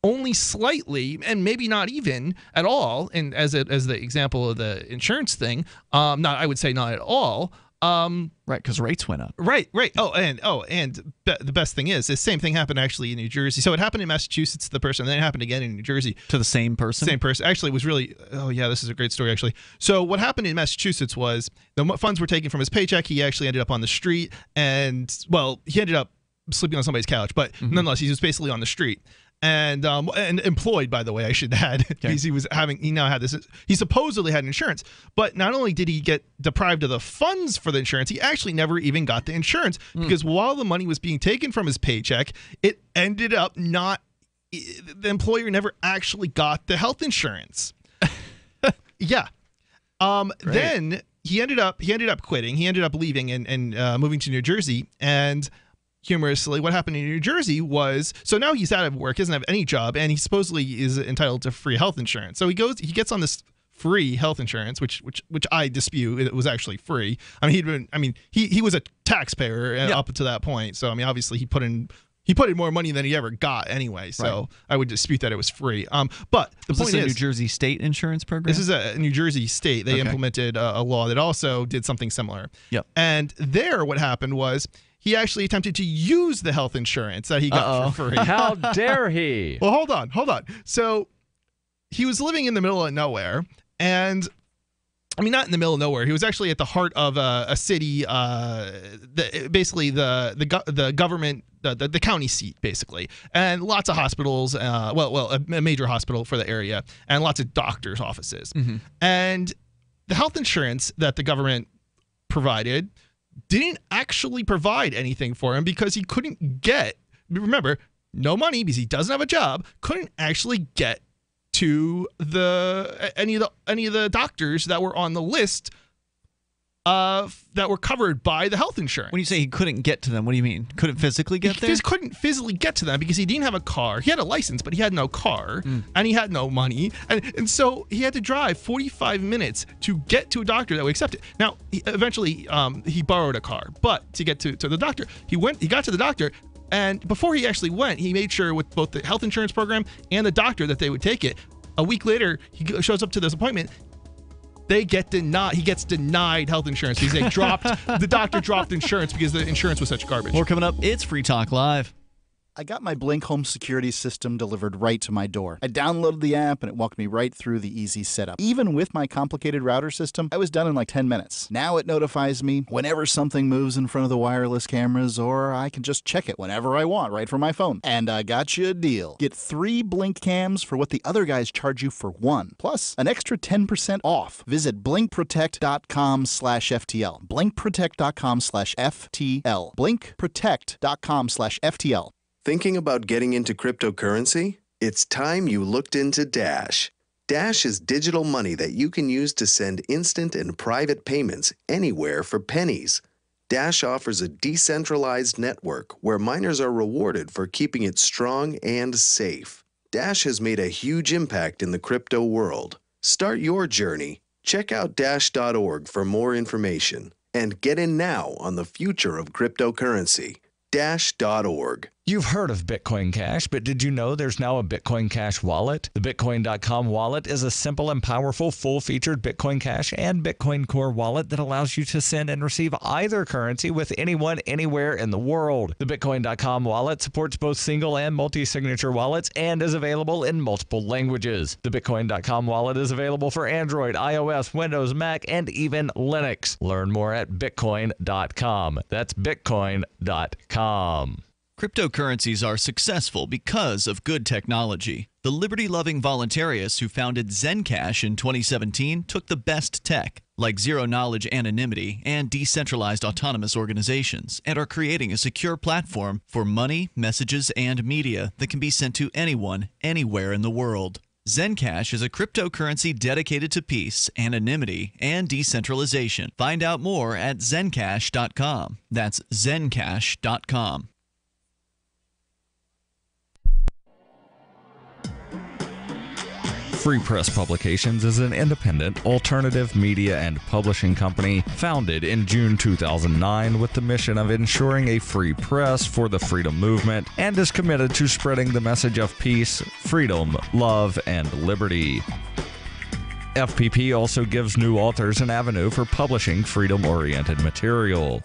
only slightly, and maybe not even at all. And as the example of the insurance thing, I would say not at all. Right, because rates went up. Right. And the best thing is, the same thing happened actually in New Jersey. So it happened in Massachusetts to the person, and then it happened again in New Jersey to the same person. Same person. Actually, it was really. Oh yeah, this is a great story actually. So what happened in Massachusetts was the funds were taken from his paycheck. He actually ended up on the street, and he ended up sleeping on somebody's couch, but nonetheless, he was basically on the street. And employed, by the way, I should add, because he now had this. He supposedly had insurance, but not only did he get deprived of the funds for the insurance, he actually never even got the insurance because while the money was being taken from his paycheck, it ended up not. The employer never actually got the health insurance. Yeah. Then he ended up quitting. He ended up leaving and moving to New Jersey. And humorously, what happened in New Jersey was, so now he's out of work, doesn't have any job, and he supposedly is entitled to free health insurance. So he gets on this free health insurance, which I dispute. It was actually free. He was a taxpayer up to that point. So obviously he put in more money than he ever got anyway. So I would dispute that it was free. But the point is, a New Jersey state insurance program? This is a New Jersey state. They implemented a law that also did something similar. Yep. And there, what happened was, he actually attempted to use the health insurance that he got for free. How dare he? Well, hold on. So he was living in the middle of nowhere, and not in the middle of nowhere. He was actually at the heart of a city, basically the government, the county seat, basically, and lots of hospitals. A major hospital for the area, and lots of doctors' offices. And the health insurance that the government provided didn't actually provide anything for him because he couldn't get, remember, no money because he doesn't have a job, couldn't actually get to any of the doctors that were on the list that were covered by the health insurance. When you say he couldn't get to them, what do you mean? Couldn't physically get there? He couldn't physically get to them because he didn't have a car. He had a license, but he had no car, and he had no money. And so he had to drive 45 minutes to get to a doctor that would accept it. Now, eventually, he borrowed a car, but to get to the doctor, he got to the doctor, and before he actually went, he made sure with both the health insurance program and the doctor that they would take it. A week later, he shows up to this appointment. He gets denied health insurance because the doctor dropped insurance because the insurance was such garbage. More coming up. It's Free Talk Live. I got my Blink home security system delivered right to my door. I downloaded the app and it walked me right through the easy setup. Even with my complicated router system, I was done in like 10 minutes. Now it notifies me whenever something moves in front of the wireless cameras, or I can just check it whenever I want right from my phone. And I got you a deal. Get 3 Blink cams for what the other guys charge you for 1, plus an extra 10% off. Visit blinkprotect.com/FTL. blinkprotect.com/FTL. blinkprotect.com/FTL. Thinking about getting into cryptocurrency? It's time you looked into Dash. Dash is digital money that you can use to send instant and private payments anywhere for pennies. Dash offers a decentralized network where miners are rewarded for keeping it strong and safe. Dash has made a huge impact in the crypto world. Start your journey. Check out dash.org for more information and get in now on the future of cryptocurrency. Dash.org. You've heard of Bitcoin Cash, but did you know there's now a Bitcoin Cash wallet? The Bitcoin.com wallet is a simple and powerful full-featured Bitcoin Cash and Bitcoin Core wallet that allows you to send and receive either currency with anyone, anywhere in the world. The Bitcoin.com wallet supports both single and multi-signature wallets and is available in multiple languages. The Bitcoin.com wallet is available for Android, iOS, Windows, Mac, and even Linux. Learn more at Bitcoin.com. That's Bitcoin.com. Cryptocurrencies are successful because of good technology. The liberty-loving voluntarists who founded Zencash in 2017 took the best tech, like zero-knowledge anonymity and decentralized autonomous organizations, and are creating a secure platform for money, messages, and media that can be sent to anyone, anywhere in the world. Zencash is a cryptocurrency dedicated to peace, anonymity, and decentralization. Find out more at zencash.com. That's zencash.com. Free Press Publications is an independent, alternative media and publishing company founded in June 2009 with the mission of ensuring a free press for the freedom movement and is committed to spreading the message of peace, freedom, love, and liberty. FPP also gives new authors an avenue for publishing freedom-oriented material.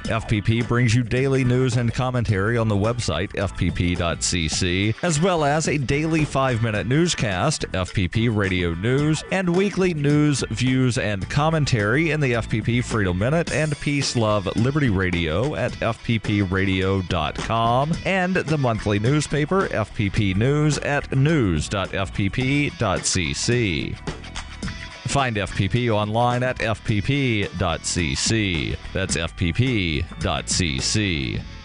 FPP brings you daily news and commentary on the website fpp.cc, as well as a daily 5-minute newscast, FPP Radio News, and weekly news, views, and commentary in the FPP Freedom Minute and Peace, Love, Liberty Radio at fppradio.com, and the monthly newspaper FPP News at news.fpp.cc. Find FPP online at fpp.cc. That's fpp.cc,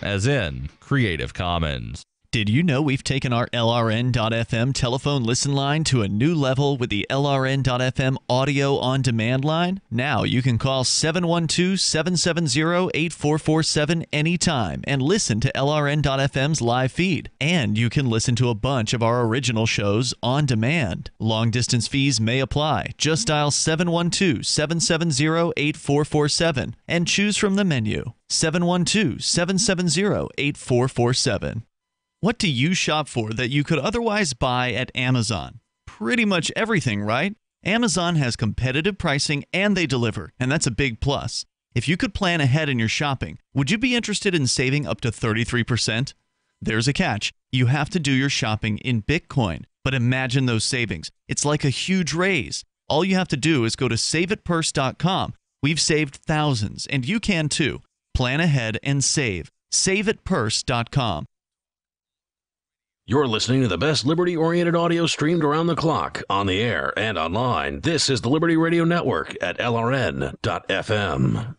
as in Creative Commons. Did you know we've taken our LRN.FM telephone listen line to a new level with the LRN.FM audio on demand line? Now you can call 712-770-8447 anytime and listen to LRN.FM's live feed. And you can listen to a bunch of our original shows on demand. Long distance fees may apply. Just dial 712-770-8447 and choose from the menu. 712-770-8447. What do you shop for that you could otherwise buy at Amazon? Pretty much everything, right? Amazon has competitive pricing and they deliver, and that's a big plus. If you could plan ahead in your shopping, would you be interested in saving up to 33%? There's a catch. You have to do your shopping in Bitcoin. But imagine those savings. It's like a huge raise. All you have to do is go to saveitpurse.com. We've saved thousands, and you can too. Plan ahead and save. Saveitpurse.com. You're listening to the best liberty-oriented audio streamed around the clock, on the air and online. This is the Liberty Radio Network at LRN.FM.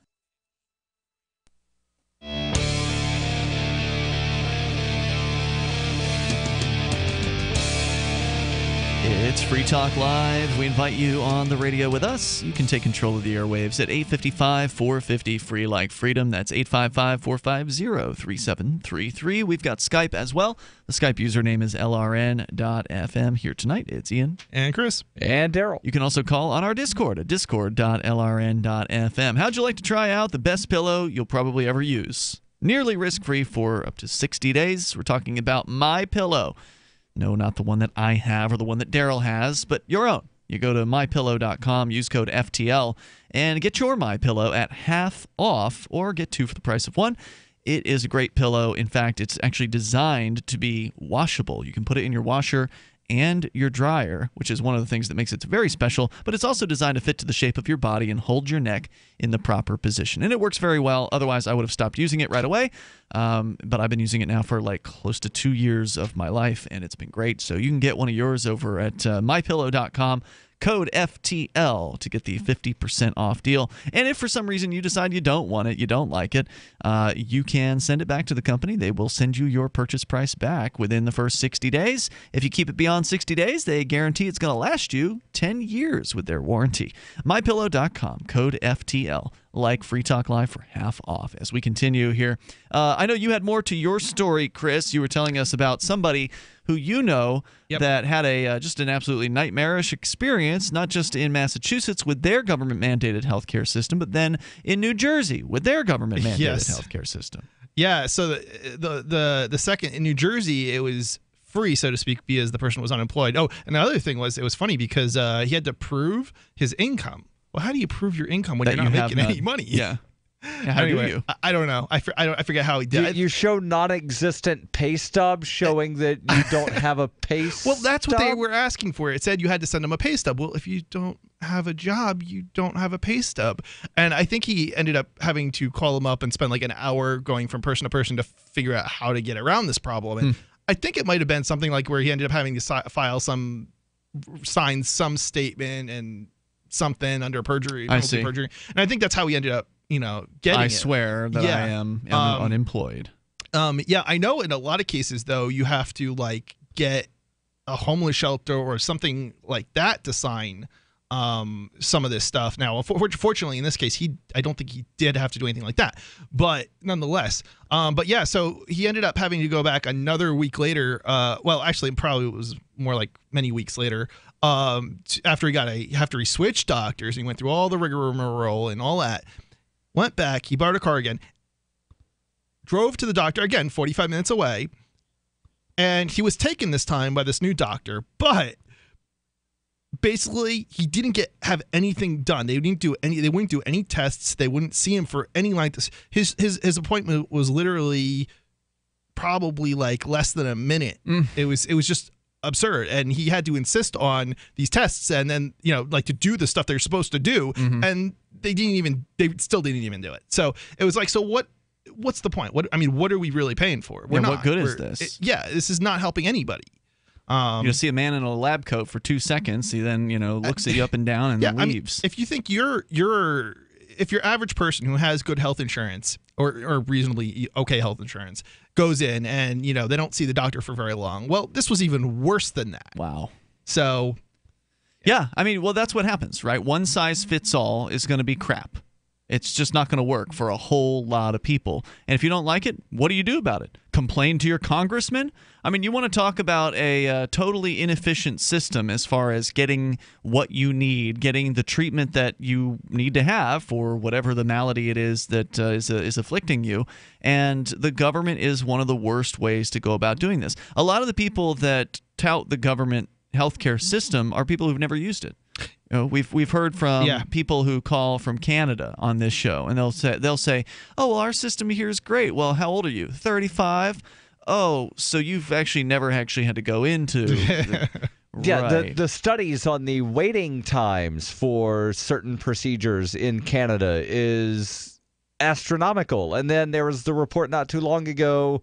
It's Free Talk Live. We invite you on the radio with us. You can take control of the airwaves at 855-450 free like freedom. That's 855-450-3733. We've got Skype as well. The Skype username is LRN.FM. Here tonight, it's Ian. And Chris. And Darryl. You can also call on our Discord at discord.lrn.fm. How'd you like to try out the best pillow you'll probably ever use? Nearly risk-free for up to 60 days. We're talking about MyPillow. No, not the one that I have or the one that Darryl has, but your own. You go to mypillow.com, use code FTL, and get your MyPillow at half off or get two for the price of one. It is a great pillow. In fact, it's actually designed to be washable. You can put it in your washer and your dryer, which is one of the things that makes it very special, but it's also designed to fit to the shape of your body and hold your neck in the proper position. And it works very well. Otherwise, I would have stopped using it right away. But I've been using it now for like close to 2 years of my life, and it's been great. So you can get one of yours over at mypillow.com. Code FTL to get the 50% off deal. And if for some reason you decide you don't want it, you don't like it, you can send it back to the company. They will send you your purchase price back within the first 60 days. If you keep it beyond 60 days, they guarantee it's going to last you 10 years with their warranty. MyPillow.com, code FTL. Like Free Talk Live for half off. As we continue here, I know you had more to your story, Chris. You were telling us about somebody who you know that had a just an absolutely nightmarish experience, not just in Massachusetts with their government-mandated healthcare system, but then in New Jersey with their government-mandated healthcare system. Yeah, so the second in New Jersey, it was free, so to speak, because the person was unemployed. Oh, and the other thing was, it was funny because he had to prove his income. Well, how do you prove your income when you're not making any money? Yeah. How anyway, do you? I don't know. I forget how he did it. You show non-existent pay stubs showing that you don't have a pay stub? Well, that's what they were asking for. It said you had to send them a pay stub. Well, if you don't have a job, you don't have a pay stub. And I think he ended up having to call him up and spend like an hour going from person to person to figure out how to get around this problem. And I think it might have been something like where he ended up having to sign some statement and something under perjury. I see. Perjury. And I think that's how he ended up, getting I swear that I am unemployed. Yeah, I know in a lot of cases, though, you have to, like, get a homeless shelter or something like that to sign some of this stuff. Now, fortunately, in this case, I don't think he did have to do anything like that, but nonetheless, but yeah, so he ended up having to go back another week later. Well, actually, probably it was more like many weeks later. After he switched doctors, he went through all the rigmarole and all that. Went back, he borrowed a car again, drove to the doctor again, 45 minutes away, and he was taken this time by this new doctor, but basically, he didn't have anything done. They wouldn't do any tests. They wouldn't see him for any length. His appointment was literally probably like less than a minute. It was just absurd, and he had to insist on these tests, and then like to do the stuff they're supposed to do, and they still didn't even do it. So it was like, so what's the point? What are we really paying for? What good is this? This is not helping anybody. You see a man in a lab coat for 2 seconds. He then looks at you up and down and then leaves. If you think if your average person who has good health insurance or reasonably okay health insurance goes in and they don't see the doctor for very long, well, this was even worse than that. Wow. So yeah, that's what happens, right? One size fits all is going to be crap. It's just not going to work for a whole lot of people. And if you don't like it, what do you do about it? Complain to your congressman? You want to talk about a totally inefficient system as far as getting what you need, getting the treatment that you need to have for whatever the malady it is that is afflicting you. And the government is one of the worst ways to go about doing this. A lot of the people that tout the government healthcare system are people who've never used it. We've heard from people who call from Canada on this show, and they'll say, "Oh, well, our system here is great." Well, how old are you? 35. Oh, so you've actually never had to go into the studies on the waiting times for certain procedures in Canada is astronomical. And then there was the report not too long ago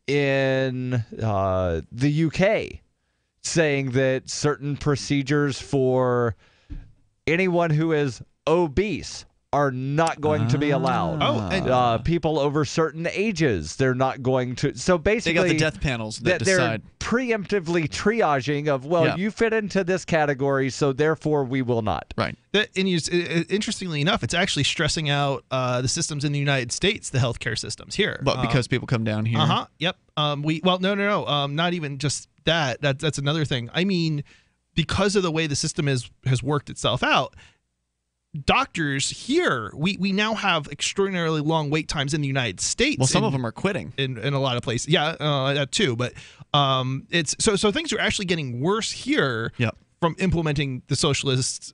in the UK saying that certain procedures for anyone who is obese are not going to be allowed. People over certain ages, they're not going to. So basically, they got the death panels that decide. They're preemptively triaging of, you fit into this category, so therefore we will not. Right. Interestingly enough, it's actually stressing out the systems in the United States, the healthcare systems here. But because people come down here. Yep. No. Not even just that. That's another thing. Because of the way the system has worked itself out, doctors here, we now have extraordinarily long wait times in the United States. Well, some of them are quitting in a lot of places. Yeah, that too. But it's so things are actually getting worse here. Yep. From implementing the socialist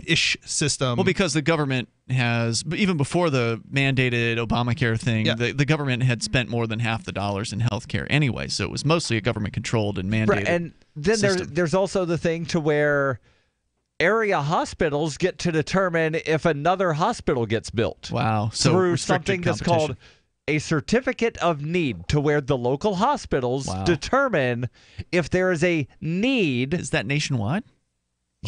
ish system. Well, because the government has, even before the mandated Obamacare thing, the government had spent more than half the dollars in healthcare anyway, so it was mostly a government controlled and mandated. Right, and then there's also the thing to where area hospitals get to determine if another hospital gets built. Wow. So through something that's called a certificate of need, to where the local hospitals determine if there is a need. Is that nationwide?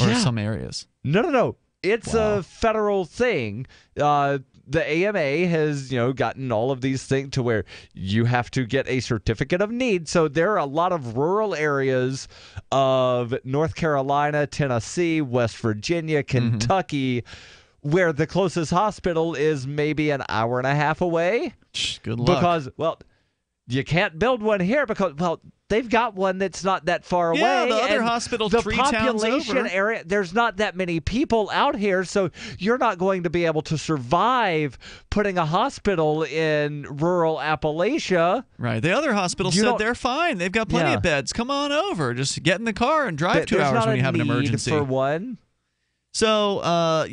Or some areas? No. It's a federal thing. The AMA has, gotten all of these things to where you have to get a certificate of need. So there are a lot of rural areas of North Carolina, Tennessee, West Virginia, Kentucky, where the closest hospital is maybe an hour and a half away. Good luck. Because, you can't build one here because, they've got one that's not that far away. Yeah, the other hospital, the 3 towns over. population area, there's not that many people out here, so you're not going to be able to survive putting a hospital in rural Appalachia. Right. The other hospital said they're fine. They've got plenty of beds. Come on over. Just get in the car and drive 2 hours when you have an emergency. For one. So,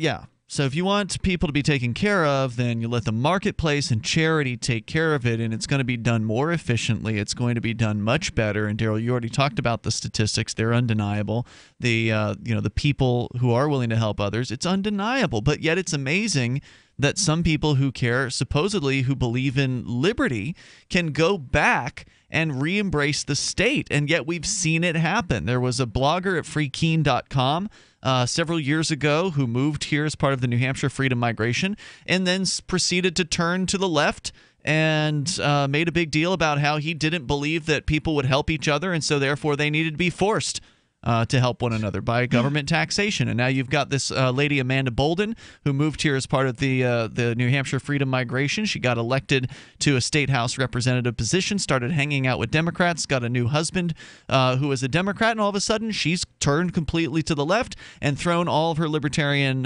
So if you want people to be taken care of, then you let the marketplace and charity take care of it, and it's going to be done more efficiently. It's going to be done much better. And Darryl, you already talked about the statistics; they're undeniable. The people who are willing to help others, it's undeniable. But yet, it's amazing that some people who care, supposedly who believe in liberty, can go back and re-embrace the state. And yet we've seen it happen. There was a blogger at freekeen.com several years ago who moved here as part of the New Hampshire Freedom Migration and then proceeded to turn to the left and made a big deal about how he didn't believe that people would help each other, and so therefore they needed to be forced to help one another by government taxation. And now you've got this lady, Amanda Bolden, who moved here as part of the New Hampshire Freedom Migration. She got elected to a state house representative position, started hanging out with Democrats, got a new husband who is a Democrat, and all of a sudden she's turned completely to the left and thrown all of her libertarian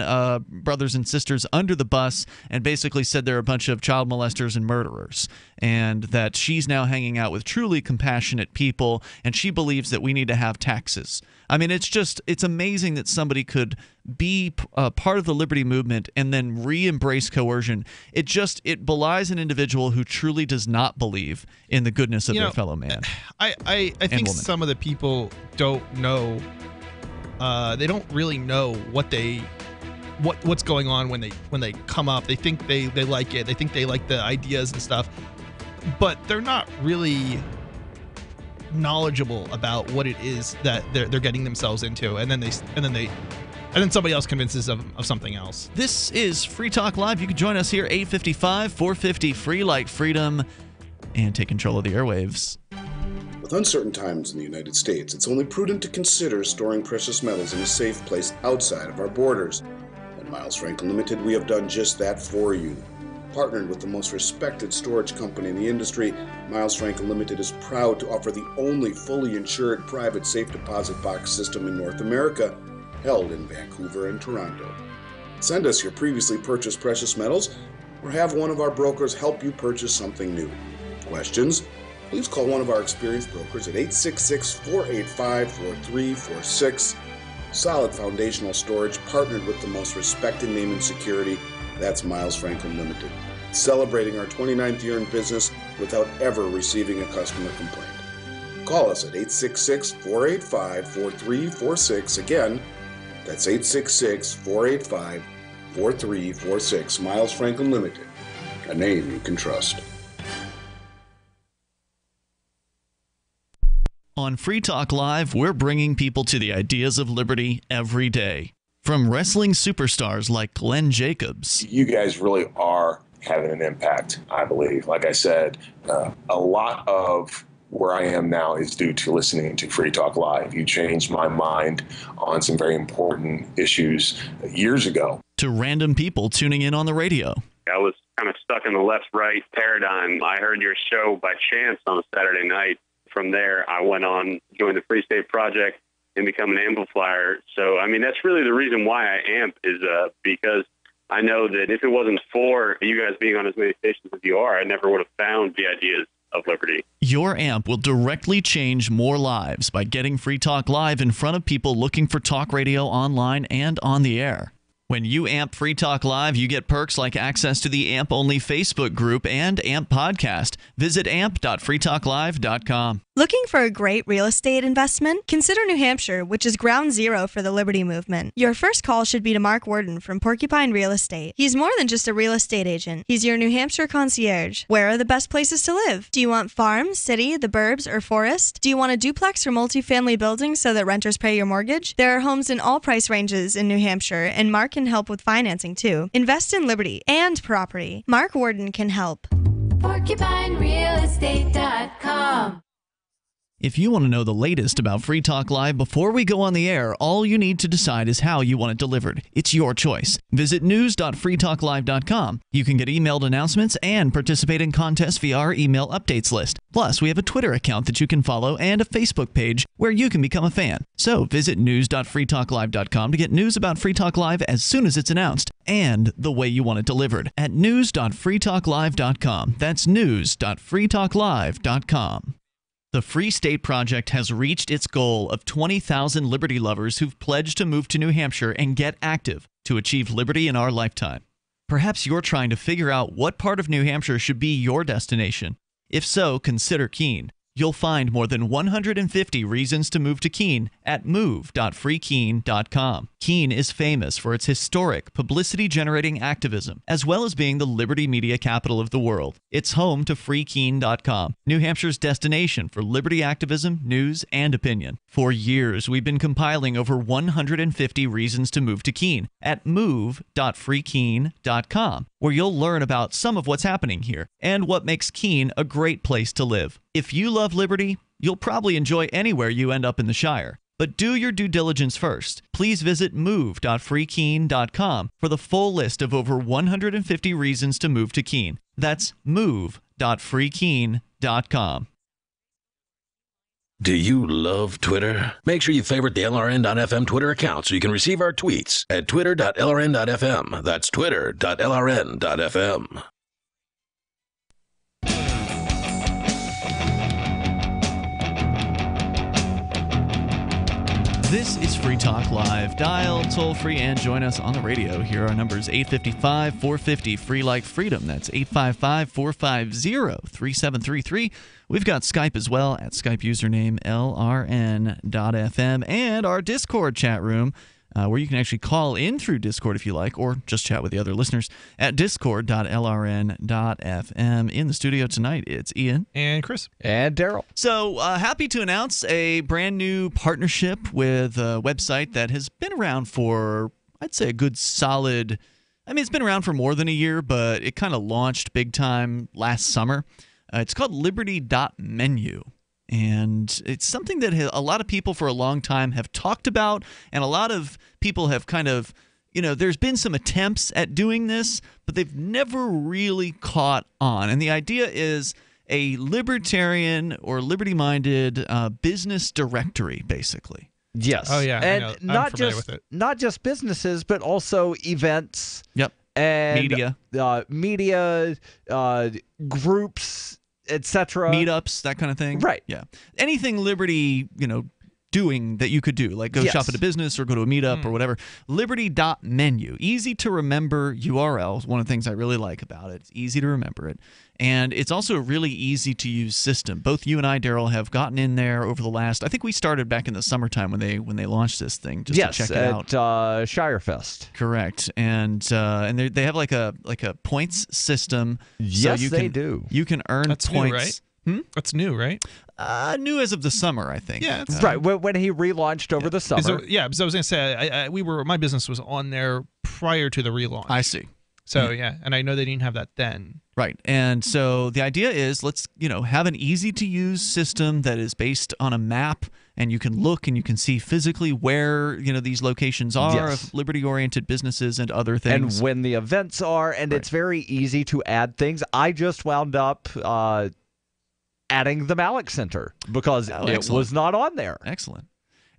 brothers and sisters under the bus and basically said they're a bunch of child molesters and murderers, and that she's now hanging out with truly compassionate people, and she believes that we need to have taxes. I mean, it's amazing that somebody could be part of the liberty movement and then re-embrace coercion. It belies an individual who truly does not believe in the goodness of their fellow man. I think woman. some of the people don't know. They don't really know what's going on when they come up. They think they like it. They think they like the ideas and stuff, but they're not really knowledgeable about what it is that they're getting themselves into, and then somebody else convinces them of something else. This is Free Talk Live. You can join us here 855-450 free like freedom and take control of the airwaves. With uncertain times in the United States, it's only prudent to consider storing precious metals in a safe place outside of our borders. At Miles Franklin Limited, we have done just that for you. Partnered with the most respected storage company in the industry, Miles Franklin Limited is proud to offer the only fully insured private safe deposit box system in North America, held in Vancouver and Toronto. Send us your previously purchased precious metals, or have one of our brokers help you purchase something new. Questions? Please call one of our experienced brokers at 866-485-4346. Solid foundational storage partnered with the most respected name in security. That's Miles Franklin Limited. Celebrating our 29th year in business without ever receiving a customer complaint. Call us at 866-485-4346. Again, that's 866-485-4346. Miles Franklin Limited, a name you can trust. On Free Talk Live, we're bringing people to the ideas of liberty every day. From wrestling superstars like Glenn Jacobs. You guys really are having an impact, I believe. Like I said, a lot of where I am now is due to listening to Free Talk Live. You changed my mind on some very important issues years ago. To random people tuning in on the radio. I was kind of stuck in the left-right paradigm. I heard your show by chance on a Saturday night. From there, I went on, joined the Free State Project, and become an amplifier. So, I mean, that's really the reason why I amp is because I know that if it wasn't for you guys being on as many stations as you are, I never would have found the ideas of liberty. Your amp will directly change more lives by getting Free Talk Live in front of people looking for talk radio online and on the air. When you amp Free Talk Live, you get perks like access to the AMP-only Facebook group and AMP podcast. Visit amp.freetalklive.com. Looking for a great real estate investment? Consider New Hampshire, which is ground zero for the Liberty Movement. Your first call should be to Mark Worden from Porcupine Real Estate. He's more than just a real estate agent. He's your New Hampshire concierge. Where are the best places to live? Do you want farm, city, the burbs, or forest? Do you want a duplex or multifamily building so that renters pay your mortgage? There are homes in all price ranges in New Hampshire, and Mark can help with financing too. Invest in liberty and property. Mark Worden can help. PorcupineRealEstate.com. If you want to know the latest about Free Talk Live before we go on the air, all you need to decide is how you want it delivered. It's your choice. Visit news.freetalklive.com. You can get emailed announcements and participate in contests via our email updates list. Plus, we have a Twitter account that you can follow and a Facebook page where you can become a fan. So visit news.freetalklive.com to get news about Free Talk Live as soon as it's announced and the way you want it delivered at news.freetalklive.com. That's news.freetalklive.com. The Free State Project has reached its goal of 20,000 liberty lovers who've pledged to move to New Hampshire and get active to achieve liberty in our lifetime. Perhaps you're trying to figure out what part of New Hampshire should be your destination. If so, consider Keene. You'll find more than 150 reasons to move to Keene at move.freekeene.com. Keene is famous for its historic, publicity-generating activism, as well as being the liberty media capital of the world. It's home to freekeene.com, New Hampshire's destination for liberty activism, news, and opinion. For years, we've been compiling over 150 reasons to move to Keene at move.freekeene.com, where you'll learn about some of what's happening here and what makes Keene a great place to live. If you love liberty, you'll probably enjoy anywhere you end up in the Shire. But do your due diligence first. Please visit move.freekeene.com for the full list of over 150 reasons to move to Keene. That's move.freekeene.com. Do you love Twitter? Make sure you favorite the LRN.FM Twitter account so you can receive our tweets at twitter.lrn.fm. That's twitter.lrn.fm. This is Free Talk Live. Dial toll free and join us on the radio. Here are numbers 855-450, free like freedom. That's 855-450-3733. We've got Skype as well at Skype username LRN.FM and our Discord chat room where you can actually call in through Discord if you like, or just chat with the other listeners at discord.lrn.fm. In the studio tonight, it's Ian. And Chris. And Darryl. So happy to announce a brand new partnership with a website that has been around for, I'd say, a good solid, it's been around for more than a year, but it kind of launched big time last summer. It's called Liberty.menu. And it's something that a lot of people for a long time have talked about, and a lot of people have kind of, there's been some attempts at doing this, but they've never really caught on. And the idea is a libertarian or liberty-minded business directory, basically. Yes. Oh, yeah. And I know. not I'm familiar just with it. not just businesses, but also events. Yep. And media, groups, etc. Meetups, that kind of thing. Right. Yeah. Anything liberty, doing that you could do, like go shop at a business or go to a meetup or whatever. Liberty.menu. Easy to remember URL is one of the things I really like about it. It's easy to remember it. And it's also a really easy to use system. Both you and I, Darryl, have gotten in there over the last, I think we started back in the summertime when they launched this thing just to check it out. At Shirefest. Correct. And they have like a points system. Yes, so they do. You can earn That's points. new, right? That's new, right? New as of the summer, I think. Yeah, it's right. When he relaunched over the summer. So, because I was going to say, my business was on there prior to the relaunch. I see. So, yeah, and I know they didn't have that then. Right. And so the idea is let's, have an easy-to-use system that is based on a map, and you can look and you can see physically where, these locations are of liberty-oriented businesses and other things. And when the events are, and it's very easy to add things. I just wound up adding the Malik Center because it was not on there. Excellent.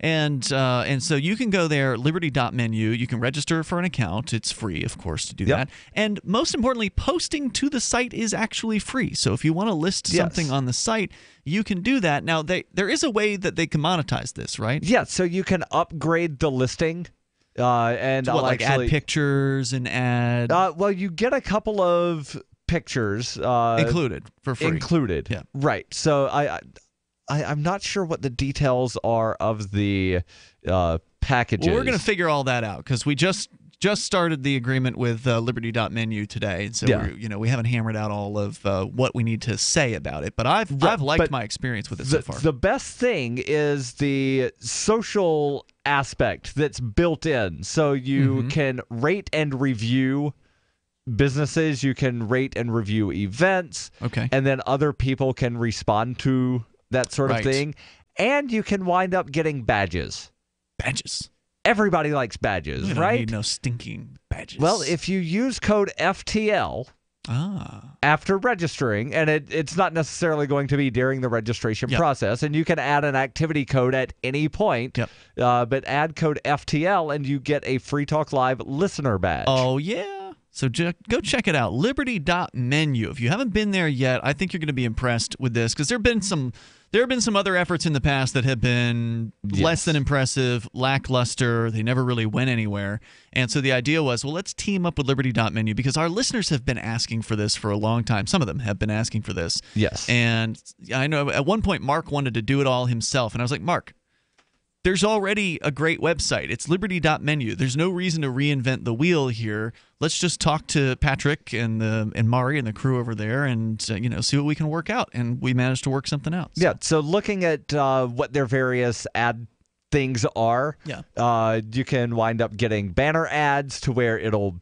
And so you can go there, liberty.menu. You can register for an account. It's free, of course, to do that. And most importantly, posting to the site is actually free. So if you want to list something on the site, you can do that. Now, there is a way that they can monetize this, right? Yeah, so you can upgrade the listing. And so I'll add pictures and add... well, you get a couple of pictures. Included, for free. Included. Yeah. Right. So I'm not sure what the details are of the packages. Well, we're going to figure all that out because we just started the agreement with Liberty.menu today, and so we haven't hammered out all of what we need to say about it. But I've liked my experience with it so far. The best thing is the social aspect that's built in, so you can rate and review businesses, you can rate and review events, and then other people can respond to that sort of thing, and you can wind up getting badges. Everybody likes badges, we right? Don't need no stinking badges. Well, if you use code FTL after registering, and it's not necessarily going to be during the registration process, and you can add an activity code at any point, but add code FTL and you get a Free Talk Live listener badge. Oh, yeah. So go check it out, liberty.menu. If you haven't been there yet, I think you're going to be impressed with this because there have been some other efforts in the past that have been less than impressive, lackluster. They never really went anywhere. And so the idea was, well, let's team up with liberty.menu because our listeners have been asking for this for a long time. Some of them have been asking for this. Yes. And I know at one point Mark wanted to do it all himself. And I was like, Mark, there's already a great website. It's liberty.menu. There's no reason to reinvent the wheel here. Let's just talk to Patrick and Mari and the crew over there and see what we can work out. And we managed to work something out. So. Yeah, so looking at what their various ad things are, you can wind up getting banner ads to where it'll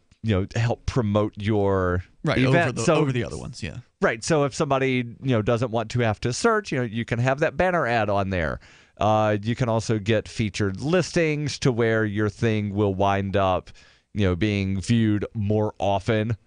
help promote your event. Over the other ones, yeah. Right, so if somebody doesn't want to have to search, you can have that banner ad on there. You can also get featured listings to where your thing will wind up, being viewed more often.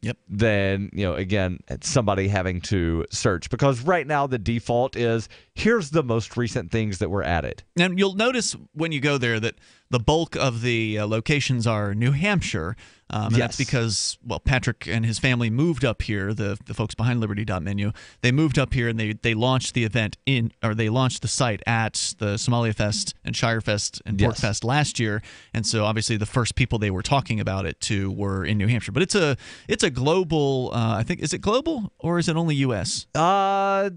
Yep. Than, again, somebody having to search. Because right now the default is, here's the most recent things that were added. And you'll notice when you go there that the bulk of the locations are New Hampshire. And that's because, Patrick and his family moved up here, the folks behind Liberty.menu. They moved up here and they launched the event they launched the site at the Somalia Fest and Shire Fest and Pork Fest last year. And so obviously the first people they were talking about it to were in New Hampshire. But it's a global, I think, is it global or is it only U.S.? I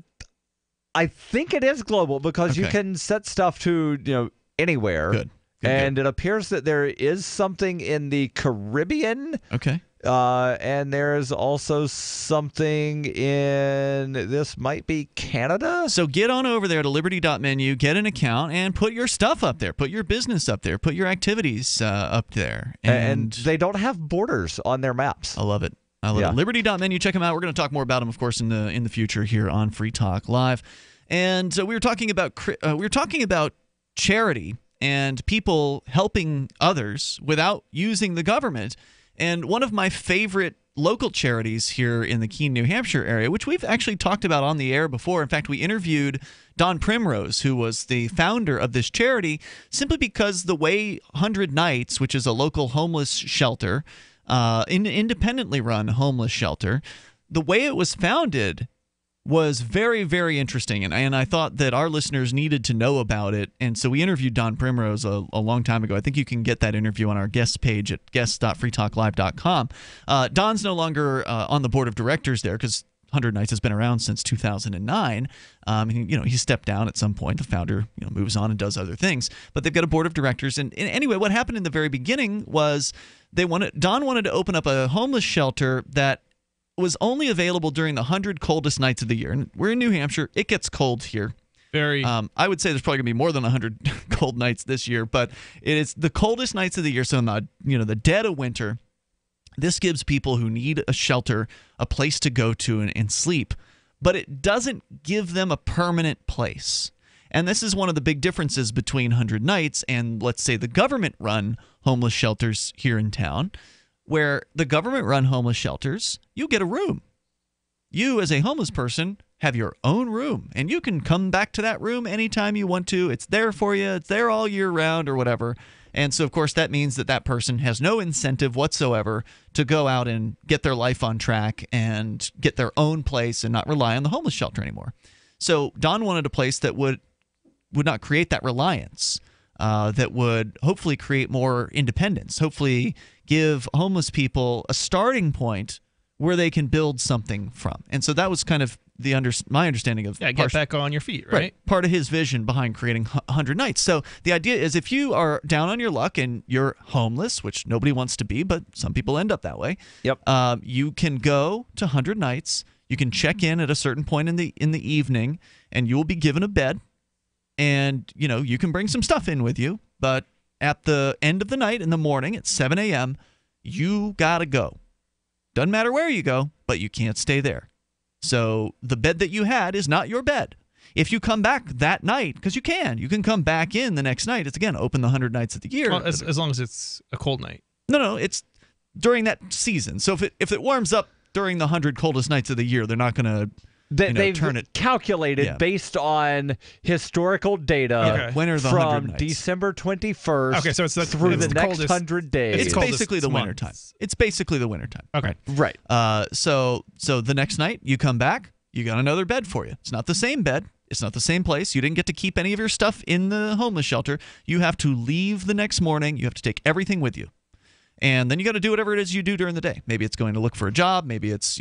think it is global because you can set stuff to, anywhere. Good. And it appears that there is something in the Caribbean. Okay. And there's also something this might be Canada. So get on over there to liberty.menu, get an account, and put your stuff up there. Put your business up there. Put your activities up there. And they don't have borders on their maps. I love it. it. Liberty.menu, check them out. We're going to talk more about them, of course, in the future here on Free Talk Live. And we were talking about charity and people helping others without using the government. And one of my favorite local charities here in the Keene, New Hampshire area, which we've actually talked about on the air before. In fact, we interviewed Don Primrose, who was the founder of this charity, simply because the way 100 Nights, which is a local homeless shelter, independently run homeless shelter, the way it was founded was very, very interesting, and I thought that our listeners needed to know about it, and so we interviewed Don Primrose a long time ago. I think you can get that interview on our guest page at guests.freetalklive.com. Don's no longer on the board of directors there because 100 Nights has been around since 2009. He stepped down at some point. The founder moves on and does other things, but they've got a board of directors. And anyway, what happened in the very beginning was Don wanted to open up a homeless shelter that was only available during the 100 coldest nights of the year. And we're in New Hampshire. It gets cold here. Very. I would say there's probably going to be more than 100 cold nights this year, but it is the coldest nights of the year. So in the dead of winter, this gives people who need a shelter a place to go to and sleep, but it doesn't give them a permanent place. And this is one of the big differences between 100 Nights and, let's say, the government-run homeless shelters here in town, where the government-run homeless shelters, you get a room. You, as a homeless person, have your own room, and you can come back to that room anytime you want to. It's there for you. It's there all year round or whatever. And so, of course, that means that person has no incentive whatsoever to go out and get their life on track and get their own place and not rely on the homeless shelter anymore. So Don wanted a place that would not create that reliance, that would hopefully create more independence, hopefully give homeless people a starting point where they can build something from. And so that was kind of my understanding of get back on your feet, right? Part of his vision behind creating 100 Nights. So the idea is if you are down on your luck and you're homeless, which nobody wants to be, but some people end up that way. Yep. You can go to 100 Nights. You can check in at a certain point in the evening, and you will be given a bed. And you can bring some stuff in with you, but at the end of the night in the morning at 7 a.m., you gotta go. Doesn't matter where you go, but you can't stay there. So the bed that you had is not your bed. If you come back that night, because you can come back in the next night. It's, again, open the 100 nights of the year. Well, as long as it's a cold night. No, it's during that season. So if it warms up during the 100 coldest nights of the year, they're not going to they've turn it calculated based on historical data when are the from December 21st through the next 100 days. It's basically the wintertime. It's basically the wintertime. Okay. Right. So the next night you come back, you got another bed for you. It's not the same bed. It's not the same place. You didn't get to keep any of your stuff in the homeless shelter. You have to leave the next morning. You have to take everything with you. And then you got to do whatever it is you do during the day. Maybe it's going to look for a job. Maybe it's,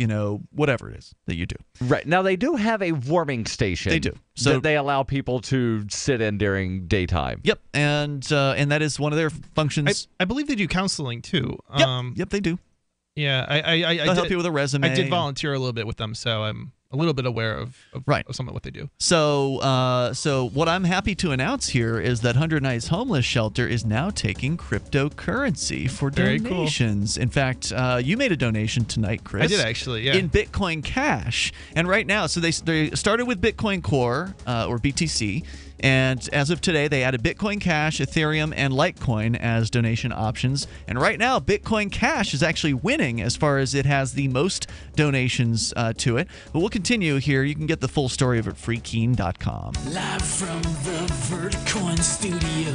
whatever it is that you do. Right. Now, they do have a warming station. They do. So that they allow people to sit in during daytime. Yep. And that is one of their functions. I believe they do counseling, too. Yep, they do. Yeah. They'll help you with a resume. I did volunteer a little bit with them, so I'm a little bit aware of Right. some of what they do. So what I'm happy to announce here is that 100 Nights Homeless Shelter is now taking cryptocurrency for Very cool. donations. In fact, you made a donation tonight, Chris. I did actually, yeah. In Bitcoin Cash. And right now, so they started with Bitcoin Core, or BTC, and as of today, they added Bitcoin Cash, Ethereum, and Litecoin as donation options. And right now, Bitcoin Cash is actually winning as far as it has the most donations to it. But we'll continue here. You can get the full story over at freekeen.com. Live from the Verticoin studio.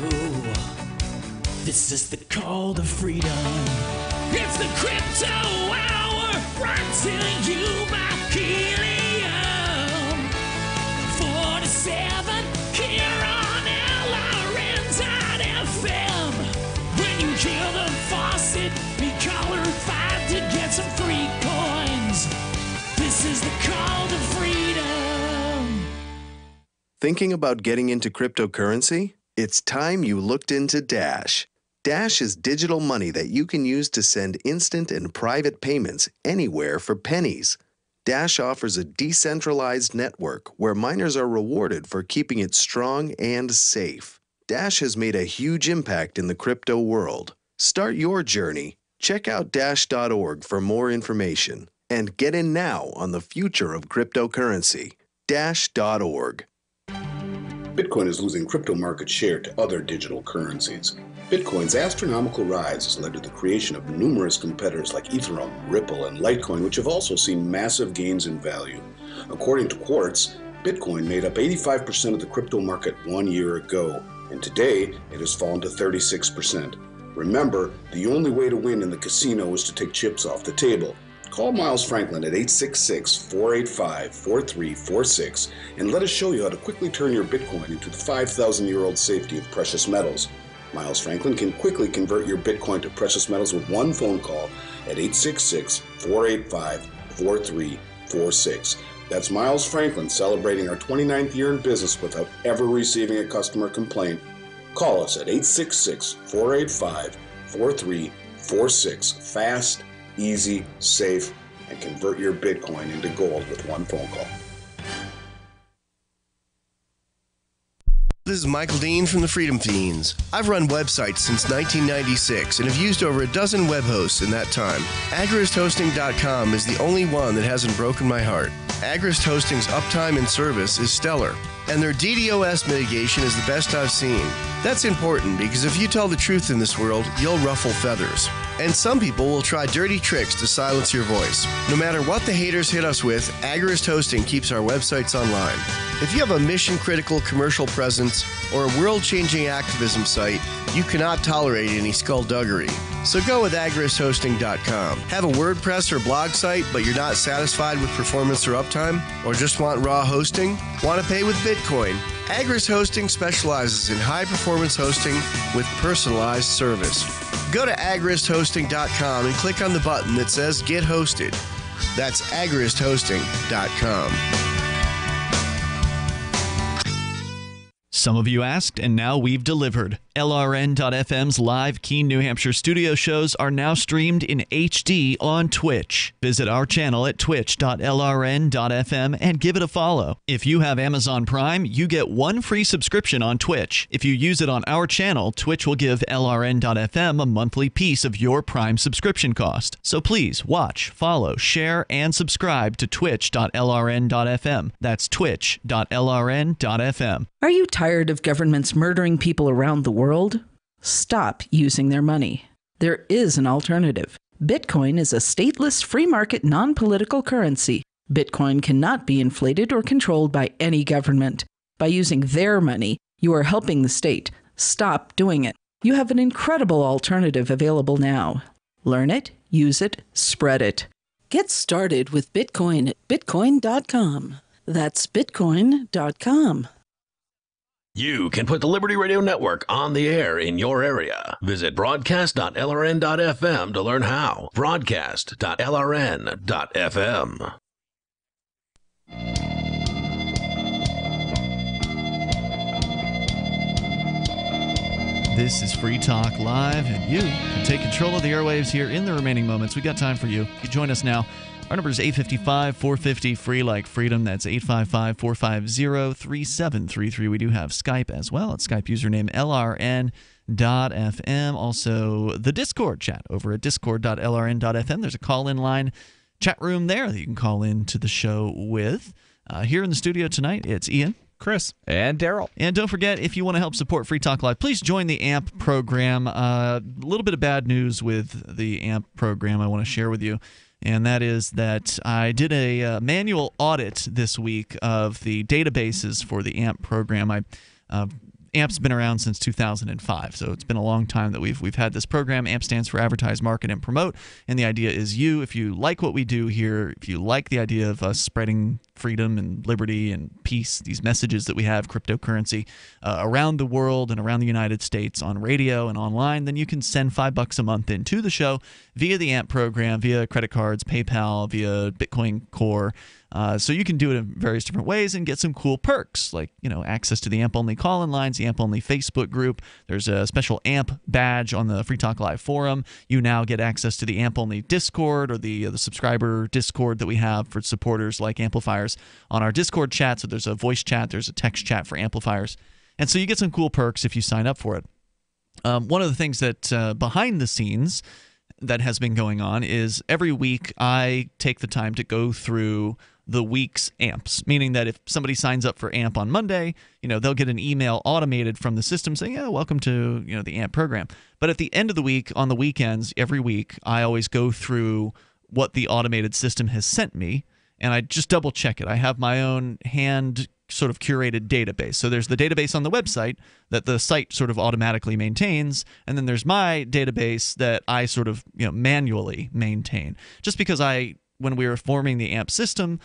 This is the call to freedom. It's the crypto hour brought to you by Helium 47 here on LRN.FM. When you hear the faucet, be caller 5 to get some free coins. This is the call to freedom. Thinking about getting into cryptocurrency? It's time you looked into Dash. Dash is digital money that you can use to send instant and private payments anywhere for pennies. Dash offers a decentralized network where miners are rewarded for keeping it strong and safe. Dash has made a huge impact in the crypto world. Start your journey. Check out dash.org for more information and get in now on the future of cryptocurrency. Dash.org. Bitcoin is losing crypto market share to other digital currencies. Bitcoin's astronomical rise has led to the creation of numerous competitors like Ethereum, Ripple, and Litecoin, which have also seen massive gains in value. According to Quartz, Bitcoin made up 85% of the crypto market 1 year ago, and today it has fallen to 36%. Remember, the only way to win in the casino is to take chips off the table. Call Miles Franklin at 866-485-4346 and let us show you how to quickly turn your Bitcoin into the 5,000-year-old safety of precious metals. Miles Franklin can quickly convert your Bitcoin to precious metals with one phone call at 866-485-4346. That's Miles Franklin celebrating our 29th year in business without ever receiving a customer complaint. Call us at 866-485-4346. Fast, easy, safe, and convert your Bitcoin into gold with one phone call. This is Michael Dean from the Freedom Fiends. I've run websites since 1996 and have used over a dozen web hosts in that time. AgristHosting.com is the only one that hasn't broken my heart. Agrist Hosting's uptime and service is stellar, and their DDoS mitigation is the best I've seen. That's important because if you tell the truth in this world, you'll ruffle feathers. And some people will try dirty tricks to silence your voice. No matter what the haters hit us with, Agrist Hosting keeps our websites online. If you have a mission-critical commercial presence or a world-changing activism site, you cannot tolerate any skullduggery. So go with agristhosting.com. Have a WordPress or blog site, but you're not satisfied with performance or uptime? Or just want raw hosting? Want to pay with Bitcoin? Agrist Hosting specializes in high-performance hosting with personalized service. Go to agristhosting.com and click on the button that says Get Hosted. That's agristhosting.com. Some of you asked, and now we've delivered. LRN.FM's live Keene, New Hampshire studio shows are now streamed in HD on Twitch. Visit our channel at twitch.lrn.fm and give it a follow. If you have Amazon Prime, you get one free subscription on Twitch. If you use it on our channel, Twitch will give LRN.FM a monthly piece of your Prime subscription cost. So please watch, follow, share, and subscribe to twitch.lrn.fm. That's twitch.lrn.fm. Are you tired of governments murdering people around the world? Stop using their money. There is an alternative. Bitcoin is a stateless, free market, non-political currency. Bitcoin cannot be inflated or controlled by any government. By using their money, you are helping the state. Stop doing it. You have an incredible alternative available now. Learn it, use it, spread it. Get started with Bitcoin at bitcoin.com. That's bitcoin.com. You can put the Liberty Radio Network on the air in your area. Visit broadcast.lrn.fm to learn how. Broadcast.lrn.fm. This is Free Talk Live, and you can take control of the airwaves here in the remaining moments. We got time for you. You join us now Our number is 855-450-FREE like freedom. That's 855-450-3733. We do have Skype as well. It's Skype username LRN.FM. Also, the Discord chat over at discord.lrn.fm. There's a call-in line chat room there that you can call in to the show with. Here in the studio tonight, it's Ian, Chris, and Darryl. And don't forget, if you want to help support Free Talk Live, please join the AMP program. A little bit of bad news with the AMP program I want to share with you, and that is that I did a manual audit this week of the databases for the AMP program. AMP's been around since 2005, so it's been a long time that we've had this program. AMP stands for Advertise, Market, and Promote, and the idea is if you like what we do here, if you like the idea of us spreading freedom and liberty and peace, these messages that we have, cryptocurrency, around the world and around the United States on radio and online, then you can send $5 a month into the show via the AMP program, via credit cards, PayPal, via Bitcoin Core. So you can do it in various different ways and get some cool perks, like access to the AMP-only call-in lines, the AMP-only Facebook group. There's a special AMP badge on the Free Talk Live forum. You now get access to the AMP-only Discord, or the subscriber Discord that we have for supporters like amplifiers on our Discord chat. So there's a voice chat, there's a text chat for amplifiers. And so you get some cool perks if you sign up for it. One of the things that behind the scenes that has been going on is every week I take the time to go through the week's AMPs, meaning that if somebody signs up for AMP on Monday, they'll get an email automated from the system saying, welcome to the AMP program. But at the end of the week, on the weekends, every week, I always go through what the automated system has sent me, and I just double check it. I have my own hand sort of curated database. So there's the database on the website that the site sort of automatically maintains, and then there's my database that I sort of manually maintain. Just because when we were forming the AMP system,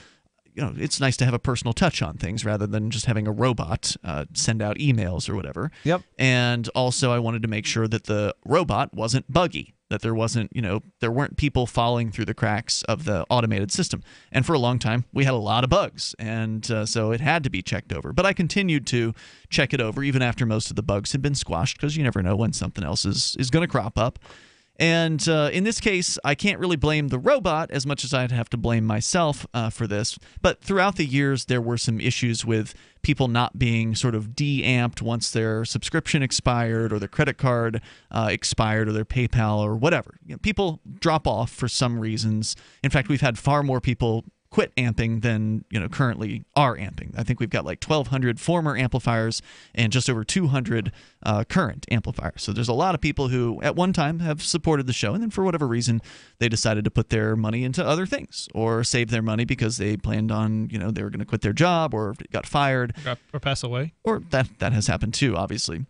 it's nice to have a personal touch on things rather than just having a robot send out emails or whatever. Yep. And also I wanted to make sure that the robot wasn't buggy, that there weren't people falling through the cracks of the automated system. And for a long time, we had a lot of bugs, and so it had to be checked over. But I continued to check it over even after most of the bugs had been squashed, because you never know when something else is going to crop up. And in this case, I can't really blame the robot as much as I'd have to blame myself for this. But throughout the years, there were some issues with people not being sort of de-amped once their subscription expired or their credit card expired or their PayPal or whatever. People drop off for some reasons. In fact, we've had far more people quit amping than currently are amping. I think we've got like 1,200 former amplifiers and just over 200 current amplifiers. So there's a lot of people who at one time have supported the show, and then for whatever reason they decided to put their money into other things, or save their money because they planned on they were going to quit their job, or got fired, or pass away, or that has happened too, obviously.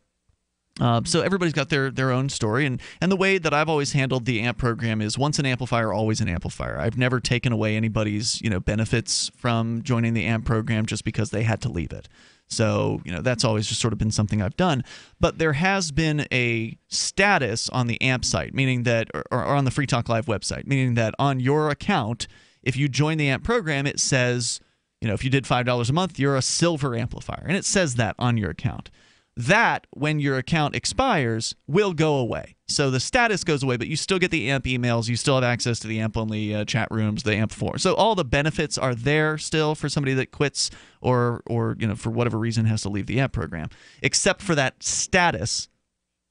So everybody's got their own story, and the way that I've always handled the AMP program is once an amplifier, always an amplifier. I've never taken away anybody's benefits from joining the AMP program just because they had to leave it. So that's always just sort of been something I've done. But there has been a status on the AMP site, meaning that, or on the Free Talk Live website, meaning that on your account, if you join the AMP program, it says, if you did $5 a month, you're a silver amplifier, and it says that on your account. That, when your account expires, will go away. So the status goes away, but you still get the AMP emails. You still have access to the AMP-only chat rooms, the AMP forum. So all the benefits are there still for somebody that quits or for whatever reason has to leave the AMP program, except for that status,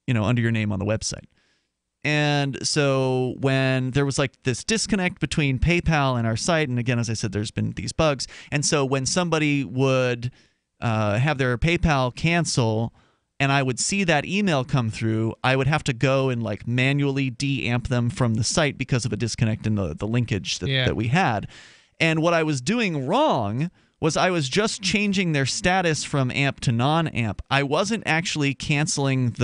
under your name on the website. And so when there was like this disconnect between PayPal and our site, and again, as I said, there's been these bugs. And so when somebody would have their PayPal cancel, and I would see that email come through, I would have to go and like manually de-amp them from the site because of a disconnect in the linkage that we had. And what I was doing wrong was I was just changing their status from AMP to non-AMP. I wasn't actually canceling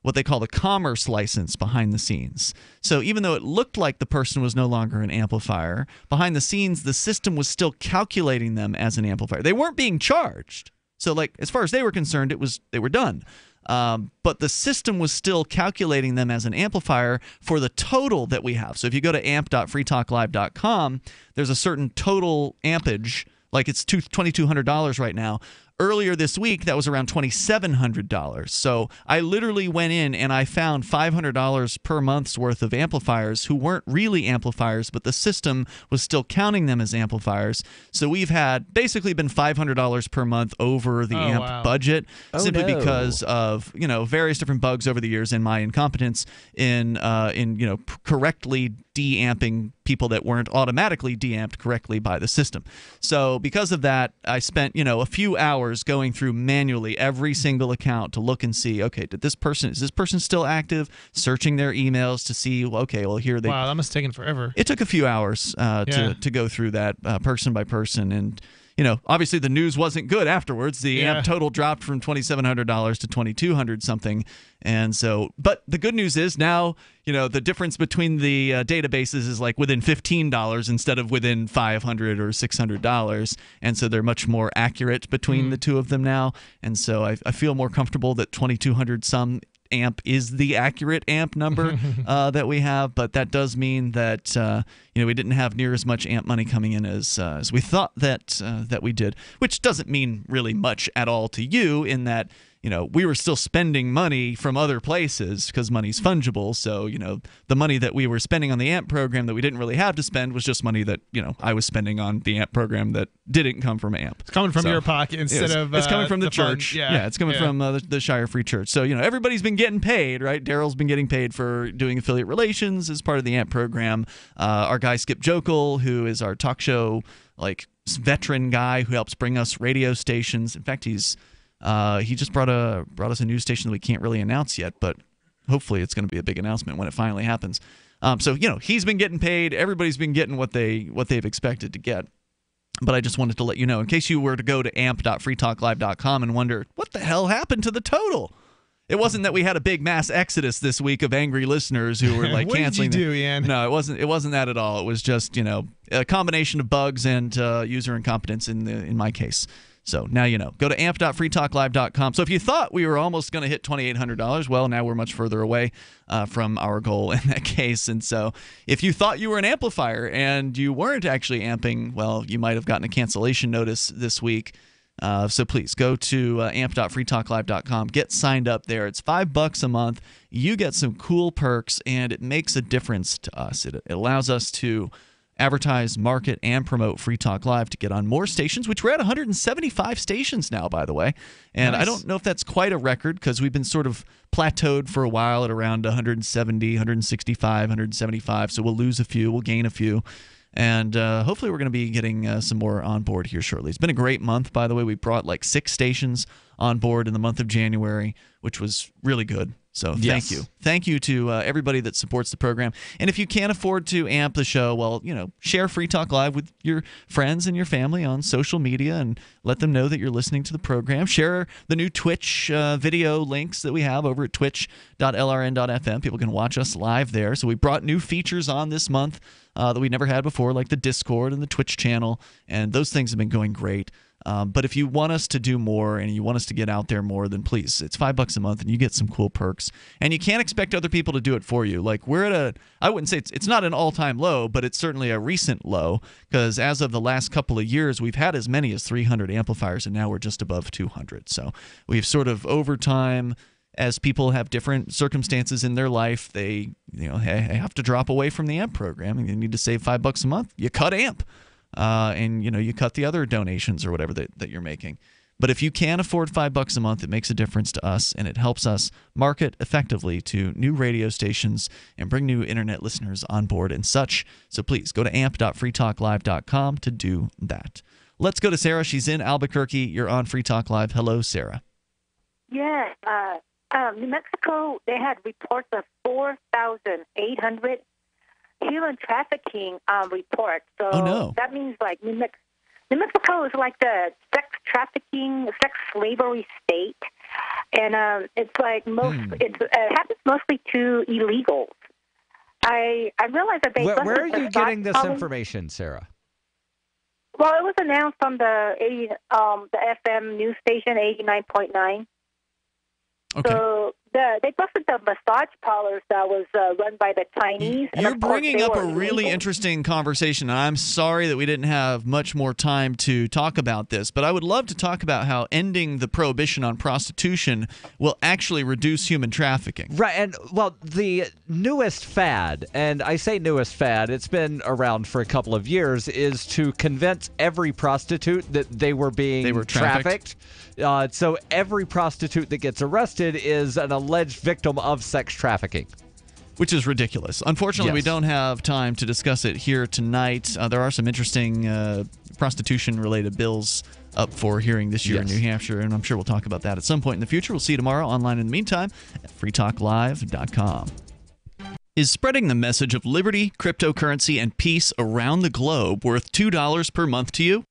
what they call the commerce license behind the scenes. So even though it looked like the person was no longer an amplifier, behind the scenes, the system was still calculating them as an amplifier. They weren't being charged. So like as far as they were concerned, they were done. But the system was still calculating them as an amplifier for the total that we have. So if you go to amp.freetalklive.com, there's a certain total ampage, like it's $2,200 right now. earlier this week, that was around $2,700. So I literally went in and I found $500 per month's worth of amplifiers who weren't really amplifiers, but the system was still counting them as amplifiers. So we've had basically been $500 per month over the amp budget, simply because of various different bugs over the years and my incompetence in correctly de-amping people that weren't automatically de-amped correctly by the system. So because of that, I spent a few hours going through manually every single account to look and see, okay, is this person still active? Searching their emails to see, here they. Wow, that must have taken forever. It took a few hours to go through that person by person, and obviously the news wasn't good afterwards. The amp total dropped from $2,700 to $2,200 something. And so, but the good news is now, the difference between the databases is like within $15 instead of within $500 or $600. And so they're much more accurate between the two of them now. And so I feel more comfortable that 2,200 some amp is the accurate amp number that we have, but that does mean that we didn't have near as much amp money coming in as we thought that we did, which doesn't mean really much at all to you in that we were still spending money from other places because money's fungible. So, the money that we were spending on the AMP program that we didn't really have to spend was just money that, I was spending on the AMP program that didn't come from AMP. It's coming from your pocket instead of it's coming from the church. Fund. Yeah, it's coming from the Shire Free Church. So, everybody's been getting paid, right? Darryl's been getting paid for doing affiliate relations as part of the AMP program. Our guy Skip Jokel, who is our talk show veteran guy who helps bring us radio stations. In fact, he just brought us a news station that we can't really announce yet, but hopefully it's going to be a big announcement when it finally happens. So he's been getting paid. Everybody's been getting what they've expected to get. But I just wanted to let you know, in case you were to go to amp.freetalklive.com and wonder what the hell happened to the total. It wasn't that we had a big mass exodus this week of angry listeners who were what canceling. What did you do, Ian? No, it wasn't that at all. It was just a combination of bugs and user incompetence in my case. So now you know. Go to amp.freetalklive.com. So if you thought we were almost going to hit $2,800, well, now we're much further away from our goal in that case. And so if you thought you were an amplifier and you weren't actually amping, well, you might have gotten a cancellation notice this week. So please go to amp.freetalklive.com. Get signed up there. It's $5 a month. You get some cool perks, and it makes a difference to us. It allows us to advertise, market, and promote Free Talk Live to get on more stations, which we're at 175 stations now, by the way. And nice. I don't know if that's quite a record because we've been sort of plateaued for a while at around 170, 165, 175. So we'll lose a few, we'll gain a few. And hopefully we're going to be getting some more on board here shortly. It's been a great month, by the way. We brought like 6 stations on board in the month of January, which was really good. So thank you. Thank you to everybody that supports the program. And if you can't afford to amp the show, well, share Free Talk Live with your friends and your family on social media and let them know that you're listening to the program. Share the new Twitch video links that we have over at twitch.lrn.fm. People can watch us live there. So we brought new features on this month that we never had before, like the Discord and the Twitch channel, and those things have been going great. But if you want us to do more and you want us to get out there more, then please, it's $5 a month and you get some cool perks. And you can't expect other people to do it for you. Like we're at I wouldn't say it's not an all-time low, but it's certainly a recent low because as of the last couple of years, we've had as many as 300 amplifiers and now we're just above 200. So we've sort of over time, as people have different circumstances in their life, they have to drop away from the AMP program and you need to save $5 a month. You cut AMP. And you cut the other donations or whatever that you're making. But if you can afford $5 a month, it makes a difference to us, and it helps us market effectively to new radio stations and bring new internet listeners on board and such. So please go to amp.freetalklive.com to do that. Let's go to Sarah. She's in Albuquerque. You're on Free Talk Live. Hello, Sarah. Yeah. New Mexico, they had reports of 4,800 human trafficking report. So that means like New Mexico is like the sex trafficking, sex slavery state, and it's like it happens mostly to illegals. I realize that they. Where are you getting this information, Sarah? Well, it was announced on the FM news station 89.9. Okay. So They busted the massage parlors that was run by the Chinese. You're bringing up a really interesting conversation, and I'm sorry that we didn't have much more time to talk about this, but I would love to talk about how ending the prohibition on prostitution will actually reduce human trafficking. Right, and, well, the newest fad, and I say newest fad, it's been around for a couple of years, is to convince every prostitute that they were being trafficked. So every prostitute that gets arrested is an alleged victim of sex trafficking. Which is ridiculous. Unfortunately, we don't have time to discuss it here tonight. There are some interesting prostitution-related bills up for hearing this year in New Hampshire, and I'm sure we'll talk about that at some point in the future. We'll see you tomorrow online in the meantime at freetalklive.com. Is spreading the message of liberty, cryptocurrency, and peace around the globe worth $2 per month to you?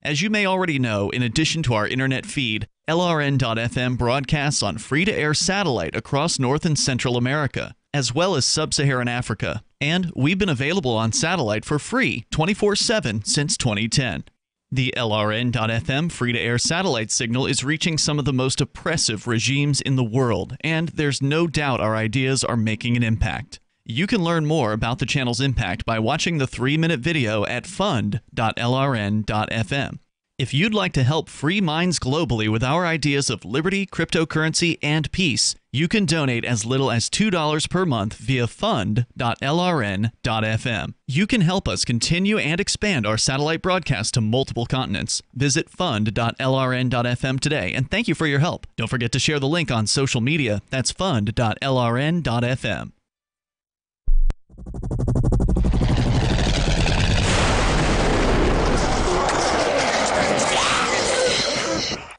As you may already know, in addition to our internet feed, LRN.FM broadcasts on free-to-air satellite across North and Central America, as well as Sub-Saharan Africa. And we've been available on satellite for free 24/7 since 2010. The LRN.FM free-to-air satellite signal is reaching some of the most oppressive regimes in the world, and there's no doubt our ideas are making an impact. You can learn more about the channel's impact by watching the 3-minute video at fund.lrn.fm. If you'd like to help free minds globally with our ideas of liberty, cryptocurrency, and peace, you can donate as little as $2 per month via fund.lrn.fm. You can help us continue and expand our satellite broadcast to multiple continents. Visit fund.lrn.fm today, and thank you for your help. Don't forget to share the link on social media. That's fund.lrn.fm.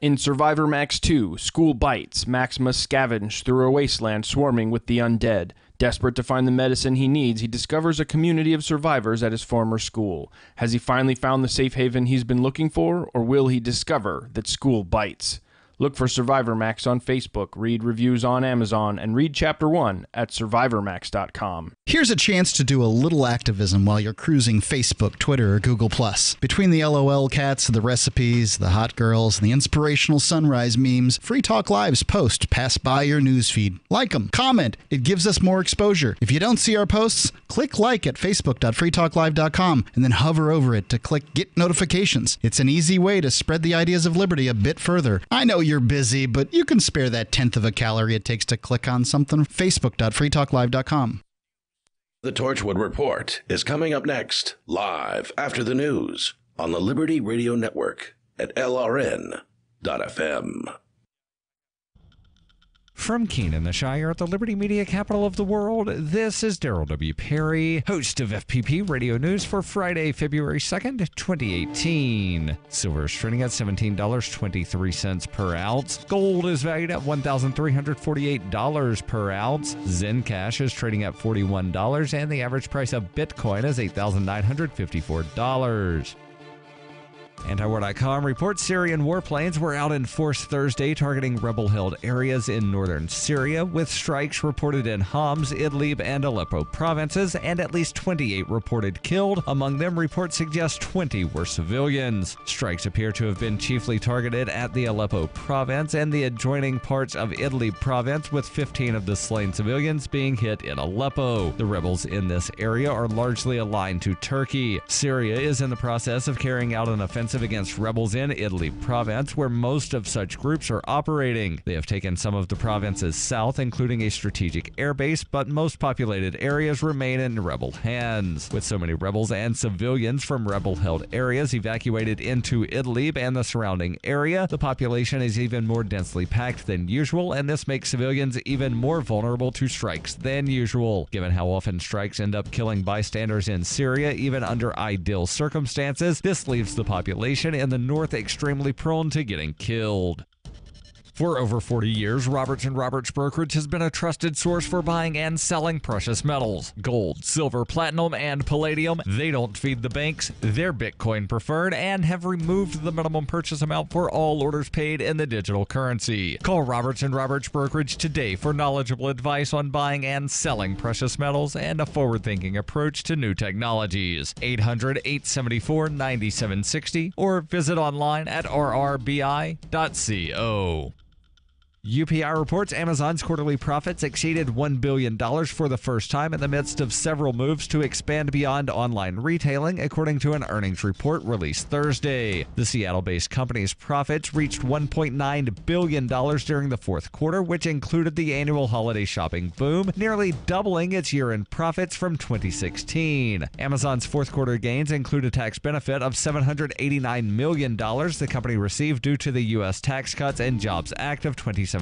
In Survivor Max 2, School Bites, Max must scavenge through a wasteland swarming with the undead. Desperate to find the medicine he needs, he discovers a community of survivors at his former school. Has he finally found the safe haven he's been looking for, or will he discover that school bites? Look for Survivor Max on Facebook, read reviews on Amazon, and read Chapter 1 at survivormax.com. Here's a chance to do a little activism while you're cruising Facebook, Twitter, or Google+. Between the LOL cats, the recipes, the hot girls, and the inspirational sunrise memes, Free Talk Live's posts pass by your newsfeed. Like them, comment. It gives us more exposure. If you don't see our posts, click like at facebook.freetalklive.com and then hover over it to click Get Notifications. It's an easy way to spread the ideas of liberty a bit further. I know you're busy, but you can spare that 1/10 of a calorie it takes to click on something. Facebook.freetalklive.com. The Torchwood Report is coming up next, live after the news on the Liberty Radio Network at LRN.FM. From Keene in the Shire at the Liberty Media capital of the world, this is Darryl W. Perry, host of FPP Radio News for Friday, February 2nd, 2018. Silver is trading at $17.23 per ounce. Gold is valued at $1,348 per ounce. Zen Cash is trading at $41, and the average price of Bitcoin is $8,954. Antiwar.com reports Syrian warplanes were out in force Thursday targeting rebel-held areas in northern Syria, with strikes reported in Homs, Idlib, and Aleppo provinces, and at least 28 reported killed. Among them, reports suggest 20 were civilians. Strikes appear to have been chiefly targeted at the Aleppo province and the adjoining parts of Idlib province, with 15 of the slain civilians being hit in Aleppo. The rebels in this area are largely aligned to Turkey. Syria is in the process of carrying out an offensive against rebels in Idlib province, where most of such groups are operating. They have taken some of the provinces south, including a strategic airbase, but most populated areas remain in rebel hands. With so many rebels and civilians from rebel-held areas evacuated into Idlib and the surrounding area, the population is even more densely packed than usual, and this makes civilians even more vulnerable to strikes than usual. Given how often strikes end up killing bystanders in Syria, even under ideal circumstances, this leaves the population in the north extremely prone to getting killed. For over 40 years, Roberts & Roberts Brokerage has been a trusted source for buying and selling precious metals. Gold, silver, platinum, and palladium. They don't feed the banks. They're Bitcoin preferred and have removed the minimum purchase amount for all orders paid in the digital currency. Call Roberts & Roberts Brokerage today for knowledgeable advice on buying and selling precious metals and a forward-thinking approach to new technologies. 800-874-9760 or visit online at rrbi.co. UPI reports Amazon's quarterly profits exceeded $1 billion for the first time in the midst of several moves to expand beyond online retailing, according to an earnings report released Thursday. The Seattle-based company's profits reached $1.9 billion during the fourth quarter, which included the annual holiday shopping boom, nearly doubling its year-end profits from 2016. Amazon's fourth quarter gains include a tax benefit of $789 million the company received due to the U.S. Tax Cuts and Jobs Act of 2017.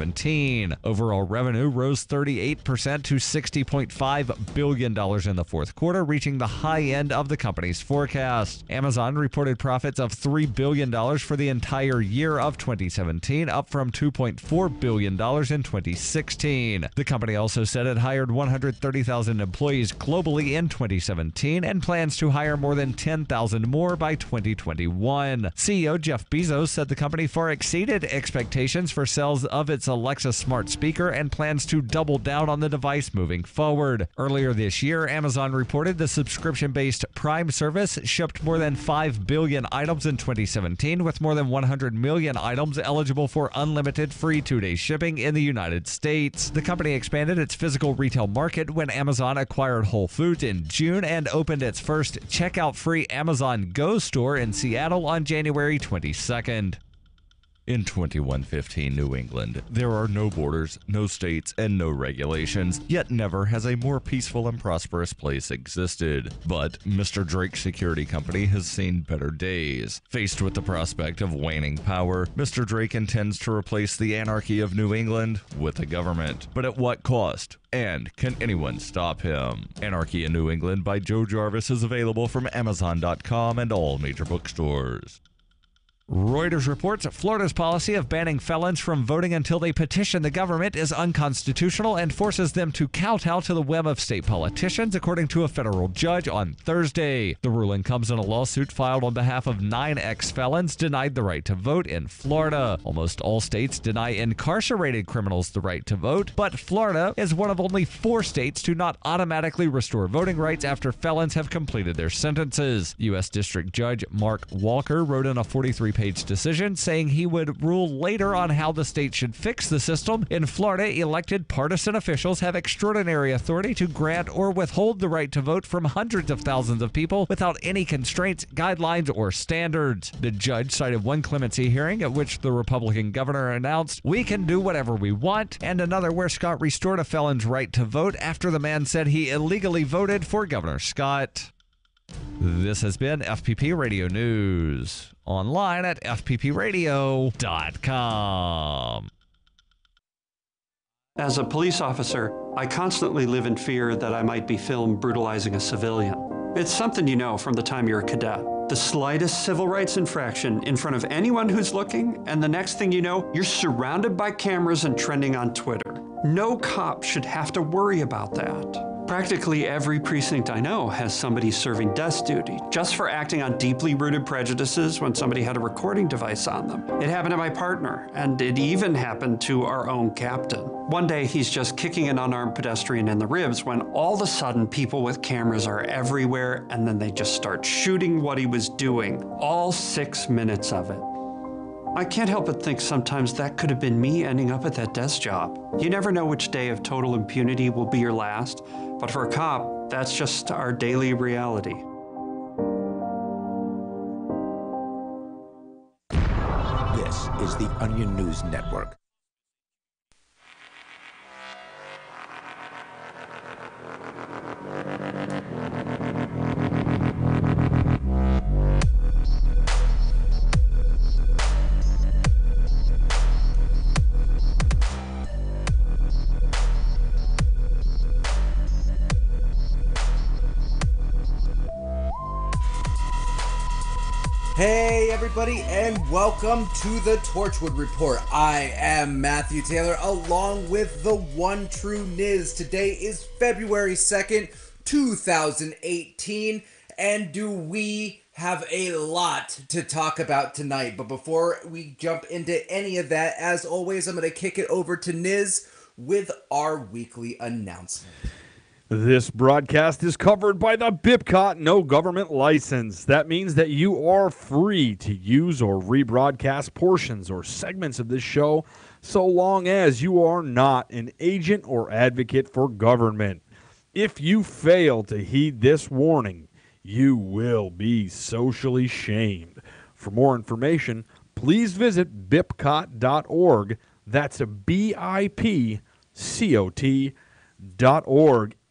Overall revenue rose 38% to $60.5 billion in the fourth quarter, reaching the high end of the company's forecast. Amazon reported profits of $3 billion for the entire year of 2017, up from $2.4 billion in 2016. The company also said it hired 130,000 employees globally in 2017 and plans to hire more than 10,000 more by 2021. CEO Jeff Bezos said the company far exceeded expectations for sales of its Alexa smart speaker and plans to double down on the device moving forward. Earlier this year, Amazon reported the subscription-based Prime service shipped more than 5 billion items in 2017, with more than 100 million items eligible for unlimited free 2-day shipping in the United States. The company expanded its physical retail market when Amazon acquired Whole Foods in June and opened its first checkout-free Amazon Go store in Seattle on January 22nd. In 2115 New England, there are no borders, no states, and no regulations, yet never has a more peaceful and prosperous place existed. But Mr. Drake's security company has seen better days. Faced with the prospect of waning power, Mr. Drake intends to replace the anarchy of New England with a government. But at what cost? And can anyone stop him? Anarchy in New England by Joe Jarvis is available from Amazon.com and all major bookstores. Reuters reports Florida's policy of banning felons from voting until they petition the government is unconstitutional and forces them to kowtow to the whim of state politicians, according to a federal judge on Thursday. The ruling comes in a lawsuit filed on behalf of 9 ex-felons denied the right to vote in Florida. Almost all states deny incarcerated criminals the right to vote, but Florida is one of only 4 states to not automatically restore voting rights after felons have completed their sentences. U.S. District Judge Mark Walker wrote in a 43-page decision saying he would rule later on how the state should fix the system. In Florida, elected partisan officials have extraordinary authority to grant or withhold the right to vote from hundreds of thousands of people without any constraints, guidelines, or standards. The judge cited one clemency hearing at which the Republican governor announced, "We can do whatever we want," and another where Scott restored a felon's right to vote after the man said he illegally voted for Governor Scott. This has been FPP Radio News. Online at fppradio.com. As a police officer, I constantly live in fear that I might be filmed brutalizing a civilian. It's something you know from the time you're a cadet. The slightest civil rights infraction in front of anyone who's looking, and the next thing you know, you're surrounded by cameras and trending on Twitter. No cop should have to worry about that. Practically every precinct I know has somebody serving desk duty just for acting on deeply rooted prejudices when somebody had a recording device on them. It happened to my partner, and it even happened to our own captain. One day he's just kicking an unarmed pedestrian in the ribs when all of a sudden people with cameras are everywhere, and then they just start shooting what he was doing, all 6 minutes of it. I can't help but think sometimes that could have been me ending up at that desk job. You never know which day of total impunity will be your last, but for a cop, that's just our daily reality. This is the Onion News Network. Hey everybody, and welcome to the Torchwood Report. I am Matthew Taylor, along with the one true Niz. Today is February 2nd, 2018, and do we have a lot to talk about tonight. But before we jump into any of that, as always, I'm going to kick it over to Niz with our weekly announcement. This broadcast is covered by the BIPCOT No Government License. That means that you are free to use or rebroadcast portions or segments of this show so long as you are not an agent or advocate for government. If you fail to heed this warning, you will be socially shamed. For more information, please visit bipcot.org. That's a BIPCOT.org.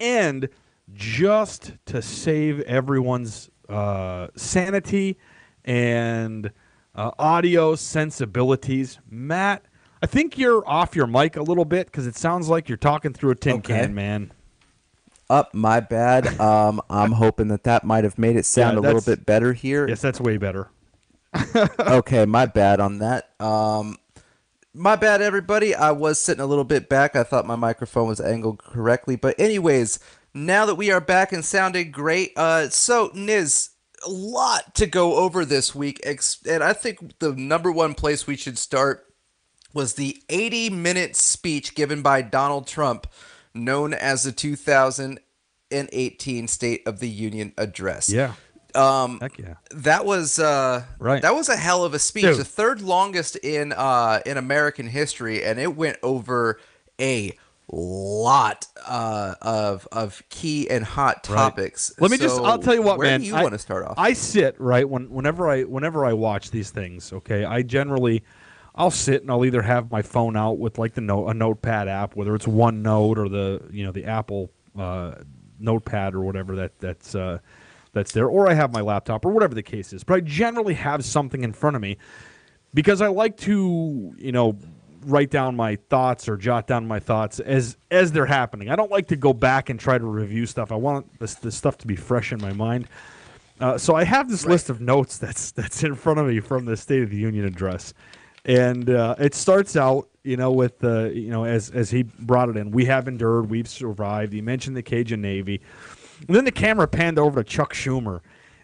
And just to save everyone's sanity and audio sensibilities, Matt, I think you're off your mic a little bit because it sounds like you're talking through a tin can, man. My bad. I'm hoping that might have made it sound a little bit better here. Yes, that's way better. Okay, my bad on that. My bad, everybody. I was sitting a little bit back. I thought my microphone was angled correctly. But anyways, now that we are back and sounding great, so Niz, a lot to go over this week. And I think the number one place we should start was the 80-minute speech given by Donald Trump, known as the 2018 State of the Union Address. Yeah. Heck yeah. That was right. That was a hell of a speech. Dude. The third longest in American history, and it went over a lot of key and hot topics. Right. I'll tell you what, where man. Do you want to start off? I sit right whenever I watch these things. Okay, I'll sit and I'll either have my phone out with like a notepad app, whether it's OneNote or the Apple notepad or whatever that's there, or I have my laptop or whatever the case is. But I generally have something in front of me because I like to write down my thoughts or jot down my thoughts as they're happening. I don't like to go back and try to review stuff. I want this stuff to be fresh in my mind. So I have this list of notes that's in front of me from the State of the Union address. And it starts out, with as he brought it in, we have endured, we've survived. He mentioned the Cajun Navy. And then the camera panned over to Chuck Schumer.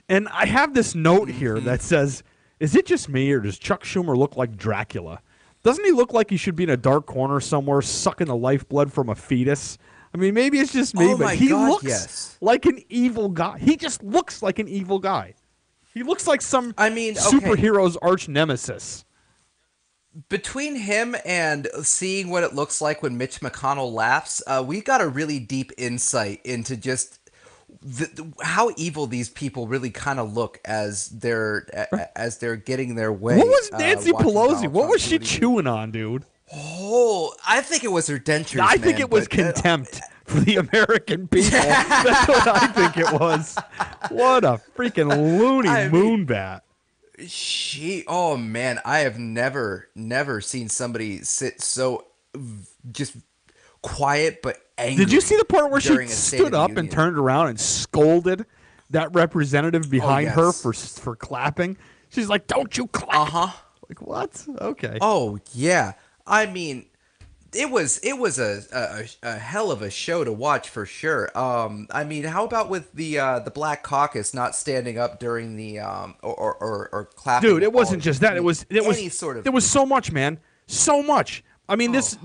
And I have this note here that says, is it just me or does Chuck Schumer look like Dracula? Doesn't he look like he should be in a dark corner somewhere sucking the lifeblood from a fetus? I mean, maybe it's just me, but he looks like an evil guy. He just looks like an evil guy. He looks like some superhero's arch nemesis. Between him and seeing what it looks like when Mitch McConnell laughs, we got a really deep insight into just how evil these people really kind of look as they're getting their way. What was Nancy Pelosi? What was she chewing on, dude? Oh, I think it was her dentures. I think it was contempt for the American people. That's what I think it was. What a freaking loony moonbat. Oh man, I have never seen somebody sit so just quiet but angry. Did you see the part where she stood up and turned around and scolded that representative behind her for clapping? She's like, "Don't you clap!" Like what? Okay. Oh yeah, I mean, it was a hell of a show to watch for sure. I mean, how about with the Black Caucus not standing up during the or clapping? Dude, it wasn't just that. It was there was so much, man. So much. I mean, this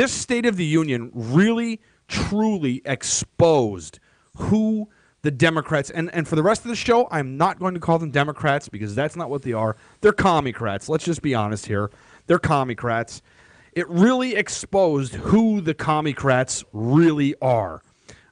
State of the Union really truly exposed who the Democrats and for the rest of the show, I'm not going to call them Democrats because that's not what they are. They're commie-crats. Let's just be honest here. They're commie-crats. It really exposed who the commie-crats really are.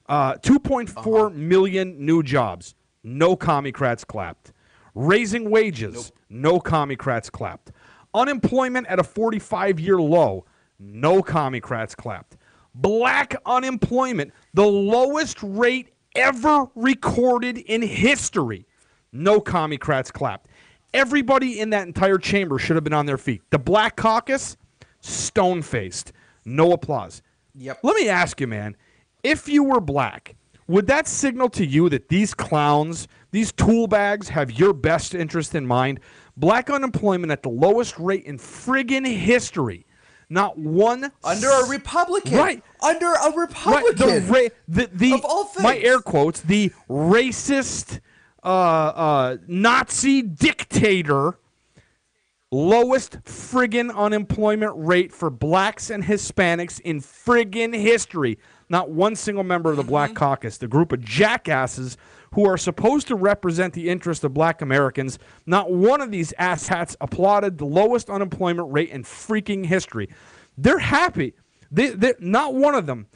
2.4 million new jobs. No commie-crats clapped. Raising wages. No commie-crats clapped. Unemployment at a 45-year low. No commie-crats clapped. Black unemployment, the lowest rate ever recorded in history. No commie-crats clapped. Everybody in that entire chamber should have been on their feet. The Black Caucus, stone-faced. No applause. Yep. Let me ask you, man, if you were black, would that signal to you that these clowns, these tool bags, have your best interest in mind? Black unemployment at the lowest rate in friggin' history. Not one under a Republican. Right. Under a Republican. Right. The of all things. My air quotes, the racist Nazi dictator Lowest friggin' unemployment rate for blacks and Hispanics in friggin' history. Not one single member of the Black Caucus, the group of jackasses who are supposed to represent the interests of black Americans, not one of these asshats applauded the lowest unemployment rate in freaking history. They're happy. Not one of them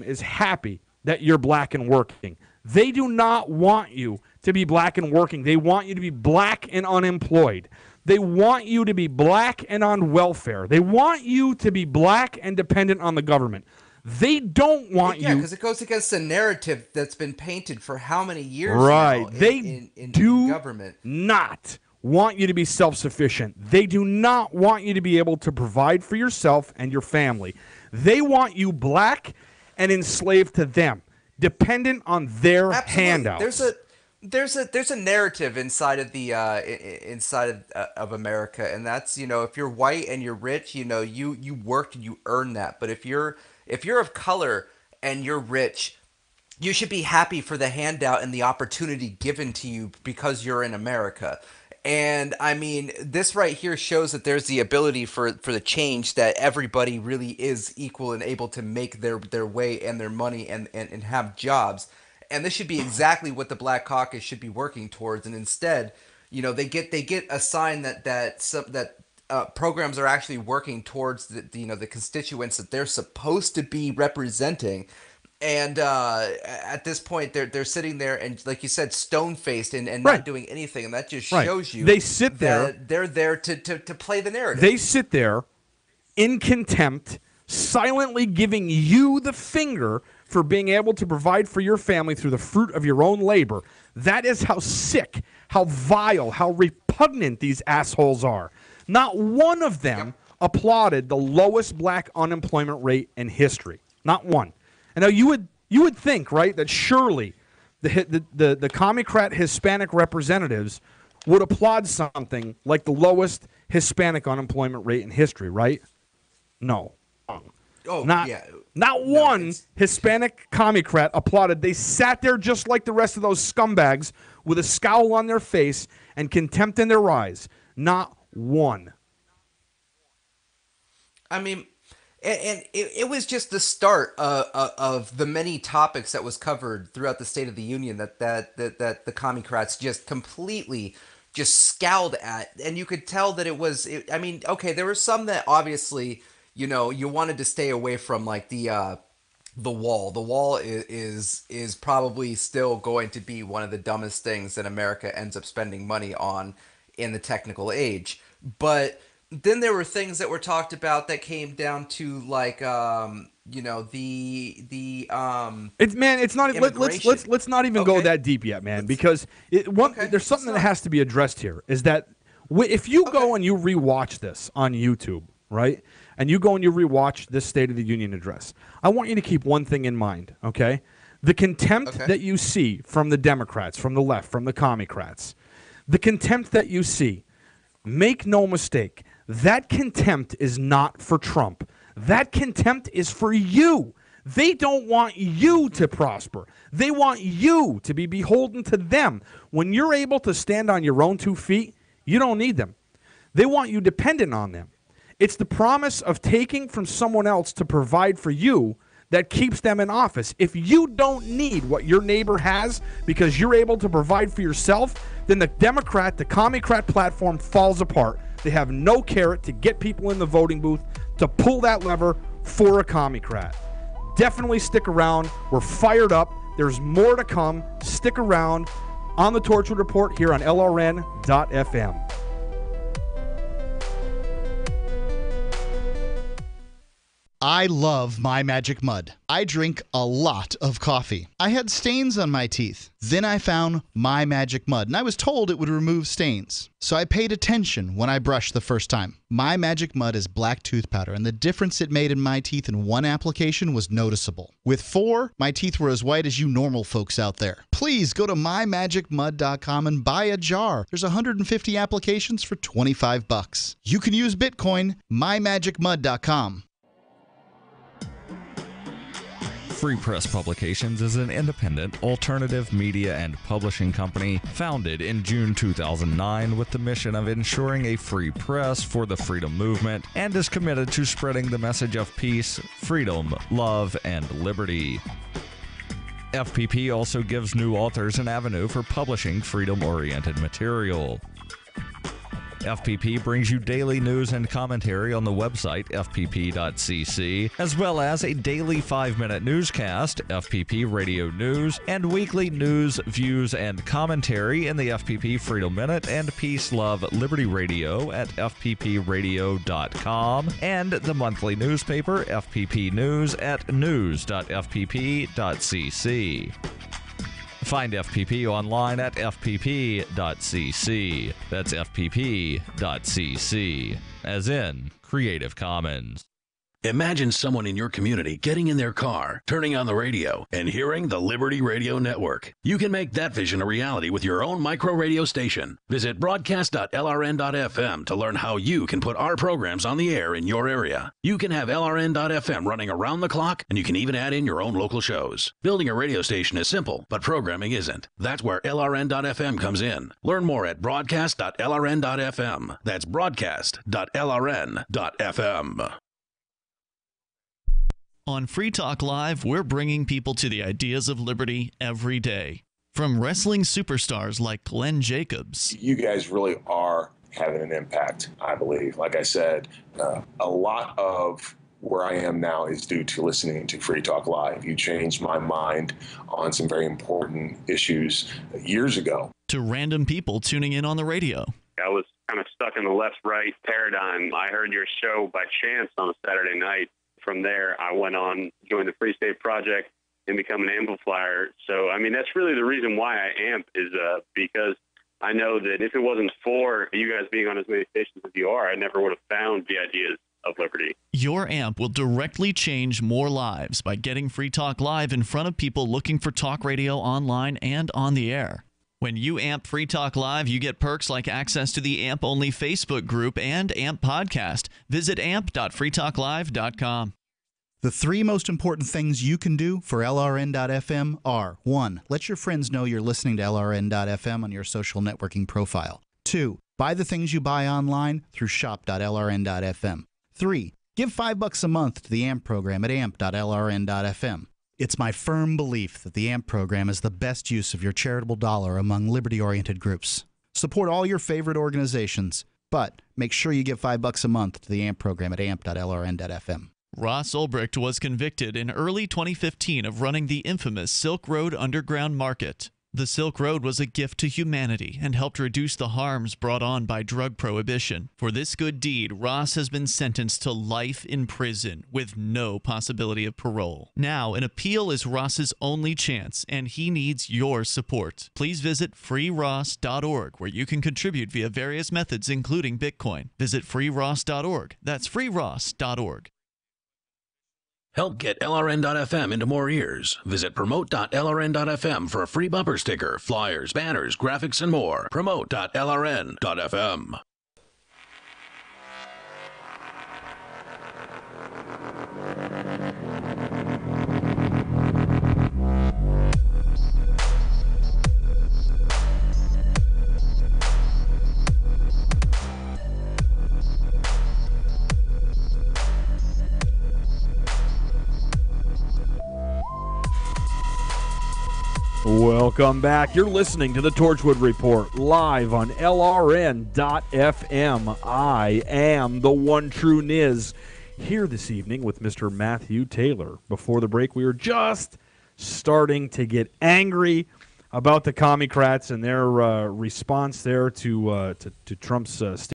is happy that you're black and working. They do not want you to be black and working. They want you to be black and unemployed. They want you to be black and on welfare. They want you to be black and dependent on the government. They don't want you. Yeah, because it goes against the narrative that's been painted for how many years right. now in government. Not want you to be self-sufficient. They do not want you to be able to provide for yourself and your family. They want you black and enslaved to them, dependent on their handouts. There's a narrative inside of the of America, and that's, if you're white and you're rich, you worked and you earned that. But if you're of color and you're rich, you should be happy for the handout and the opportunity given to you because you're in America. And I mean, this right here shows that there's the ability for the change, that everybody really is equal and able to make their way and their money and have jobs. And this should be exactly what the Black Caucus should be working towards. And instead, they get a sign that programs are actually working towards the constituents that they're supposed to be representing. And at this point, they're sitting there and, like you said, stone-faced and not doing anything. And that just shows you they sit there. They're there to play the narrative. They sit there in contempt, silently giving you the finger for being able to provide for your family through the fruit of your own labor. That is how sick, how vile, how repugnant these assholes are. Not one of them applauded the lowest black unemployment rate in history. Not one. And now you would think, right, that surely the Commie-crat Hispanic representatives would applaud something like the lowest Hispanic unemployment rate in history, right? No. Not one Hispanic Commie-crat applauded. They sat there just like the rest of those scumbags with a scowl on their face and contempt in their eyes. Not one. I mean, and it was just the start of the many topics that was covered throughout the State of the Union that the Commie-crats just completely just scowled at. And you could tell that it was, there were some that obviously, you wanted to stay away from, like the wall. The wall is probably still going to be one of the dumbest things that America ends up spending money on in the technical age. But then there were things that were talked about that came down to, like, it's not. Let's not even go that deep yet, man, because there's something that has to be addressed here. Is that if you go and you rewatch this on YouTube, right? And you go and you rewatch this State of the Union address, I want you to keep one thing in mind, okay? The contempt that you see from the Democrats, from the left, from the Commie-crats, the contempt that you see, make no mistake, that contempt is not for Trump. That contempt is for you. They don't want you to prosper. They want you to be beholden to them. When you're able to stand on your own 2 feet, you don't need them. They want you dependent on them. It's the promise of taking from someone else to provide for you that keeps them in office. If you don't need what your neighbor has because you're able to provide for yourself, then the Commie-crat platform falls apart. They have no carrot to get people in the voting booth to pull that lever for a Commie-crat. Definitely stick around. We're fired up. There's more to come. Stick around on the Torchwood Report here on LRN.FM. I love My Magic Mud. I drink a lot of coffee. I had stains on my teeth. Then I found My Magic Mud, and I was told it would remove stains. So I paid attention when I brushed the first time. My Magic Mud is black tooth powder, and the difference it made in my teeth in one application was noticeable. With 4, my teeth were as white as you normal folks out there. Please go to mymagicmud.com and buy a jar. There's 150 applications for $25. You can use Bitcoin, mymagicmud.com. Free Press Publications is an independent, alternative media and publishing company founded in June 2009 with the mission of ensuring a free press for the freedom movement and is committed to spreading the message of peace, freedom, love, and liberty. FPP also gives new authors an avenue for publishing freedom-oriented material. FPP brings you daily news and commentary on the website fpp.cc, as well as a daily 5-minute newscast, FPP Radio News, and weekly news, views, and commentary in the FPP Freedom Minute and Peace, Love, Liberty Radio at fppradio.com, and the monthly newspaper FPP News at news.fpp.cc. Find FPP online at fpp.cc. That's fpp.cc, as in Creative Commons. Imagine someone in your community getting in their car, turning on the radio, and hearing the Liberty Radio Network. You can make that vision a reality with your own micro radio station. Visit broadcast.lrn.fm to learn how you can put our programs on the air in your area. You can have LRN.FM running around the clock, and you can even add in your own local shows. Building a radio station is simple, but programming isn't. That's where LRN.FM comes in. Learn more at broadcast.lrn.fm. That's broadcast.lrn.fm. On Free Talk Live, we're bringing people to the ideas of liberty every day. From wrestling superstars like Glenn Jacobs. You guys really are having an impact, I believe. Like I said, a lot of where I am now is due to listening to Free Talk Live. You changed my mind on some very important issues years ago. To random people tuning in on the radio. I was kind of stuck in the left-right paradigm. I heard your show by chance on a Saturday night. From there, I went on, joined the Free State Project, and become an amplifier. So, I mean, that's really the reason why I amp is because I know that if it wasn't for you guys being on as many stations as you are, I never would have found the ideas of liberty. Your amp will directly change more lives by getting Free Talk Live in front of people looking for talk radio online and on the air. When you amp Free Talk Live, you get perks like access to the AMP-only Facebook group and AMP podcast. Visit amp.freetalklive.com. The 3 most important things you can do for LRN.FM are: 1. Let your friends know you're listening to LRN.FM on your social networking profile. 2. Buy the things you buy online through shop.lrn.fm. 3. Give $5 a month to the AMP program at amp.lrn.fm. It's my firm belief that the AMP program is the best use of your charitable dollar among liberty-oriented groups. Support all your favorite organizations, but make sure you give $5 a month to the AMP program at amp.lrn.fm. Ross Ulbricht was convicted in early 2015 of running the infamous Silk Road Underground Market. The Silk Road was a gift to humanity and helped reduce the harms brought on by drug prohibition. For this good deed, Ross has been sentenced to life in prison with no possibility of parole. Now, an appeal is Ross's only chance, and he needs your support. Please visit freeross.org, where you can contribute via various methods, including Bitcoin. Visit freeross.org. That's freeross.org. Help get LRN.FM into more ears. Visit promote.lrn.fm for a free bumper sticker, flyers, banners, graphics, and more. Promote.lrn.fm. Welcome back. You're listening to the Torchwood Report live on LRN.FM. I am the one true Niz here this evening with Mr. Matthew Taylor. Before the break, we were just starting to get angry about the Commie-crats and their response there to Trump's